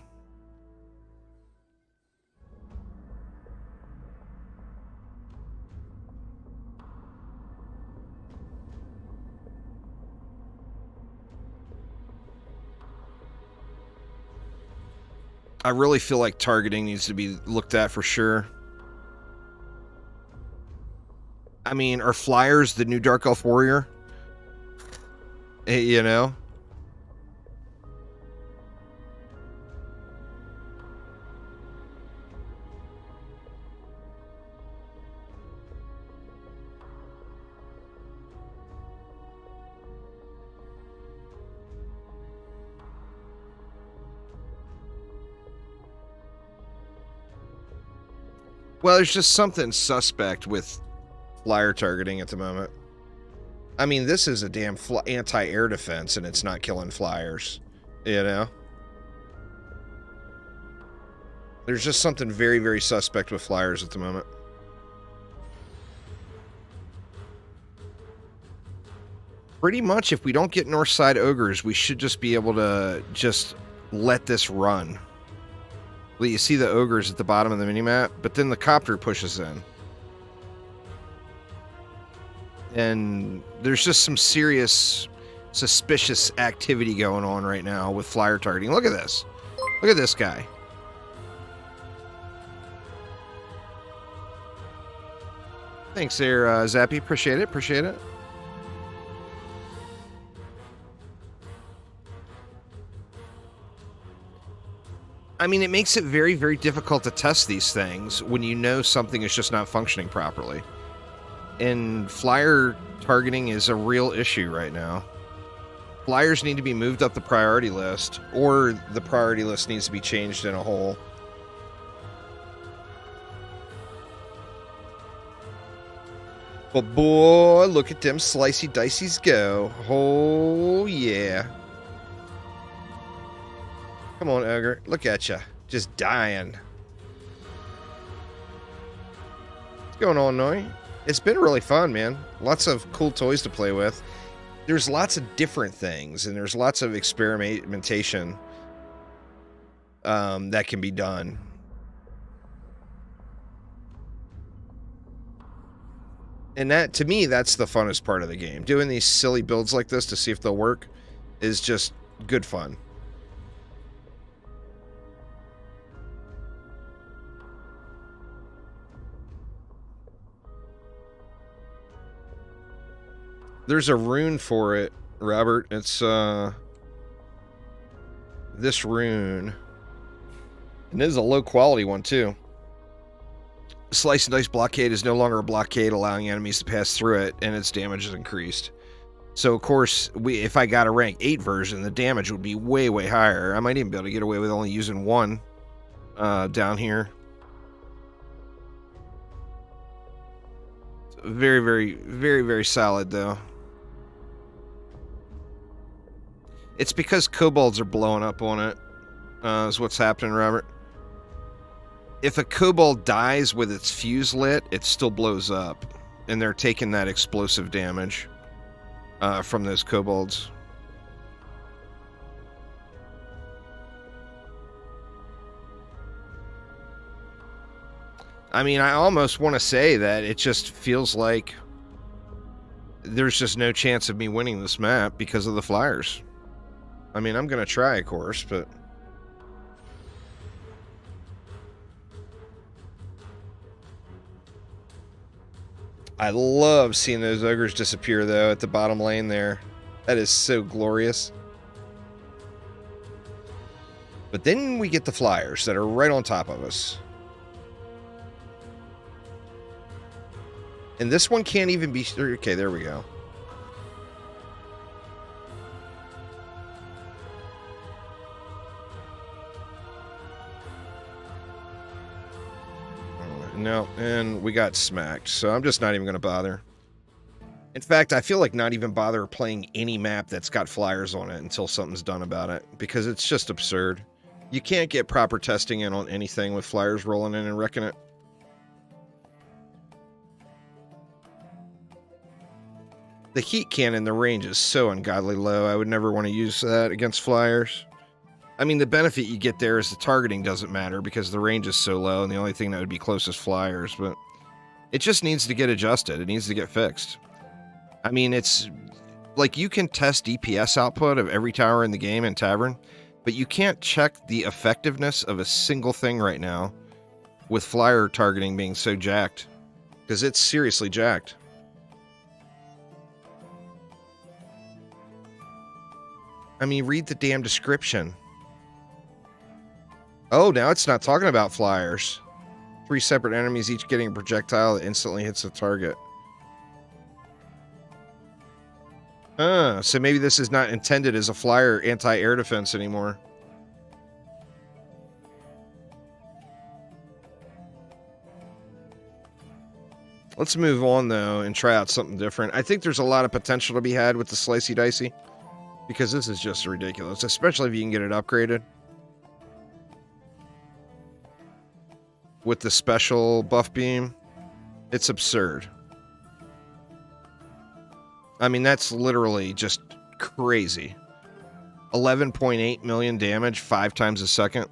I really feel like targeting needs to be looked at for sure. I mean, are flyers the new Dark Elf Warrior? You know? Well, there's just something suspect with flyer targeting at the moment. I mean, this is a damn anti-air defense, and it's not killing flyers, you know? There's just something very, very suspect with flyers at the moment. Pretty much, if we don't get north side ogres, we should just be able to just let this run. Well, you see the ogres at the bottom of the minimap, but then the copter pushes in. And there's just some serious, suspicious activity going on right now with flyer targeting. Look at this. Look at this guy. Thanks there, Zappy. Appreciate it. Appreciate it. I mean, it makes it very, very difficult to test these things when you know something is just not functioning properly. And flyer targeting is a real issue right now. Flyers need to be moved up the priority list, or the priority list needs to be changed in a whole. But boy, look at them slicey diceys go. Oh, yeah. Come on, ogre. Look at you. Just dying. What's going on, Noi? It's been really fun, man. Lots of cool toys to play with. There's lots of different things, and there's lots of experimentation that can be done. And that, to me, that's the funnest part of the game. Doing these silly builds like this to see if they'll work is just good fun. There's a rune for it, Robert. It's this rune. And it is a low quality one too. Slice and dice blockade is no longer a blockade, allowing enemies to pass through it, and its damage is increased. So of course, if I got a rank 8 version, the damage would be way, way higher. I might even be able to get away with only using one down here. Very, very, very, very solid though. It's because kobolds are blowing up on it, is what's happening, Robert. If a kobold dies with its fuse lit, it still blows up. And they're taking that explosive damage from those kobolds. I mean, I almost want to say that it just feels like there's just no chance of me winning this map because of the flyers. I mean, I'm going to try, of course, but... I love seeing those ogres disappear, though, at the bottom lane there. That is so glorious. But then we get the flyers that are right on top of us. And this one can't even be... Okay, there we go. No, and we got smacked, so I'm just not even going to bother. In fact, I feel like not even bother playing any map that's got flyers on it until something's done about it, because it's just absurd. You can't get proper testing in on anything with flyers rolling in and wrecking it. The heat cannon, the range is so ungodly low, I would never want to use that against flyers. I mean, the benefit you get there is the targeting doesn't matter because the range is so low, and the only thing that would be close is flyers, but it just needs to get adjusted. It needs to get fixed. I mean, it's like you can test DPS output of every tower in the game in Tavern, but you can't check the effectiveness of a single thing right now with flyer targeting being so jacked, because it's seriously jacked. I mean, read the damn description. Oh, now it's not talking about flyers. 3 separate enemies, each getting a projectile that instantly hits the target. So maybe this is not intended as a flyer anti-air defense anymore. Let's move on, though, and try out something different. I think there's a lot of potential to be had with the Slicey Dicey, because this is just ridiculous, especially if you can get it upgraded. With the special buff beam, it's absurd. I mean, that's literally just crazy. 11.8 million damage, 5 times a second.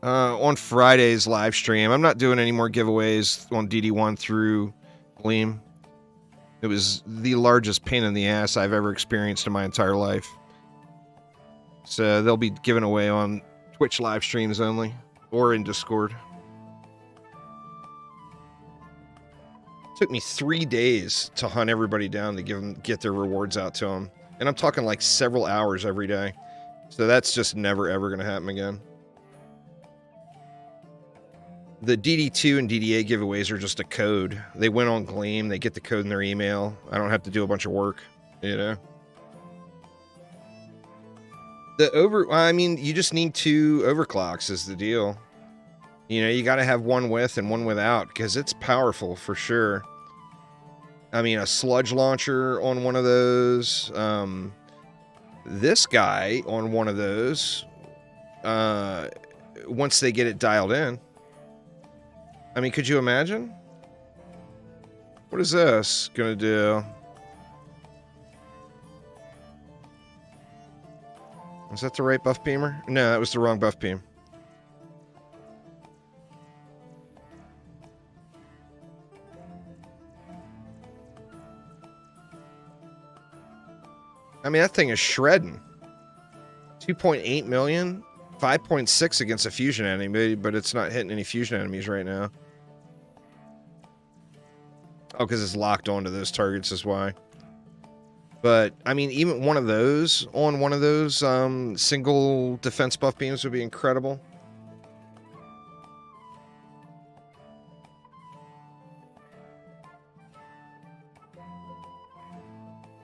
On Friday's live stream, I'm not doing any more giveaways on DD1 through Gleam. It was the largest pain in the ass I've ever experienced in my entire life. So they'll be given away on Twitch live streams only, or in Discord. It took me 3 days to hunt everybody down to get their rewards out to them. And I'm talking like several hours every day. So that's just never ever going to happen again. The DD2 and DDA giveaways are just a code. They went on Gleam, they get the code in their email. I don't have to do a bunch of work, you know? I mean, you just need 2 overclocks is the deal. You know, you got to have one with and one without, because it's powerful for sure. I mean, a sludge launcher on one of those. This guy on one of those. Once they get it dialed in. I mean, could you imagine? What is this gonna do? Was that the right buff beamer? No, that was the wrong buff beam. I mean, that thing is shredding. 2.8 million, 5.6 against a fusion enemy, but it's not hitting any fusion enemies right now. Oh, because it's locked onto those targets is why. But, I mean, even one of those on one of those single defense buff beams would be incredible.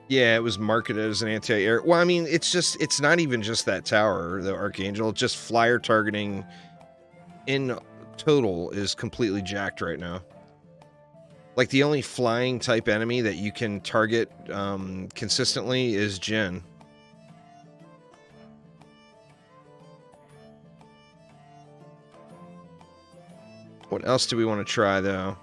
Yeah, it was marketed as an anti-air. Well, I mean, it's not even just that tower, the Archangel. Just flyer targeting in total is completely jacked right now. Like, the only flying type enemy that you can target consistently is Jin. What else do we want to try, though?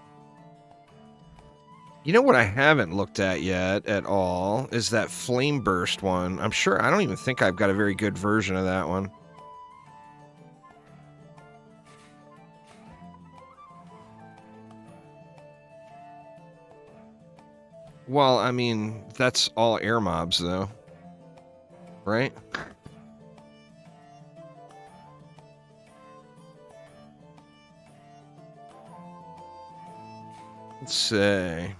You know what I haven't looked at yet at all is that Flame Burst one. I don't even think I've got a very good version of that one. Well, I mean, that's all air mobs, though. Right? Let's see.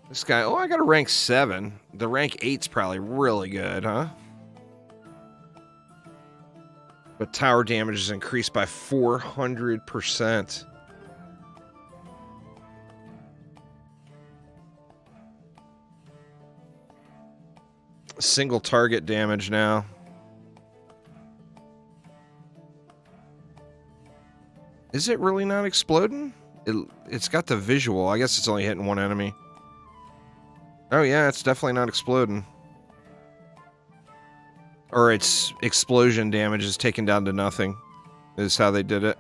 This guy, oh, I got a rank 7. The rank 8's probably really good, huh? But tower damage is increased by 400%. Single target damage now. Is it really not exploding? It's got the visual. I guess it's only hitting one enemy. Oh yeah, it's definitely not exploding. Or its explosion damage is taken down to nothing. Is how they did it.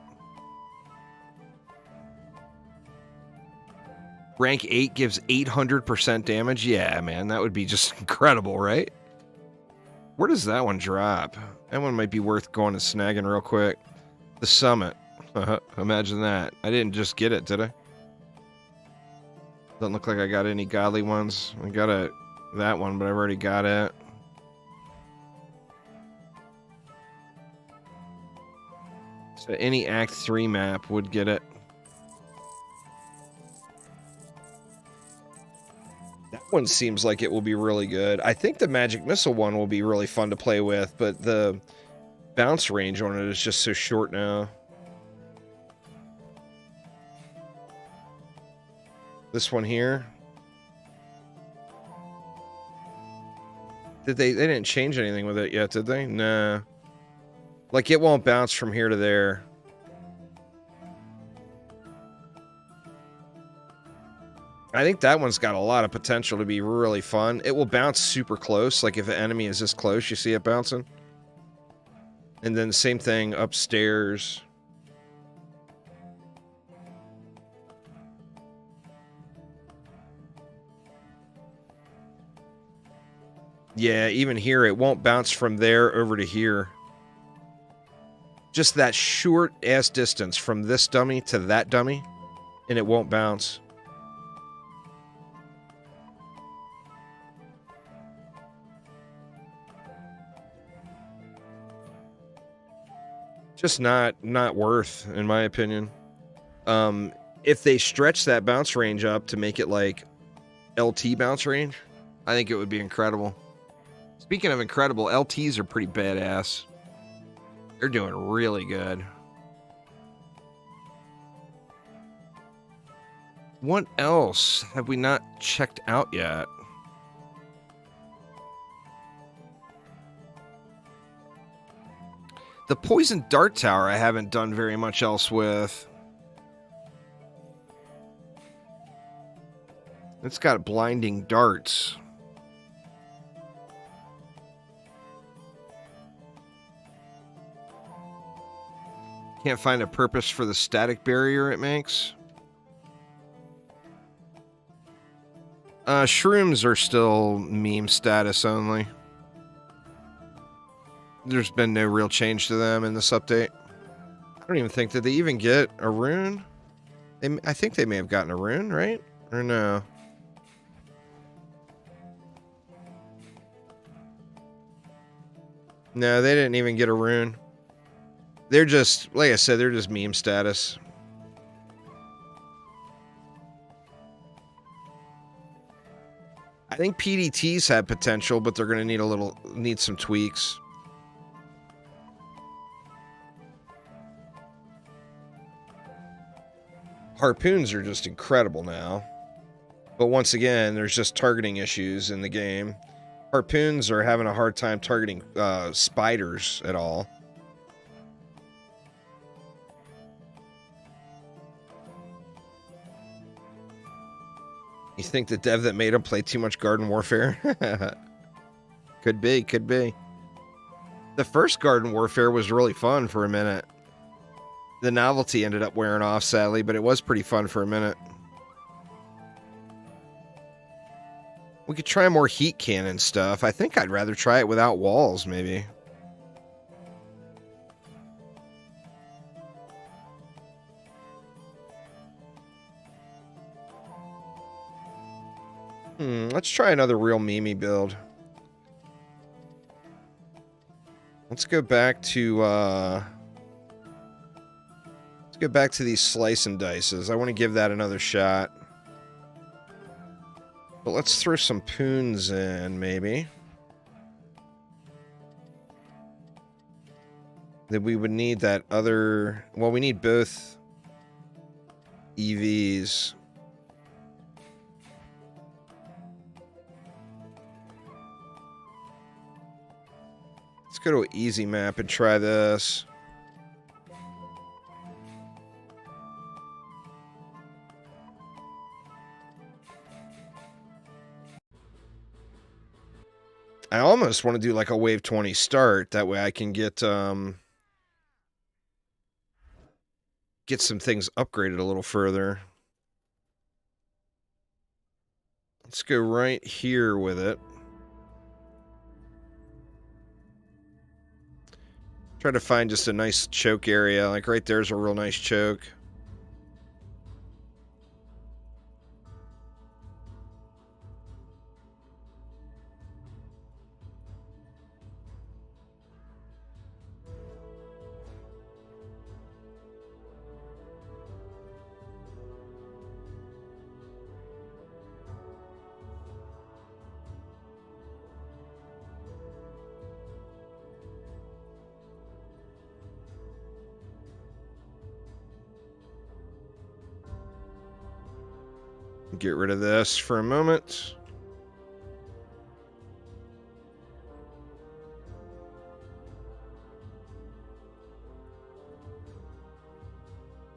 Rank 8 gives 800% damage? Yeah, man, that would be just incredible, right? Where does that one drop? That one might be worth going and snagging real quick. The Summit. Imagine that. I didn't just get it, did I? Doesn't look like I got any godly ones. I got that one, but I've already got it. So any Act 3 map would get it. That one seems like it will be really good. I think the Magic Missile one will be really fun to play with, but the bounce range on it is just so short now. This one here. Did they didn't change anything with it yet, did they? Nah. Like, it won't bounce from here to there. I think that one's got a lot of potential to be really fun. It will bounce super close. Like, if an enemy is this close, you see it bouncing. And then same thing upstairs. Yeah, even here, it won't bounce from there over to here. Just that short-ass distance from this dummy to that dummy, and it won't bounce. Just not worth, in my opinion. If they stretch that bounce range up to make it like LT bounce range, I think it would be incredible. Speaking of incredible, LTs are pretty badass. They're doing really good. What else have we not checked out yet? The Poison Dart Tower I haven't done very much else with. It's got blinding darts. Can't find a purpose for the static barrier it makes. Shrooms are still meme status only. There's been no real change to them in this update. I don't even think, did they even get a rune? I think they may have gotten a rune, right? Or no? No, they didn't even get a rune. They're just, like I said, they're just meme status. I think PDTs have potential, but they're going to need some tweaks. Harpoons are just incredible now. But once again, there's just targeting issues in the game. Harpoons are having a hard time targeting spiders at all. You think the dev that made him play too much Garden Warfare? Could be, could be. The first Garden Warfare was really fun for a minute. The novelty ended up wearing off, sadly, but it was pretty fun for a minute. We could try more heat cannon stuff. I think I'd rather try it without walls, maybe. Let's try another real Mimi build. Let's go back to these slice and dices. I want to give that another shot. But let's throw some poons in, maybe. Then we would need that other... Well, we need both EVs. Let's go to easy map and try this. I almost want to do like a wave 20 start. That way I can get some things upgraded a little further. Let's go right here with it. Try to find just a nice choke area. Like right there's a real nice choke. Get rid of this for a moment.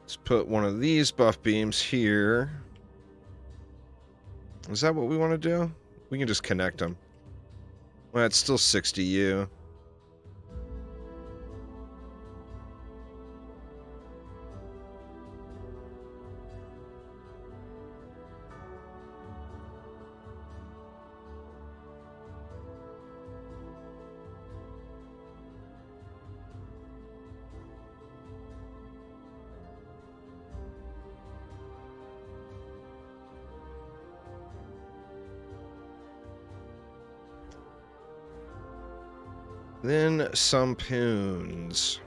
Let's put one of these buff beams here. Is that what we want to do? We can just connect them. Well, it's still 60U. Then some poons.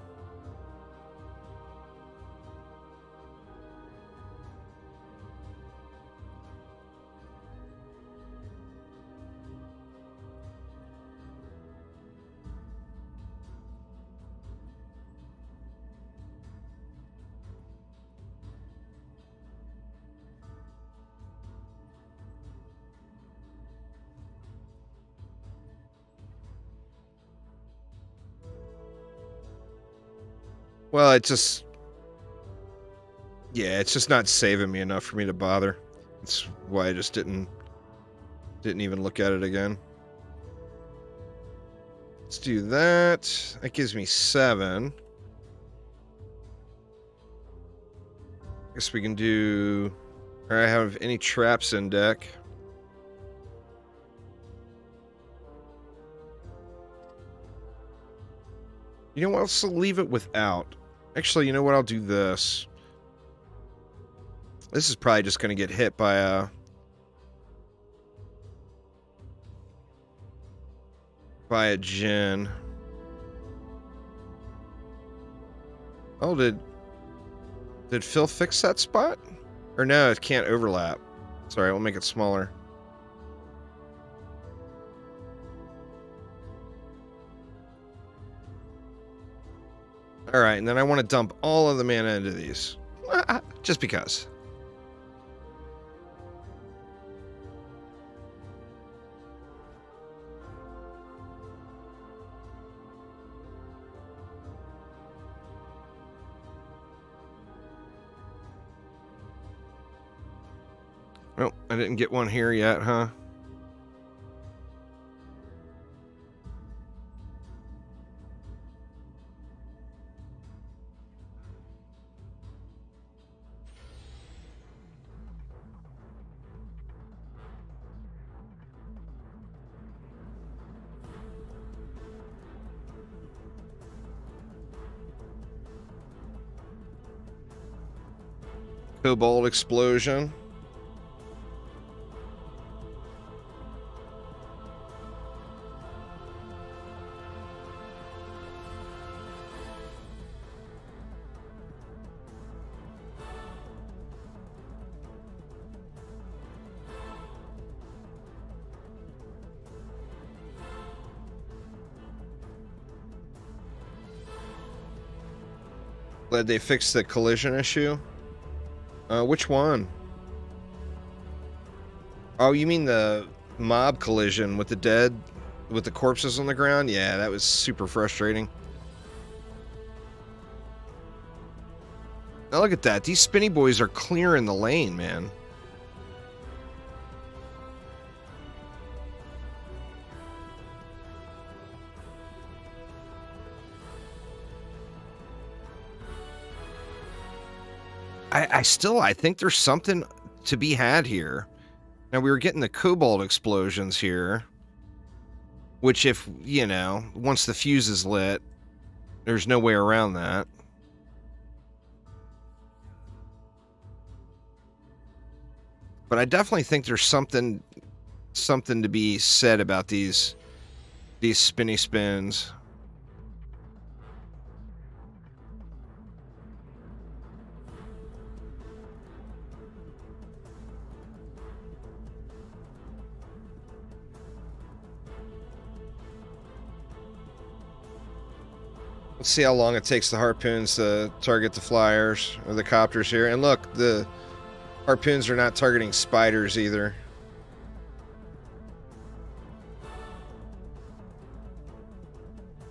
Well, it's just... Yeah, it's just not saving me enough for me to bother. That's why I just didn't even look at it again. Let's do that. That gives me 7. Guess we can do... Or I have any traps in deck. You know what? Let's leave it without. Actually, you know what? I'll do this. This is probably just going to get hit by a... Djinn. Oh, did Phil fix that spot? Or no, it can't overlap. Sorry, we'll make it smaller. Alright, and then I want to dump all of the mana into these. Just because. Oh, I didn't get one here yet, huh? Cobalt explosion. Glad they fixed the collision issue. Which one? Oh, you mean the mob collision with the corpses on the ground? Yeah, that was super frustrating. Now look at that. These spinny boys are clearing the lane, man. I think there's something to be had here. Now, we were getting the cobalt explosions here, which if, you know, once the fuse is lit, there's no way around that. But I definitely think there's something to be said about these spinny spins. Let's see how long it takes the harpoons to target the flyers or the copters here. And look, the harpoons are not targeting spiders either.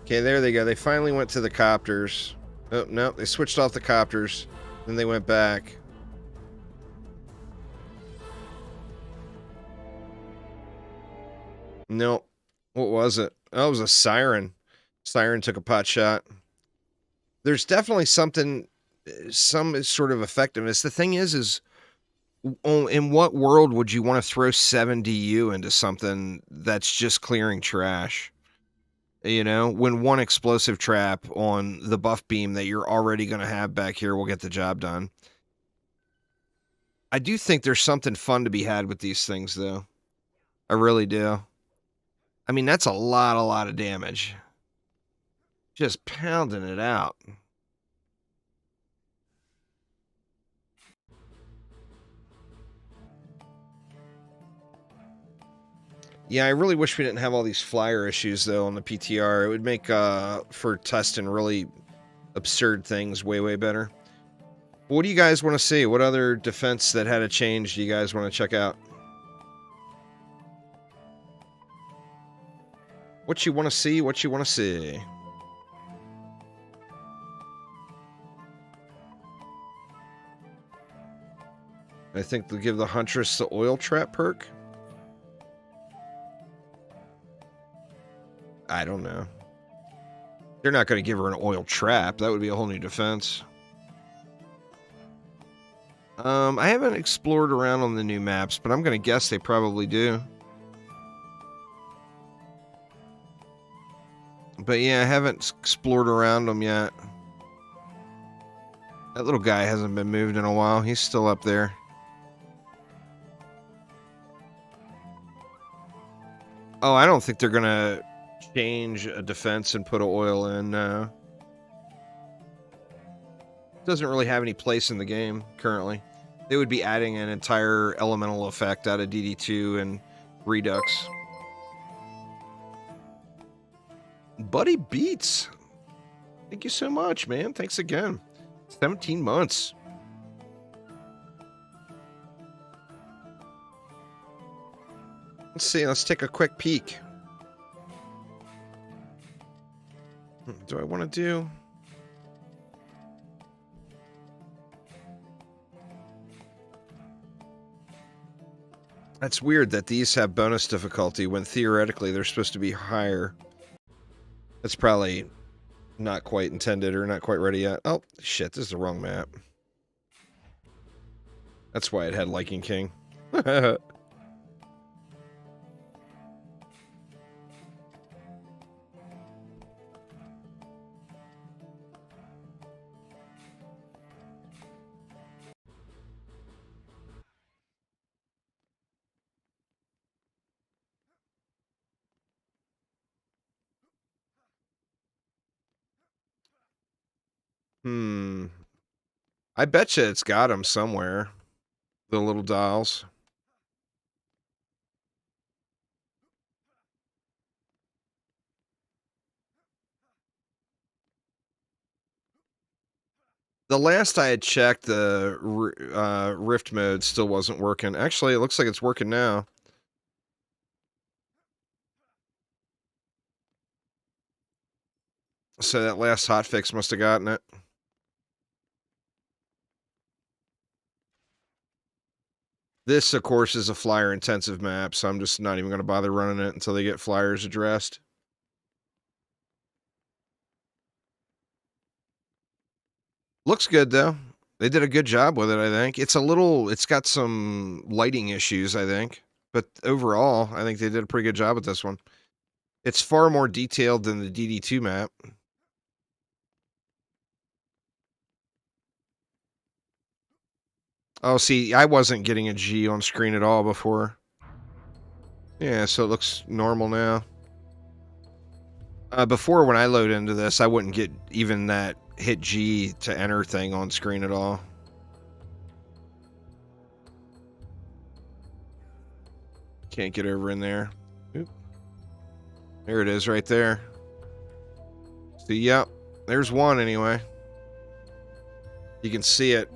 Okay, there they go. They finally went to the copters. Oh, no, they switched off the copters. Then they went back. No. What was it? Oh, it was a Siren. Siren took a pot shot. There's definitely something, some sort of effectiveness. The thing is in what world would you want to throw 7 DU into something that's just clearing trash? You know, when one explosive trap on the buff beam that you're already going to have back here will get the job done. I do think there's something fun to be had with these things, though. I really do. I mean, that's a lot of damage. Just pounding it out. Yeah, I really wish we didn't have all these flyer issues, though, on the PTR. It would make, for testing really absurd things way better. What do you guys want to see? What other defense that had a change do you guys want to check out? What you want to see? What you want to see? I think they'll give the Huntress the oil trap perk. I don't know. They're not going to give her an oil trap. That would be a whole new defense. I haven't explored around on the new maps, but I'm going to guess they probably do. But yeah, I haven't explored around them yet. That little guy hasn't been moved in a while. He's still up there. Oh, I don't think they're going to change a defense and put an oil in. Doesn't really have any place in the game currently. They would be adding an entire elemental effect out of DD2 and Redux. Buddy Beats. Thank you so much, man. Thanks again. 17 months. Let's see. Let's take a quick peek. Do I want to do... That's weird that these have bonus difficulty when theoretically they're supposed to be higher. That's probably not quite intended or not quite ready yet. Oh, shit, this is the wrong map. That's why it had Lichen King. I betcha it's got them somewhere. The little dials. The last I had checked, the Rift mode still wasn't working. Actually, it looks like it's working now. So that last hotfix must have gotten it. This, of course, is a flyer-intensive map, so I'm just not even going to bother running it until they get flyers addressed. Looks good, though. They did a good job with it, I think. It's got some lighting issues, I think. But overall, I think they did a pretty good job with this one. It's far more detailed than the DD2 map. Oh, see, I wasn't getting a G on screen at all before. Yeah, so it looks normal now. Before, when I load into this, I wouldn't get even that hit G to enter thing on screen at all. Can't get over in there. Oop. There it is right there. See, yep. There's one anyway. You can see it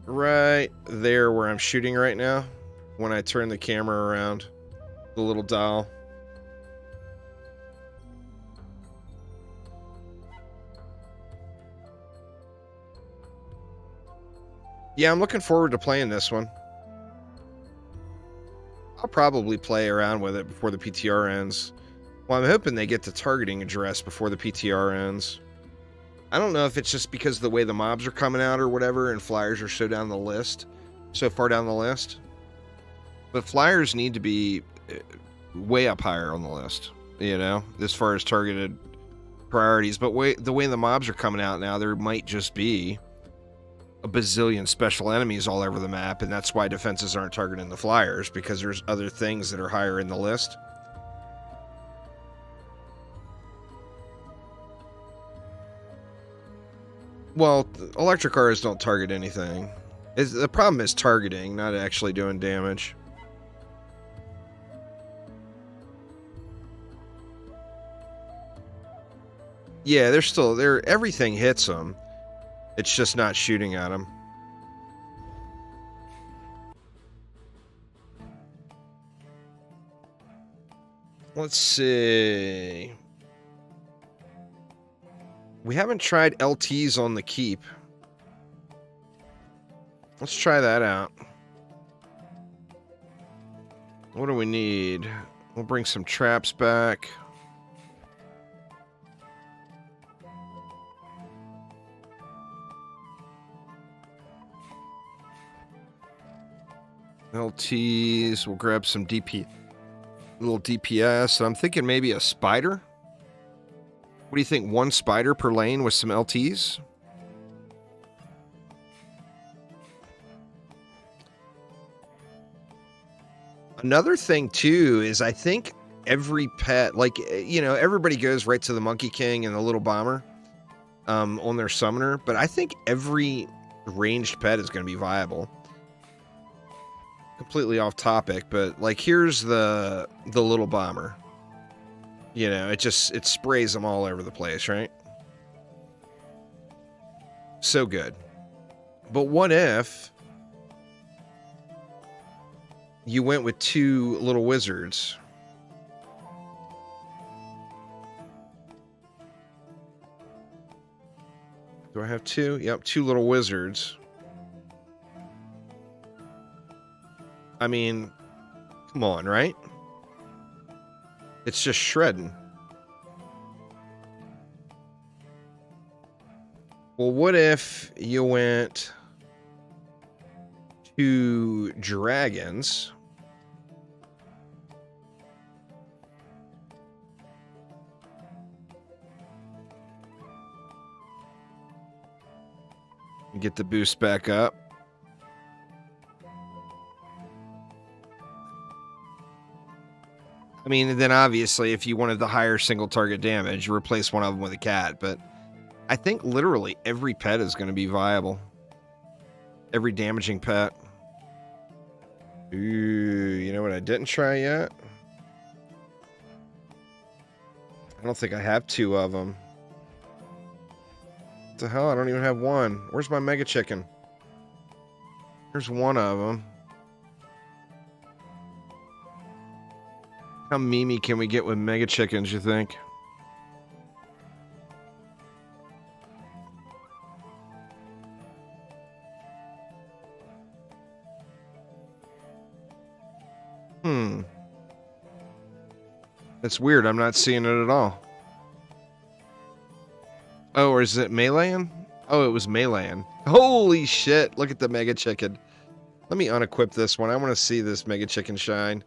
right there where I'm shooting right now when I turn the camera around. The little dial. Yeah, I'm looking forward to playing this one. I'll probably play around with it before the PTR ends. Well, I'm hoping they get the targeting address before the PTR ends. I don't know if it's just because of the way the mobs are coming out or whatever, and flyers are so far down the list. But flyers need to be way up higher on the list, you know, as far as targeted priorities. But the way the mobs are coming out now, there might just be a bazillion special enemies all over the map, and that's why defenses aren't targeting the flyers, because there's other things that are higher in the list. Well, electric arrows don't target anything. The problem is targeting, not actually doing damage. Yeah, everything hits them. It's just not shooting at them. Let's see. We haven't tried LTs on the keep. Let's try that out. What do we need? We'll bring some traps back. LTs. We'll grab some little DPS. I'm thinking maybe a spider. What do you think? One spider per lane with some LTs? Another thing, too, is I think every pet, like, you know, everybody goes right to the Monkey King and the little bomber on their summoner, but I think every ranged pet is going to be viable. Completely off topic, but like here's the little bomber. You know, it sprays them all over the place, right? So good. But what if you went with 2 little wizards? Do I have 2? Yep, 2 little wizards. I mean, come on, right? It's just shredding. Well, what if you went 2 dragons? Get the boost back up. I mean, then obviously, if you wanted the higher single target damage, you replace one of them with a cat. But I think literally every pet is going to be viable. Every damaging pet. Ooh, you know what I didn't try yet? I don't think I have 2 of them. What the hell? I don't even have 1. Where's my mega chicken? Here's 1 of them. How Mimi can we get with mega chickens, you think? That's weird. I'm not seeing it at all. Oh, or is it meleeing? Oh, it was meleeing. Holy shit. Look at the mega chicken. Let me unequip this one. I want to see this mega chicken shine.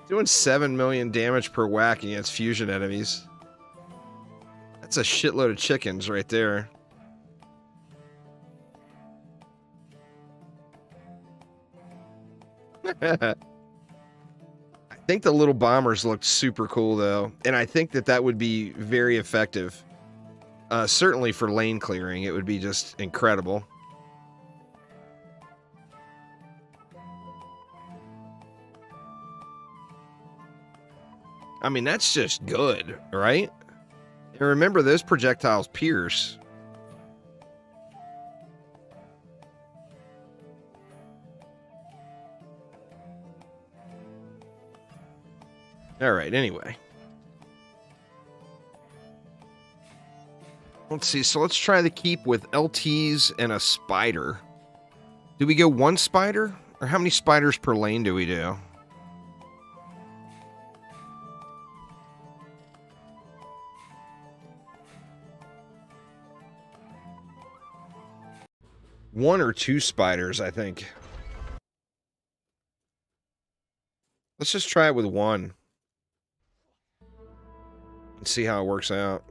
Doing 7 million damage per whack against fusion enemies. That's a shitload of chickens right there. I think the little bombers looked super cool, though. And I think that would be very effective. Certainly for lane clearing, it would be just incredible. I mean, that's just good, right? And remember, those projectiles pierce. All right, anyway. Let's see. So let's try the keep with LTs and a spider. Do we go 1 spider? Or how many spiders per lane do we do? One or 2 spiders, I think. Let's just try it with 1. And see how it works out.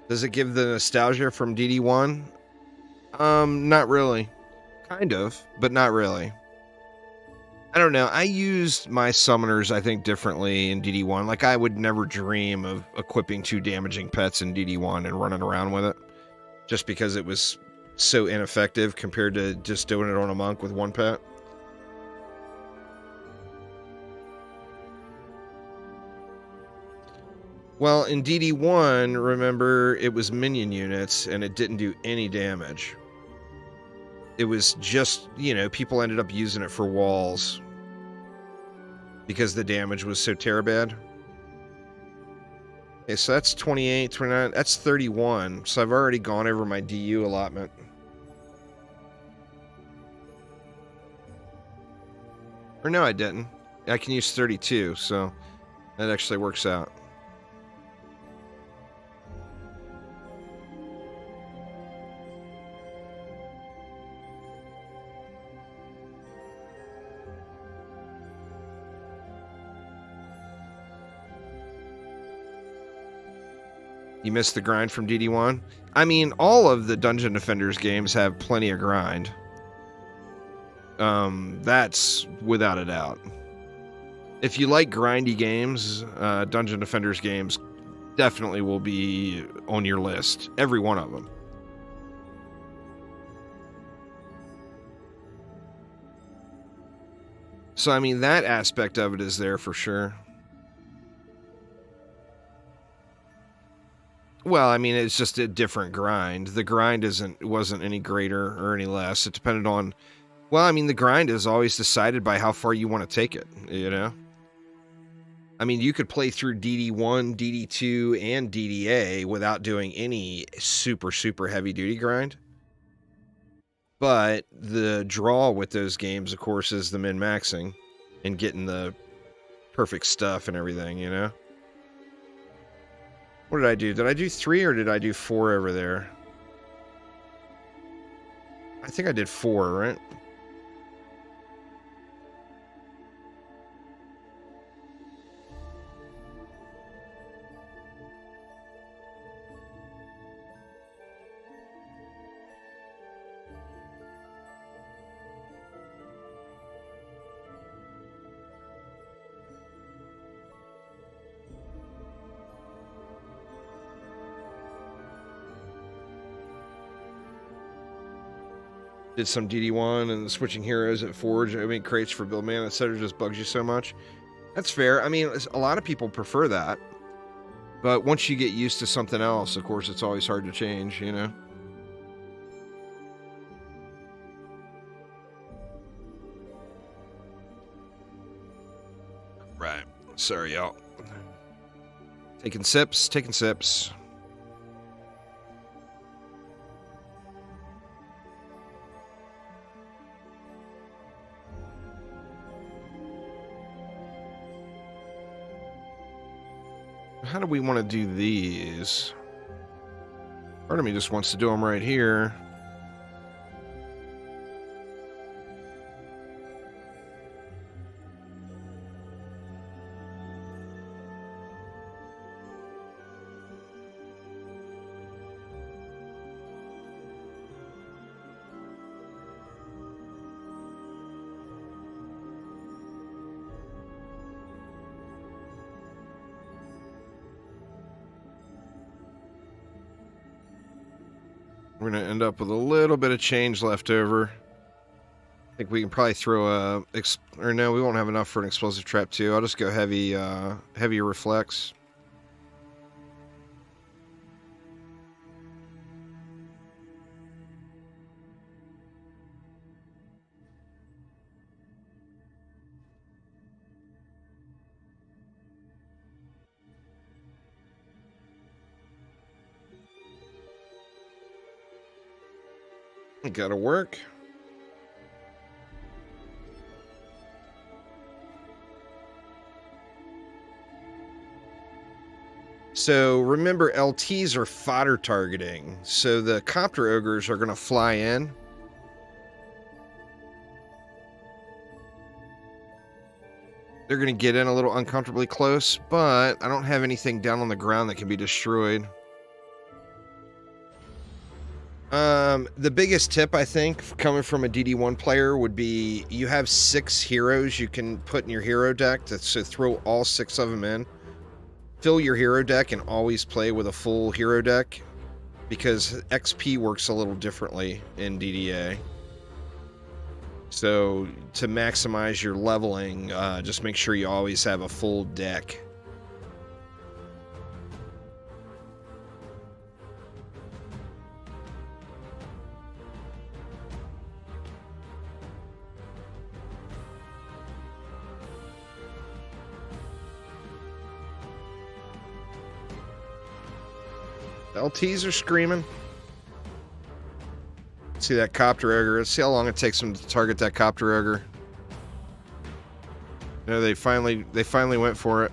Does it give the nostalgia from DD1? Not really. Kind of, but not really. I don't know. I used my summoners, I think, differently in DD1. Like, I would never dream of equipping 2 damaging pets in DD1 and running around with it. Just because it was so ineffective compared to just doing it on a monk with 1 pet. Well, in DD1, remember, it was minion units, and it didn't do any damage. It was just, you know, people ended up using it for walls because the damage was so terabad. Okay, so that's 28, 29, that's 31. So I've already gone over my DU allotment. Or no, I didn't. I can use 32, so that actually works out. You missed the grind from DD1? I mean, all of the Dungeon Defenders games have plenty of grind. That's without a doubt. If you like grindy games, Dungeon Defenders games definitely will be on your list. Every one of them. So, I mean, that aspect of it is there for sure. Well, I mean, it's just a different grind. The grind wasn't any greater or any less. It depended on... Well, I mean, the grind is always decided by how far you want to take it, you know? I mean, you could play through DD1, DD2, and DDA without doing any super, super heavy-duty grind. But the draw with those games, of course, is the min-maxing and getting the perfect stuff and everything, you know? What did I do? Did I do 3 or did I do 4 over there? I think I did 4, right? Did some DD1 and switching heroes at Forge. I mean, crates for build man, etc. just bugs you so much. That's fair. I mean, a lot of people prefer that. But once you get used to something else, of course, it's always hard to change, you know? Right. Sorry, y'all. Taking sips, taking sips. How do we want to do these? Part of me just wants to do them right here. We're going to end up with a little bit of change left over. I think we can probably throw a... Or no, we won't have enough for an explosive trap too. I'll just go heavy, heavy reflex. It gotta work. So remember, LTs are fodder targeting. So the copter ogres are gonna fly in. They're gonna get in a little uncomfortably close, but I don't have anything down on the ground that can be destroyed. The biggest tip, I think, coming from a DD1 player would be you have 6 heroes you can put in your hero deck, so throw all 6 of them in. Fill your hero deck and always play with a full hero deck, because XP works a little differently in DDA. So to maximize your leveling, just make sure you always have a full deck. LTs are screaming. See that copter ogre. Let's see how long it takes them to target that copter ogre. No, they finally went for it.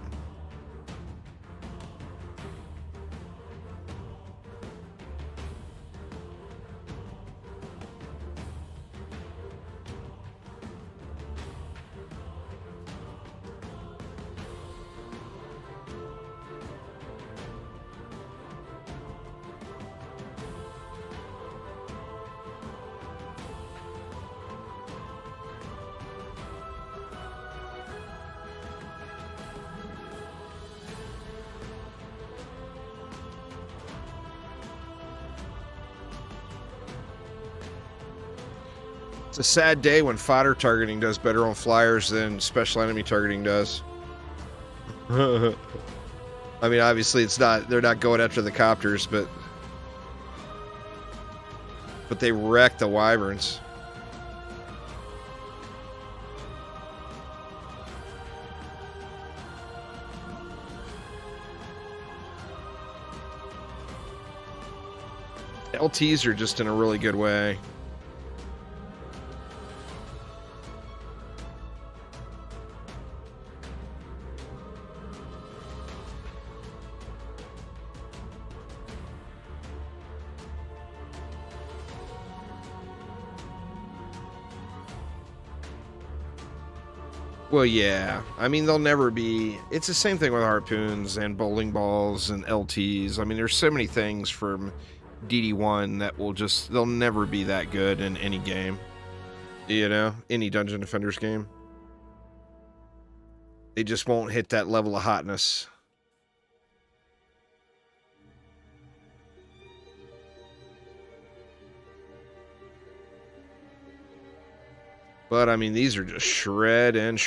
It's a sad day when fodder targeting does better on flyers than special enemy targeting does. I mean, obviously it's not, they're not going after the copters, but they wreck the wyverns. LTs are just in a really good way. Well, yeah. I mean, they'll never be... It's the same thing with harpoons and bowling balls and LTs. I mean, there's so many things from DD1 that will just... They'll never be that good in any game. You know? Any Dungeon Defenders game. They just won't hit that level of hotness. But, I mean, these are just shredding.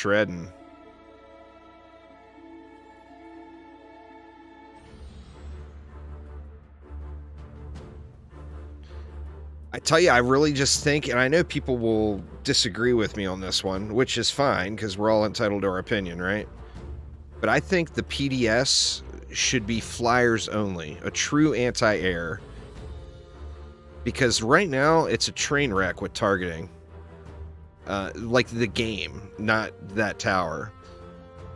I tell you, I really just think, and I know people will disagree with me on this one, which is fine, because we're all entitled to our opinion, right? But I think the PDS should be flyers only, a true anti-air. Because right now, it's a train wreck with targeting. Like the game, not that tower.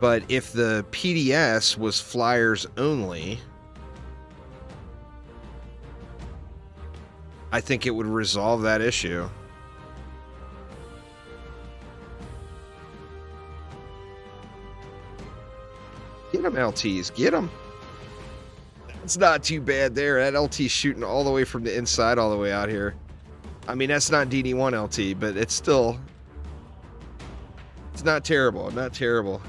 But if the PDS was flyers only, I think it would resolve that issue. Get them, LTs. Get them. It's not too bad there. That LT's shooting all the way from the inside all the way out here. I mean, that's not DD1 LT, but it's still... It's not terrible. Not terrible.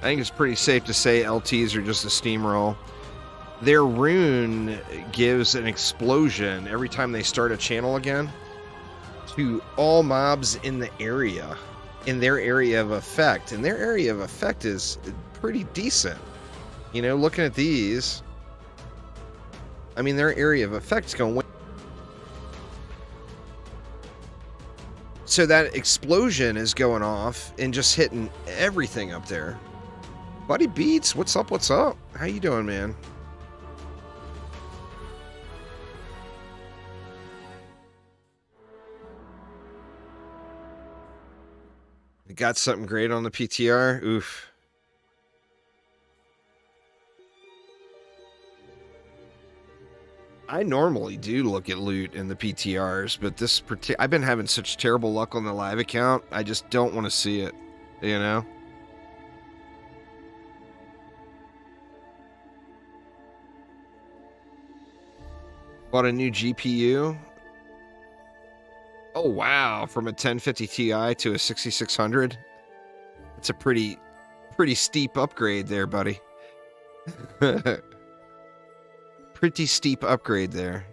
I think it's pretty safe to say LTs are just a steamroll. Their rune gives an explosion every time they start a channel again to all mobs in the area, in their area of effect. And their area of effect is pretty decent. You know, looking at these, I mean, their area of effect is going... So that explosion is going off and just hitting everything up there. Buddy Beats, what's up, what's up? How you doing, man? You got something great on the PTR? Oof. I normally do look at loot in the PTRs, but this I've been having such terrible luck on the live account, I just don't want to see it, you know? Bought a new GPU. Oh, wow. From a 1050 Ti to a 6600. It's a pretty steep upgrade there, buddy. Pretty steep upgrade there.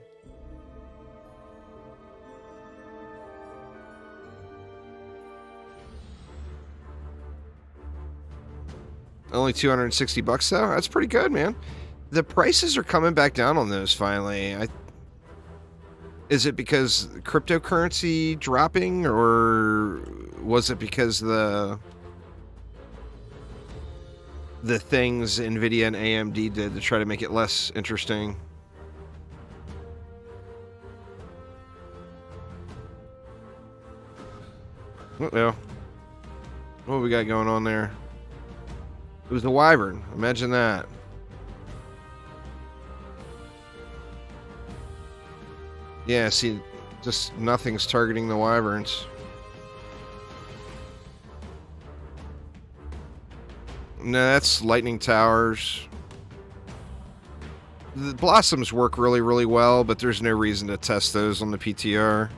Only $260 though? That's pretty good, man. The prices are coming back down on those finally. Is it because cryptocurrency dropping, or was it because the things Nvidia and AMD did to try to make it less interesting? Uh-oh. What we got going on there? It was the wyvern. Imagine that. Yeah, see, just nothing's targeting the wyverns. No, that's lightning towers. The blossoms work really, really well, but there's no reason to test those on the PTR.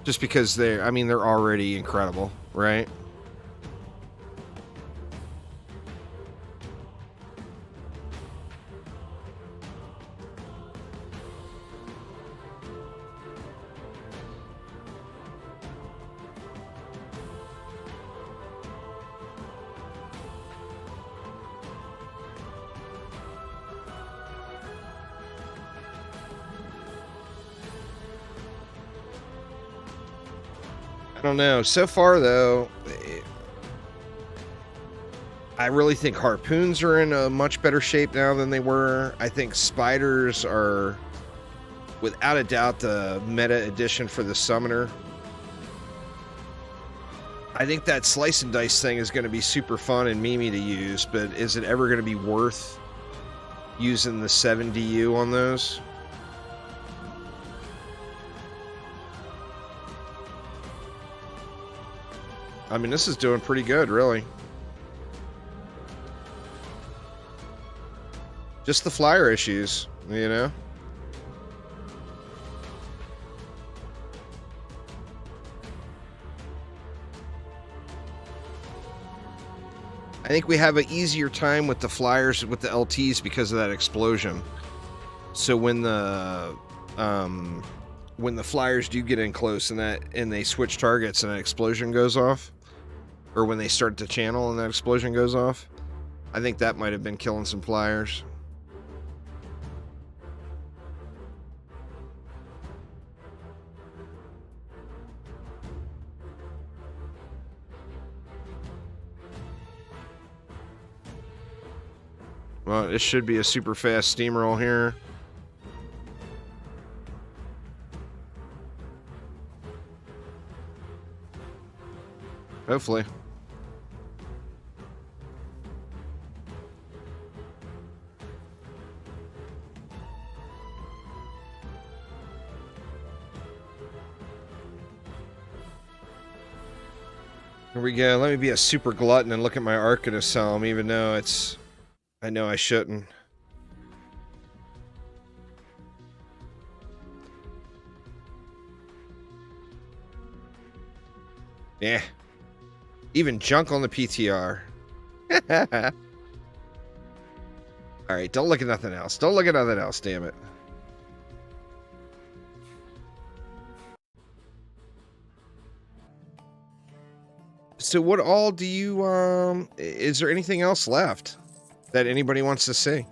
Just because they're already incredible, right? I don't know. So far, though, I really think harpoons are in a much better shape now than they were. I think spiders are, without a doubt, the meta addition for the summoner. I think that slice and dice thing is going to be super fun and memey to use, but is it ever going to be worth using the 7 DU on those? I mean, this is doing pretty good, really. Just the flyer issues, you know? I think we have an easier time with the flyers, with the LTs, because of that explosion. So when the flyers do get in close and they switch targets and an explosion goes off, or when they start to channel and that explosion goes off, I think that might have been killing some flyers. Well, it should be a super fast steamroll here. Hopefully. Here we go. Let me be a super glutton and look at my Arcanist Helm, even though I know I shouldn't. Yeah. Even junk on the PTR. Alright, don't look at nothing else. Don't look at nothing else, damn it. So what all do you, is there anything else left that anybody wants to see?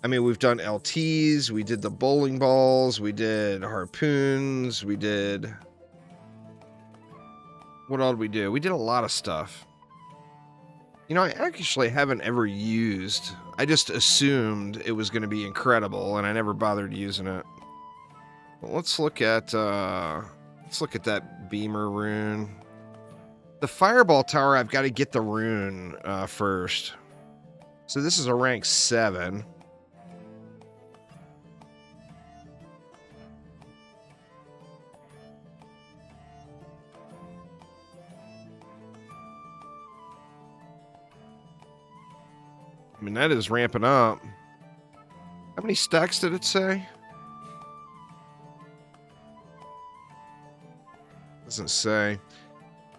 I mean, we've done LTs, we did the bowling balls, we did harpoons, we did... What all did we do? We did a lot of stuff. You know, I actually haven't ever used... I just assumed it was going to be incredible, and I never bothered using it. Well, let's look at that Beamer rune. The Fireball Tower, I've got to get the rune first. So this is a rank 7. I mean, that is ramping up. many stacks did it say? Doesn't say.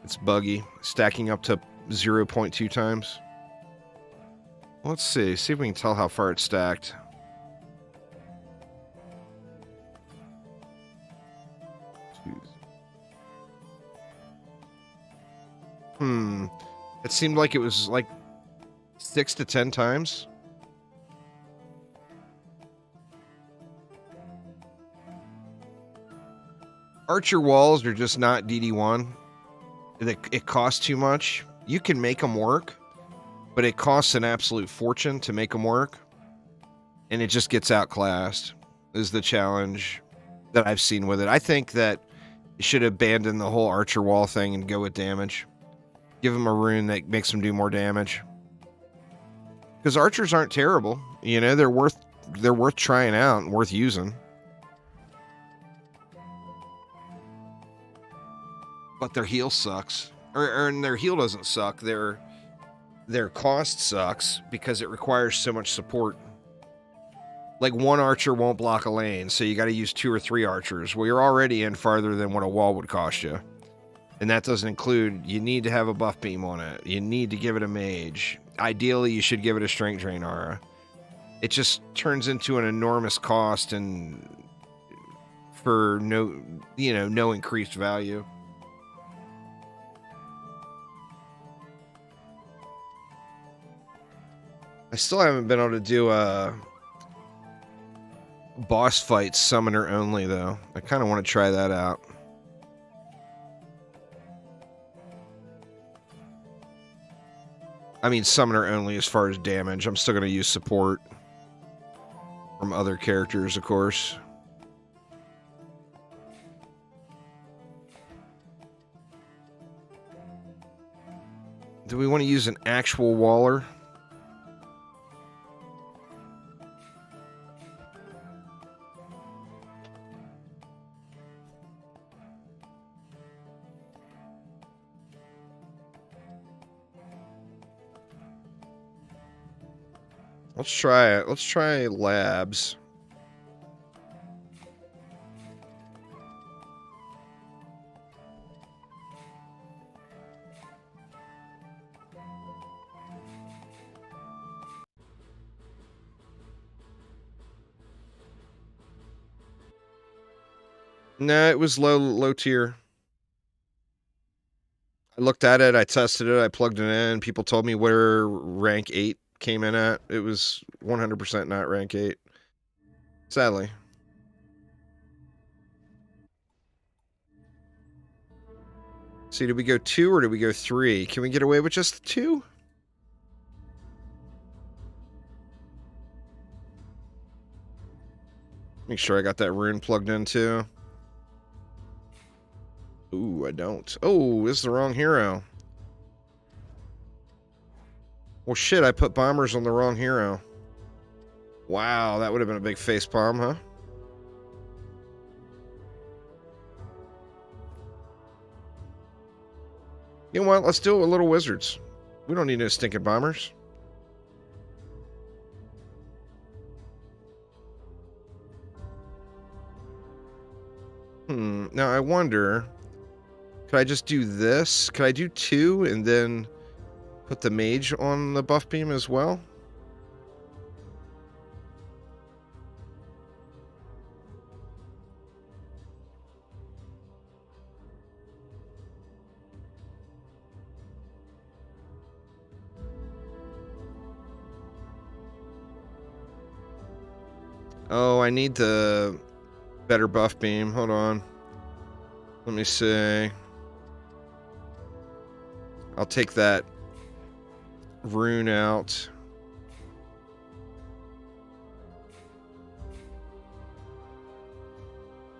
It's buggy. Stacking up to 0.2 times. Let's see. See if we can tell how far it's stacked. It seemed like it was like 6 to 10 times. Archer walls are just not DD1. It costs too much. You can make them work, but it costs an absolute fortune to make them work. And it just gets outclassed, is the challenge that I've seen with it. I think that you should abandon the whole Archer wall thing and go with damage. Give them a rune that makes them do more damage. Because archers aren't terrible. You know, they're worth trying out and worth using. But their heal sucks. Or their heal doesn't suck. Their cost sucks because it requires so much support. Like, one archer won't block a lane, so you got to use 2 or 3 archers. Well, you're already in farther than what a wall would cost you. And that doesn't include, you need to have a buff beam on it. You need to give it a mage. Ideally, you should give it a strength drain aura. It just turns into an enormous cost and for no increased value. I still haven't been able to do a boss fight summoner only, though. I kind of want to try that out. I mean, summoner only as far as damage. I'm still going to use support from other characters, of course. Do we want to use an actual waller? Let's try it. Let's try labs. No, it was low tier. I looked at it, I tested it, I plugged it in. People told me where rank 8 came in at. It was 100% not rank 8. Sadly. See, did we go 2 or did we go 3? Can we get away with just 2? Make sure I got that rune plugged in too. Ooh, I don't. Oh, this is the wrong hero. Well, shit, I put bombers on the wrong hero. Wow, that would have been a big facepalm, huh? You know what? Let's do a little wizards. We don't need no stinking bombers. Now I wonder, could I just do this? Could I do 2 and then put the mage on the buff beam as well? Oh, I need the better buff beam. Hold on. Let me see. I'll take that rune out.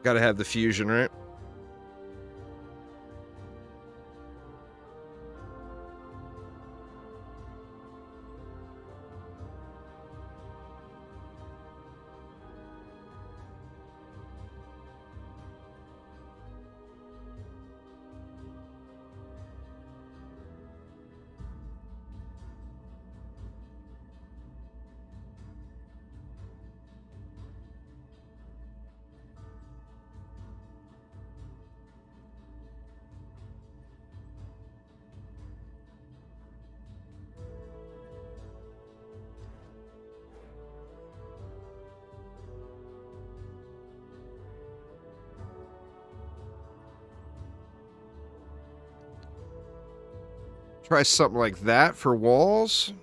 Gotta have the fusion, right? Try something like that for walls.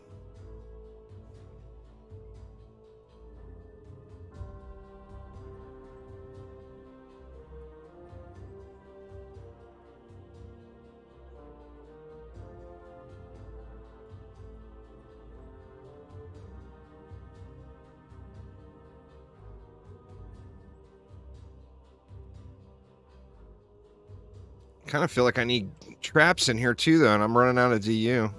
Kind of feel like I need traps in here too, though, and I'm running out of DU.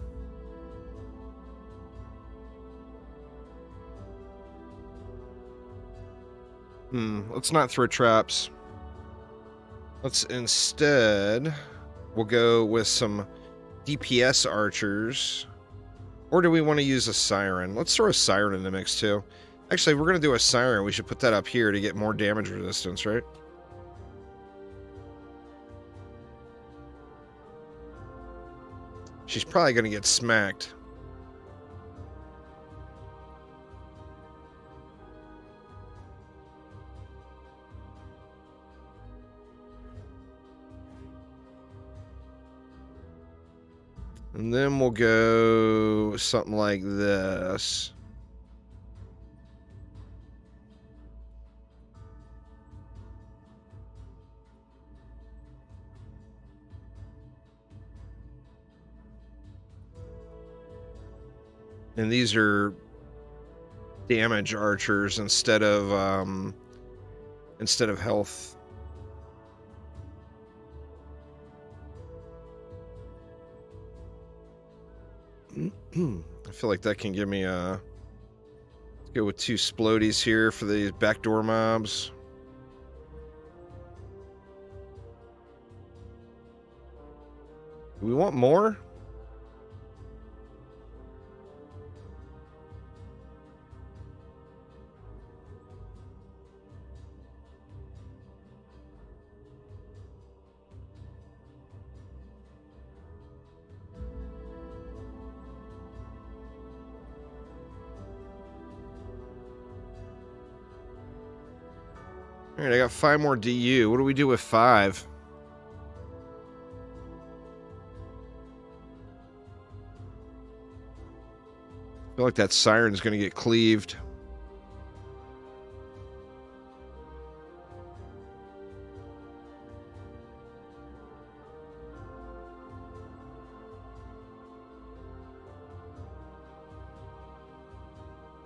Let's not throw traps. Let's instead, we'll go with some DPS archers. Or do we want to use a Siren? Let's throw a Siren in the mix too. Actually, if we're going to do a Siren, we should put that up here to get more damage resistance, right? She's probably going to get smacked. And then we'll go something like this. And these are damage archers instead of health. I feel like that can give me a... Let's go with 2 Splodies here for these backdoor mobs. Do we want more? All right, I got 5 more DU. What do we do with 5? I feel like that Siren's going to get cleaved.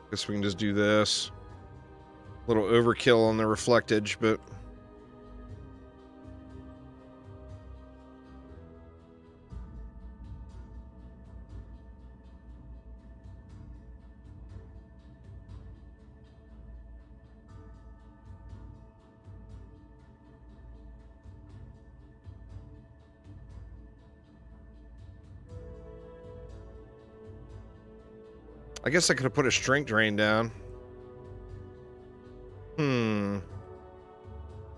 Guess we can just do this. Little overkill on the reflectage, but I guess I could have put a strength drain down.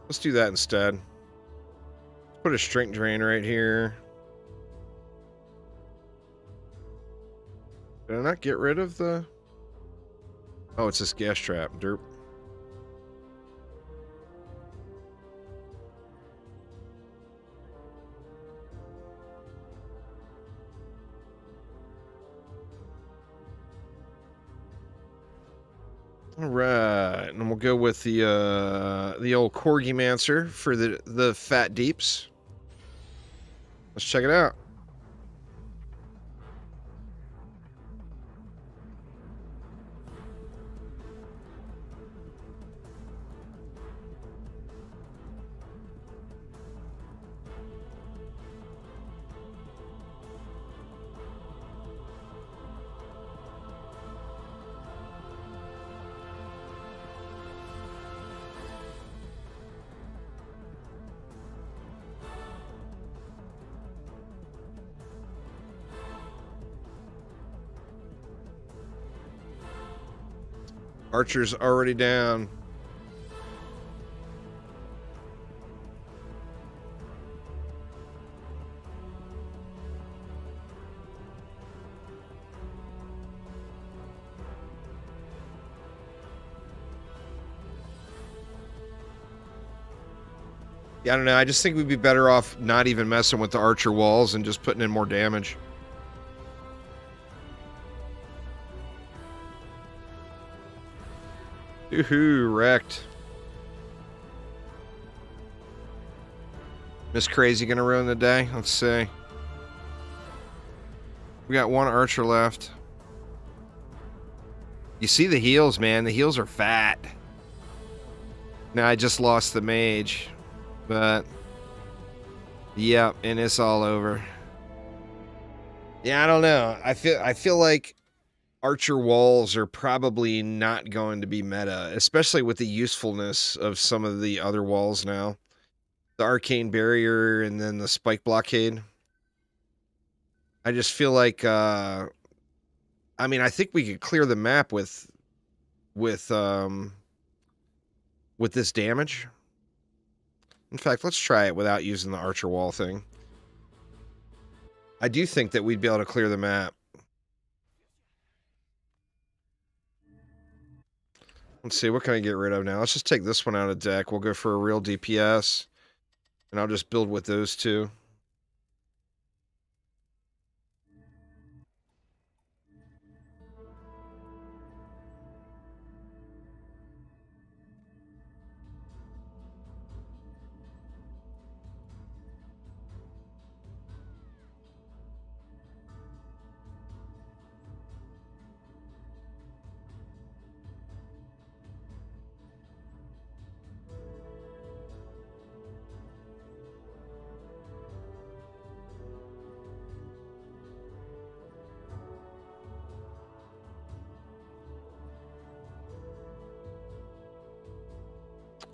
Let's do that instead. Let's put a strength drain right here. Did I not get rid of the... Oh, it's this gas trap. Derp. All right, and we'll go with the old Corgi-mancer for the fat deeps. Let's check it out. Archer's already down. Yeah, I don't know. I just think we'd be better off not even messing with the archer walls and just putting in more damage. Woohoo, wrecked. Miss Crazy gonna ruin the day? Let's see. We got one archer left. You see the heals, man. The heals are fat. Now I just lost the mage. But yep, and it's all over. Yeah, I don't know. I feel like archer walls are probably not going to be meta, especially with the usefulness of some of the other walls now. The arcane barrier and then the spike blockade. I just feel like I mean, I think we could clear the map with this damage. In fact, let's try it without using the archer wall thing. I do think that we'd be able to clear the map. Let's see, what can I get rid of now? Let's just take this one out of deck. We'll go for a real DPS. And I'll just build with those two.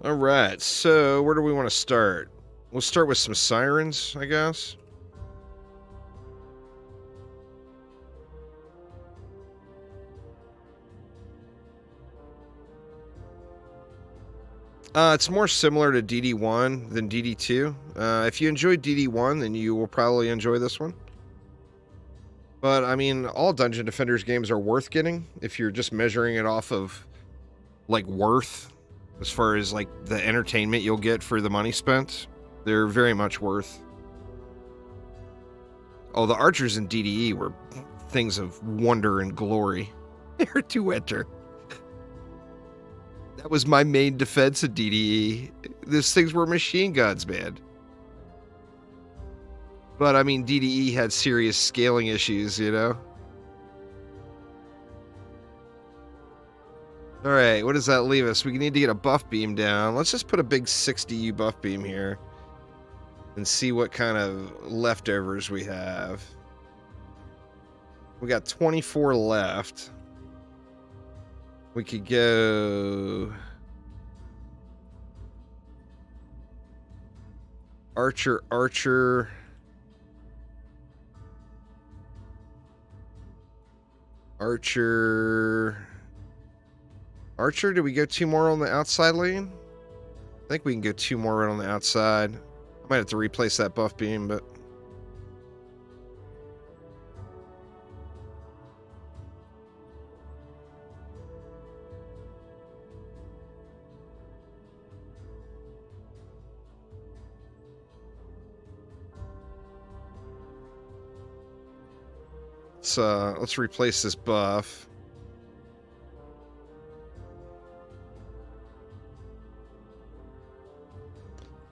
All right, so where do we want to start? We'll start with some Sirens, I guess. It's more similar to DD1 than DD2. If you enjoyed DD1, then you will probably enjoy this one. But, I mean, all Dungeon Defenders games are worth getting if you're just measuring it off of, like, worth. As far as, like, the entertainment you'll get for the money spent, they're very much worth. Oh, the archers in DDE were things of wonder and glory. They're to enter. That was my main defense in DDE. Those things were machine guns, man. But, I mean, DDE had serious scaling issues, you know? Alright, what does that leave us? We need to get a buff beam down. Let's just put a big 60U buff beam here. And see what kind of leftovers we have. We got 24 left. We could go... Archer, Archer... Archer... Archer, do we go 2 more on the outside lane? I think we can go 2 more right on the outside. I might have to replace that buff beam, but... let's replace this buff.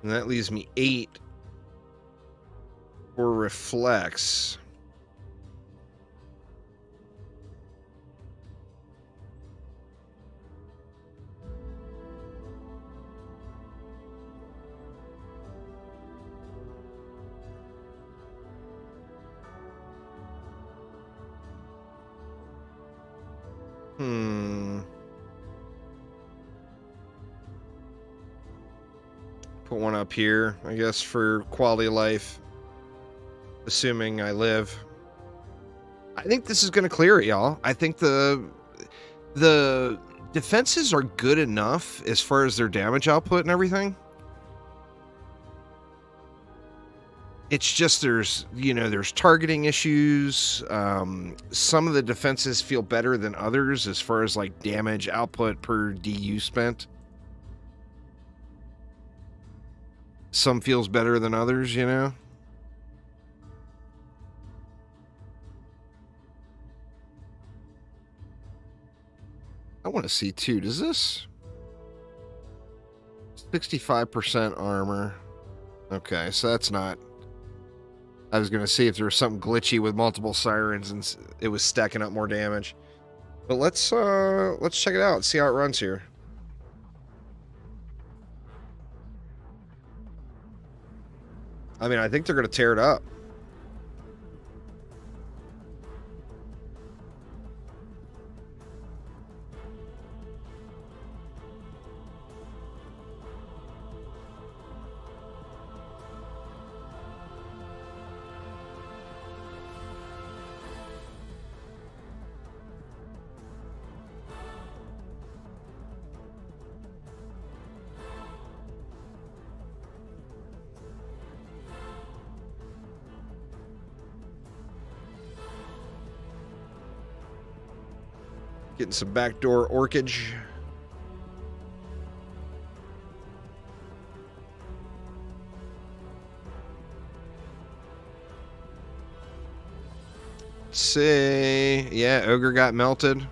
And that leaves me 8 for reflex. Put one up here, I guess, for quality of life. Assuming I live. I think this is going to clear it, y'all. I think the defenses are good enough as far as their damage output and everything. It's just there's targeting issues. Some of the defenses feel better than others as far as like damage output per DU spent. Some feels better than others, you know? I want to see too. Does this? 65% armor. Okay, so that's not... I was going to see if there was something glitchy with multiple sirens and it was stacking up more damage. But let's check it out and see how it runs here. I mean, I think they're going to tear it up. Getting some backdoor orchage. Let's see. Yeah, ogre got melted.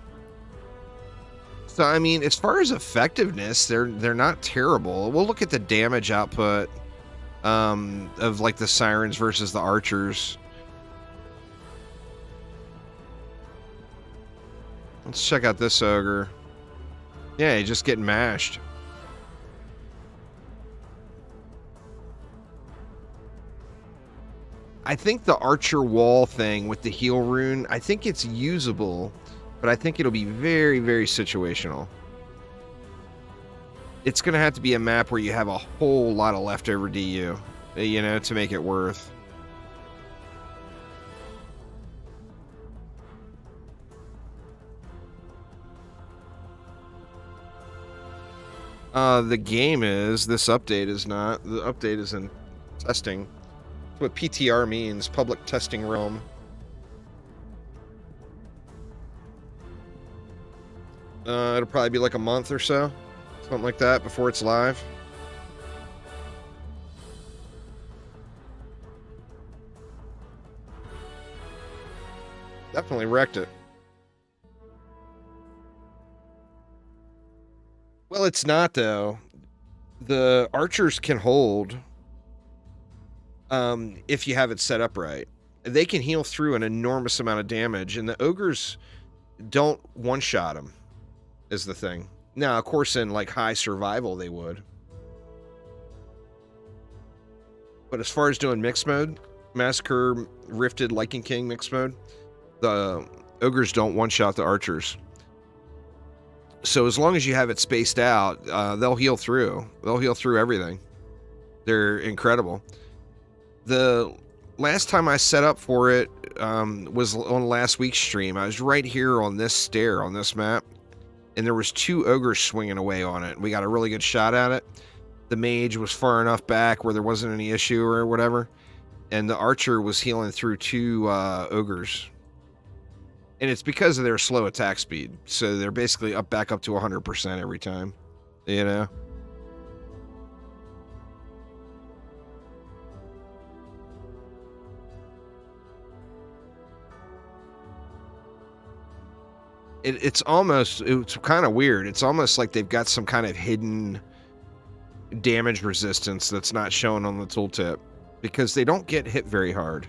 So I mean, as far as effectiveness, they're not terrible. We'll look at the damage output of like the sirens versus the archers. Let's check out this ogre. Yeah, he's just getting mashed. I think the archer wall thing with the heal rune, I think it's usable, but I think it'll be very, very situational. It's going to have to be a map where you have a whole lot of leftover DU, you know, to make it worth. The game is, this update is not. The update is in testing. That's what PTR means, public testing realm. It'll probably be like a month or so, something like that, before it's live. Definitely wrecked it. Well, it's not, though. The archers can hold if you have it set up right. They can heal through an enormous amount of damage, and the ogres don't one-shot them, is the thing. Now, of course, in like high survival, they would. But as far as doing mixed mode, Massacre, Rifted, Lichen King mixed mode, the ogres don't one-shot the archers. So as long as you have it spaced out, they'll heal through. They'll heal through everything. They're incredible. The last time I set up for it was on last week's stream. I was right here on this stair on this map, and there was 2 ogres swinging away on it. We got a really good shot at it. The mage was far enough back where there wasn't any issue or whatever, and the archer was healing through 2 ogres. And it's because of their slow attack speed. So they're basically back up to 100% every time. You know? It's kind of weird. It's almost like they've got some kind of hidden damage resistance that's not shown on the tooltip. Because they don't get hit very hard.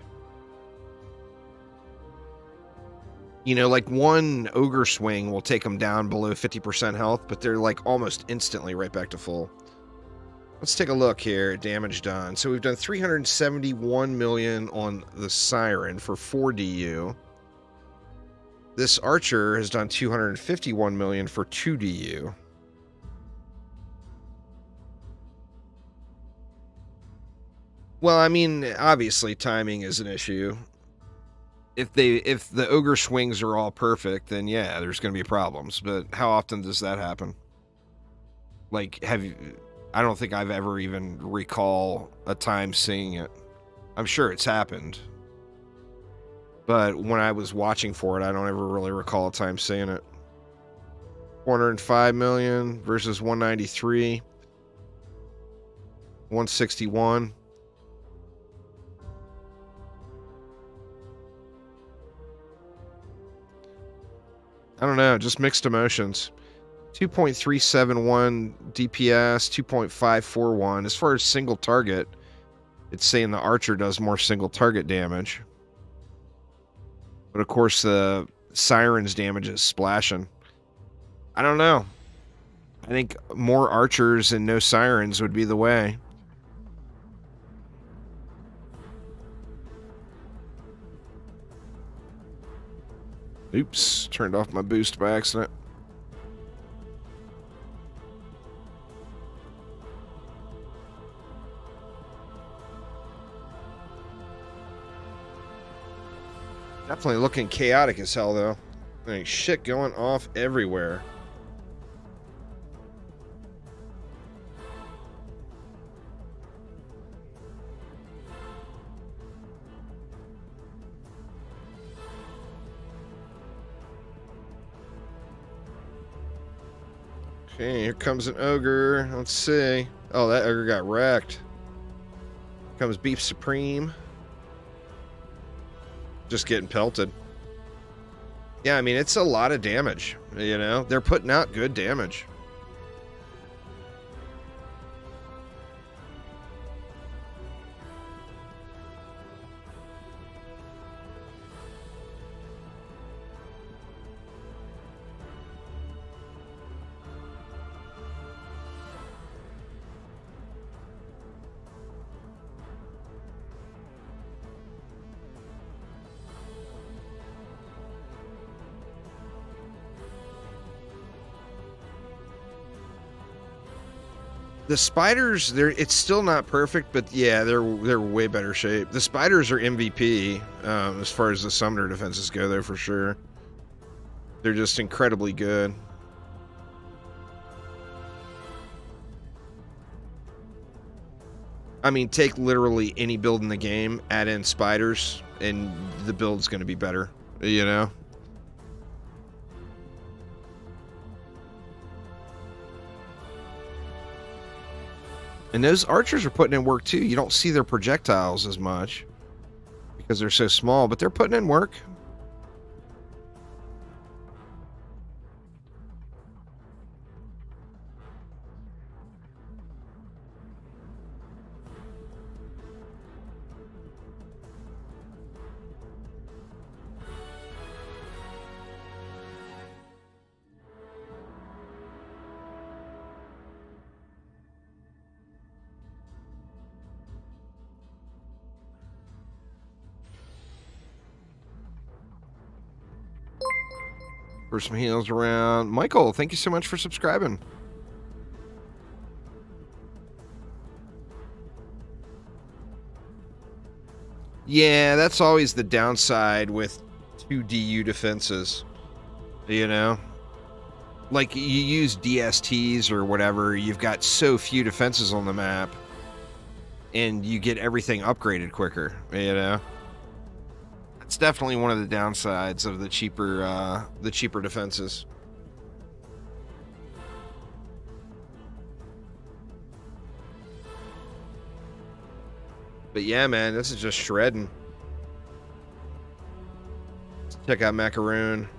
You know, like one ogre swing will take them down below 50% health, but they're like almost instantly right back to full. Let's take a look here at damage done. So we've done 371 million on the Siren for 4 DU. This archer has done 251 million for 2 DU. Well, I mean, obviously timing is an issue. If the ogre swings are all perfect, then yeah, there's going to be problems. But how often does that happen? Like, I don't think I've ever even recall a time seeing it. I'm sure it's happened. But when I was watching for it, I don't ever really recall a time seeing it. 405 million versus 193. 161. I don't know, just mixed emotions. 2.371 DPS, 2.541. As far as single target, it's saying the archer does more single target damage. But of course, the Siren's damage is splashing. I don't know. I think more archers and no Sirens would be the way. Oops, turned off my boost by accident. Definitely looking chaotic as hell, though. Like, shit going off everywhere. Okay, here comes an ogre. Let's see. Oh, that ogre got wrecked. Here comes Beef Supreme. Just getting pelted. Yeah, I mean, it's a lot of damage, you know? They're putting out good damage. The spiders, it's still not perfect, but yeah, they're way better shape. The spiders are MVP as far as the summoner defenses go, though, for sure. They're just incredibly good. I mean, take literally any build in the game, add in spiders, and the build's going to be better, you know? And those archers are putting in work, too. You don't see their projectiles as much because they're so small, but they're putting in work. For some heals around. Michael, thank you so much for subscribing. Yeah, that's always the downside with 2 DU defenses. You know? Like, you use DSTs or whatever, you've got so few defenses on the map, and you get everything upgraded quicker, you know? It's definitely one of the downsides of the cheaper defenses. But yeah, man, this is just shredding. Let's check out Macaroon.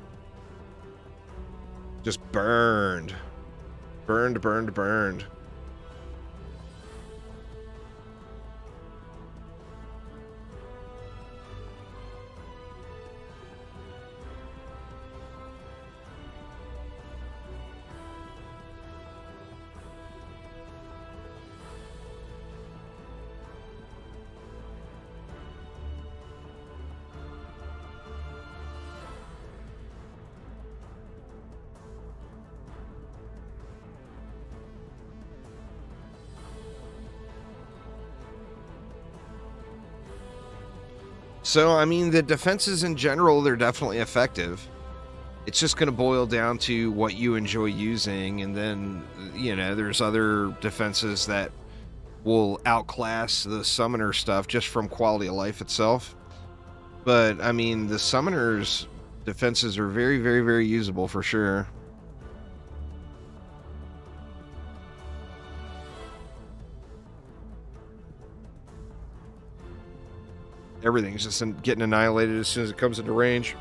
Just burned. Burned. So, I mean, the defenses in general, they're definitely effective. It's just going to boil down to what you enjoy using, and then, you know, there's other defenses that will outclass the summoner stuff just from quality of life itself. But, I mean, the summoner's defenses are very, very, very usable for sure. Everything's just getting annihilated as soon as it comes into range.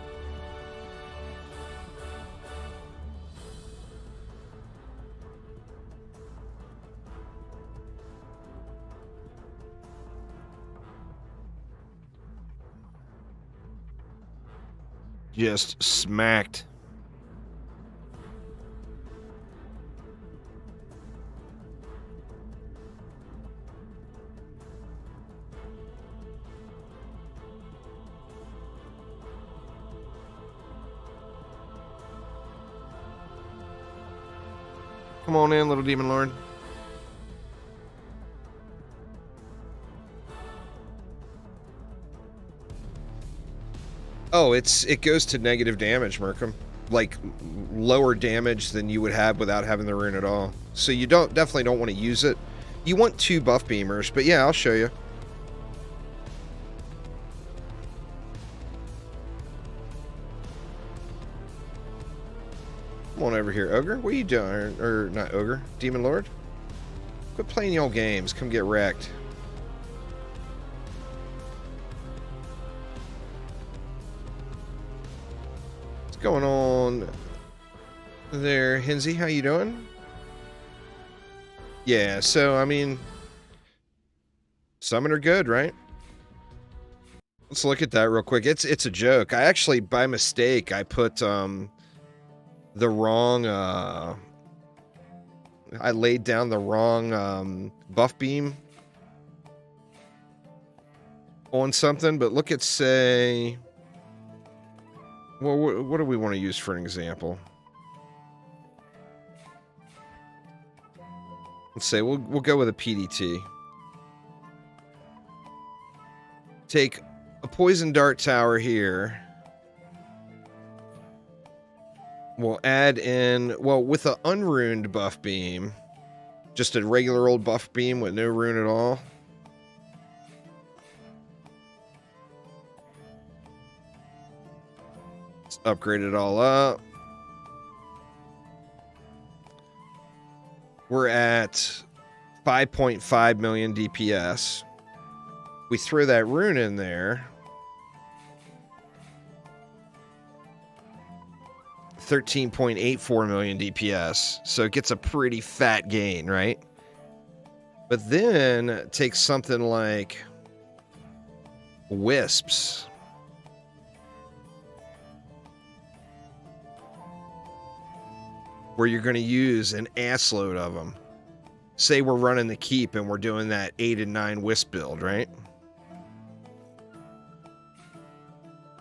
Just smacked. Come on in, little demon lord. Oh, it goes to negative damage, Merkham. Like lower damage than you would have without having the rune at all. So you definitely don't want to use it. You want 2 buff beamers, but yeah, I'll show you. Come on over here, ogre. What are you doing? Or not ogre, demon lord. Quit playing your old games. Come get wrecked. What's going on there, Hinsey? How you doing? Yeah, so I mean, some are good, right? Let's look at that real quick. It's a joke. I actually, by mistake, I put the wrong I laid down the wrong buff beam on something, but look at, say, well, what do we want to use for an example? Let's say we'll go with a PDT. Take a poison dart tower here. We'll add in, well, with an unruned buff beam, just a regular old buff beam with no rune at all. Let's upgrade it all up. We're at 5.5 million DPS. We throw that rune in there. 13.84 million DPS. So it gets a pretty fat gain, right? But then take something like Wisps. Where you're going to use an assload of them. Say we're running the keep and we're doing that 8 and 9 Wisp build, right?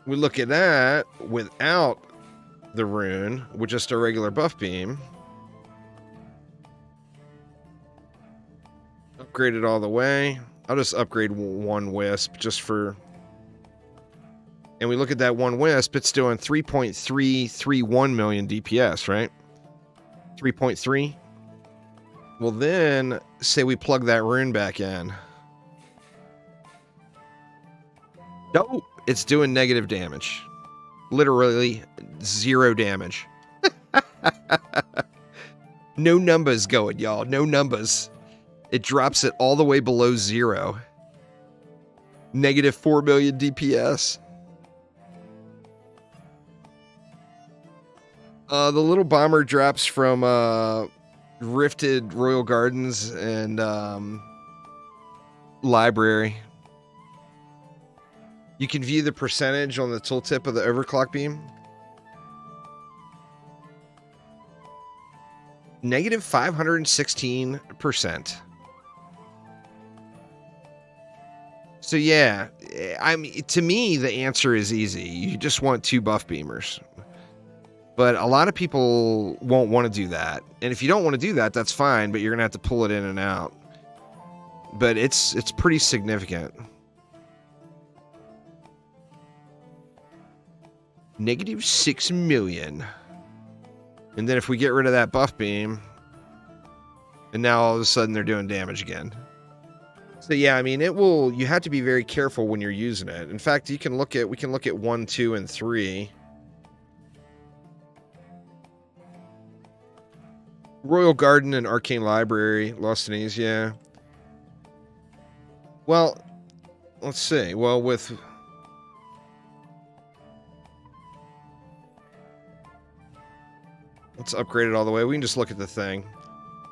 We look at that without the rune, with just a regular buff beam. Upgrade it all the way. I'll just upgrade 1 Wisp just for... And we look at that 1 Wisp, it's doing 3.331 million DPS, right? 3.3. Well, then, say we plug that rune back in. Nope, it's doing negative damage. Literally 0 damage. No numbers going, y'all. No numbers. It drops it all the way below 0. Negative 4 million DPS. The little bomber drops from Rifted Royal Gardens and Library. You can view the percentage on the tooltip of the overclock beam. Negative 516%. So yeah, I mean, to me, the answer is easy. You just want 2 buff beamers. But a lot of people won't want to do that. And if you don't want to do that, that's fine, but you're going to have to pull it in and out. But it's pretty significant. Negative 6 million. And then if we get rid of that buff beam, and now all of a sudden they're doing damage again. So yeah, I mean, you have to be very careful when you're using it. In fact, we can look at 1, 2, and 3. Royal Garden and Arcane Library, Lost Anesia. Well, let's see. Well, let's upgrade it all the way. We can just look at the thing.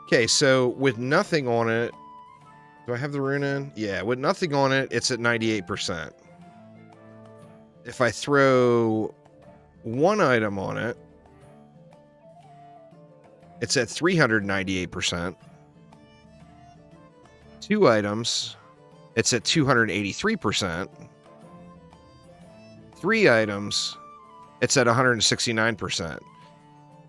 Okay, so with nothing on it, do I have the rune in? Yeah, with nothing on it, it's at 98%. If I throw one item on it, it's at 398%. Two items, it's at 283%. Three items, it's at 169%.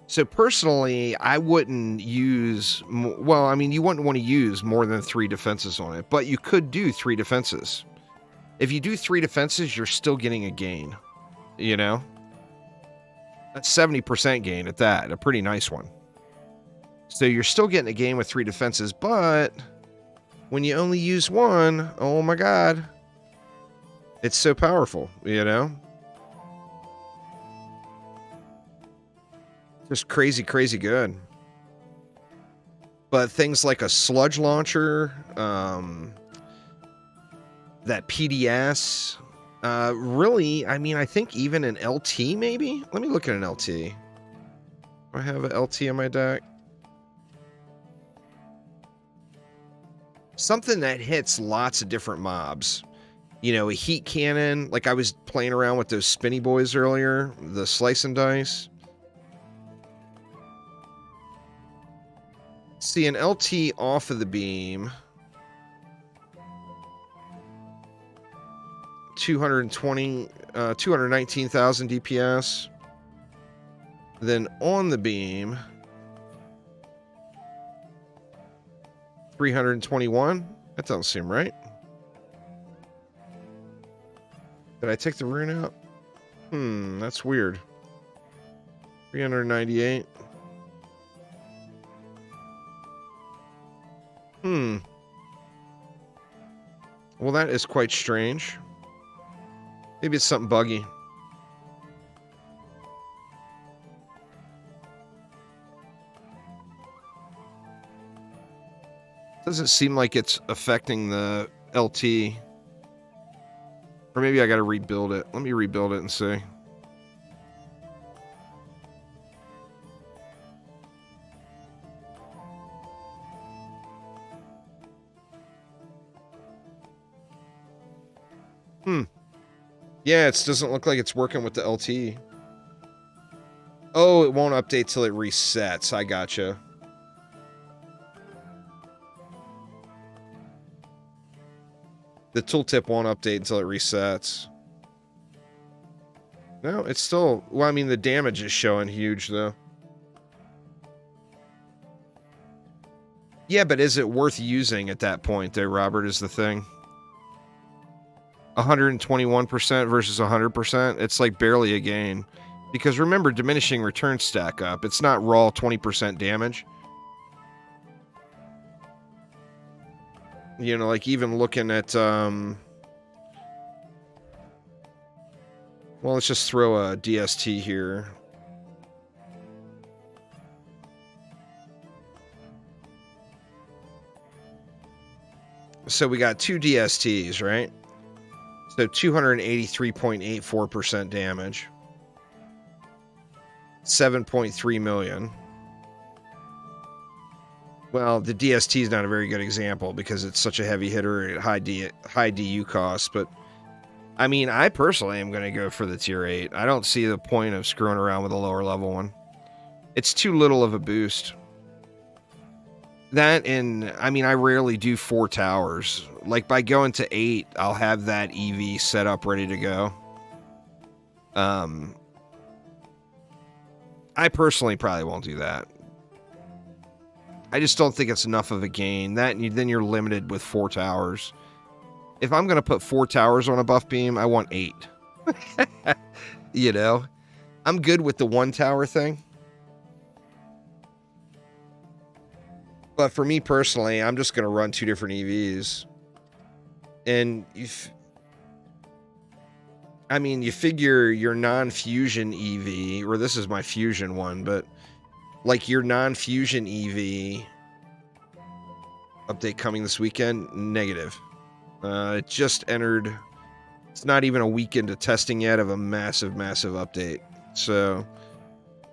So personally, I wouldn't use, well, I mean, you wouldn't want to use more than 3 defenses on it, but you could do 3 defenses. If you do 3 defenses, you're still getting a gain, you know? That's 70% gain at that, a pretty nice one. So you're still getting a gain with 3 defenses, but when you only use 1, oh my god, it's so powerful, you know? Just crazy, crazy good. But things like a sludge launcher, that PDS, really, I mean, I think even an LT maybe? Let me look at an LT. Do I have an LT in my deck? Something that hits lots of different mobs. You know, a heat cannon, like I was playing around with those spinny boys earlier, the slice and dice. See, an LT off of the beam, 219,000 DPS. Then on the beam, 321. That doesn't seem right. Did I take the rune out? That's weird. 398. Well, that is quite strange. Maybe it's something buggy. Doesn't seem like it's affecting the LT. Or maybe I gotta rebuild it. Let me rebuild it and see. Yeah, it doesn't look like it's working with the LT. Oh, it won't update till it resets. I gotcha. The tooltip won't update until it resets. No, it's still... Well, I mean, the damage is showing huge, though. Yeah, but is it worth using at that point, there, Robert, is the thing. 121% versus 100%, it's like barely a gain. Because remember, diminishing returns stack up. It's not raw 20% damage. You know, like even looking at... Well, let's just throw a DST here. So we got 2 DSTs, right? So 283.84% damage. 7.3 million. Well, the DST is not a very good example because it's such a heavy hitter at high DU cost, but I mean, I personally am going to go for the tier 8. I don't see the point of screwing around with a lower level one. It's too little of a boost. That and, I mean, I rarely do 4 towers. Like, by going to 8, I'll have that EV set up ready to go. I personally probably won't do that. I just don't think it's enough of a gain. That, and then you're limited with 4 towers. If I'm going to put 4 towers on a buff beam, I want 8. You know? I'm good with the 1 tower thing. But for me personally, I'm just going to run 2 different EVs. And I mean, you figure your non-fusion EV, or this is my fusion one, but like your non-fusion EV update coming this weekend, negative. It just entered, it's not even a week into testing yet of a massive, massive update. So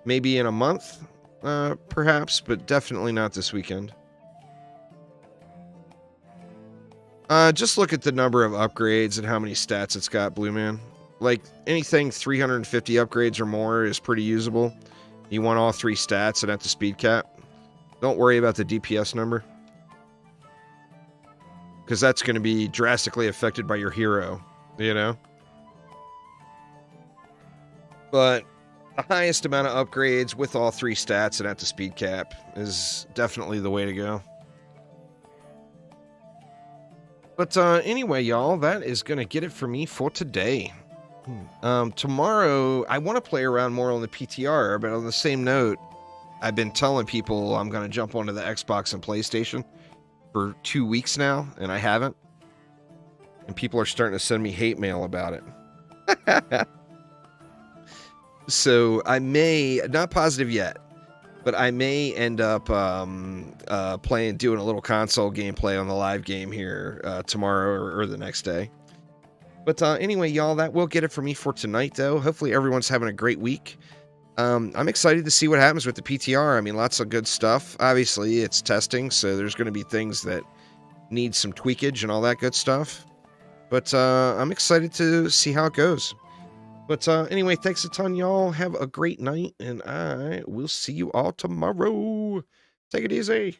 maybe in a month, perhaps, but definitely not this weekend. Just look at the number of upgrades and how many stats it's got, Blue Man. Like, anything 350 upgrades or more is pretty usable. You want all 3 stats and at the speed cap. Don't worry about the DPS number, because that's going to be drastically affected by your hero, you know? But the highest amount of upgrades with all 3 stats and at the speed cap is definitely the way to go. But anyway, y'all, that is going to get it for me for today. Tomorrow, I want to play around more on the PTR, but on the same note, I've been telling people I'm going to jump onto the Xbox and PlayStation for 2 weeks now, and I haven't. And people are starting to send me hate mail about it. So I may, not positive yet, but I may end up doing a little console gameplay on the live game here tomorrow or the next day. But anyway, y'all, that will get it for me for tonight, though. Hopefully everyone's having a great week. I'm excited to see what happens with the PTR. I mean, lots of good stuff. Obviously, it's testing, so there's going to be things that need some tweakage and all that good stuff. But I'm excited to see how it goes. But anyway, thanks a ton, y'all. Have a great night, and I will see you all tomorrow. Take it easy.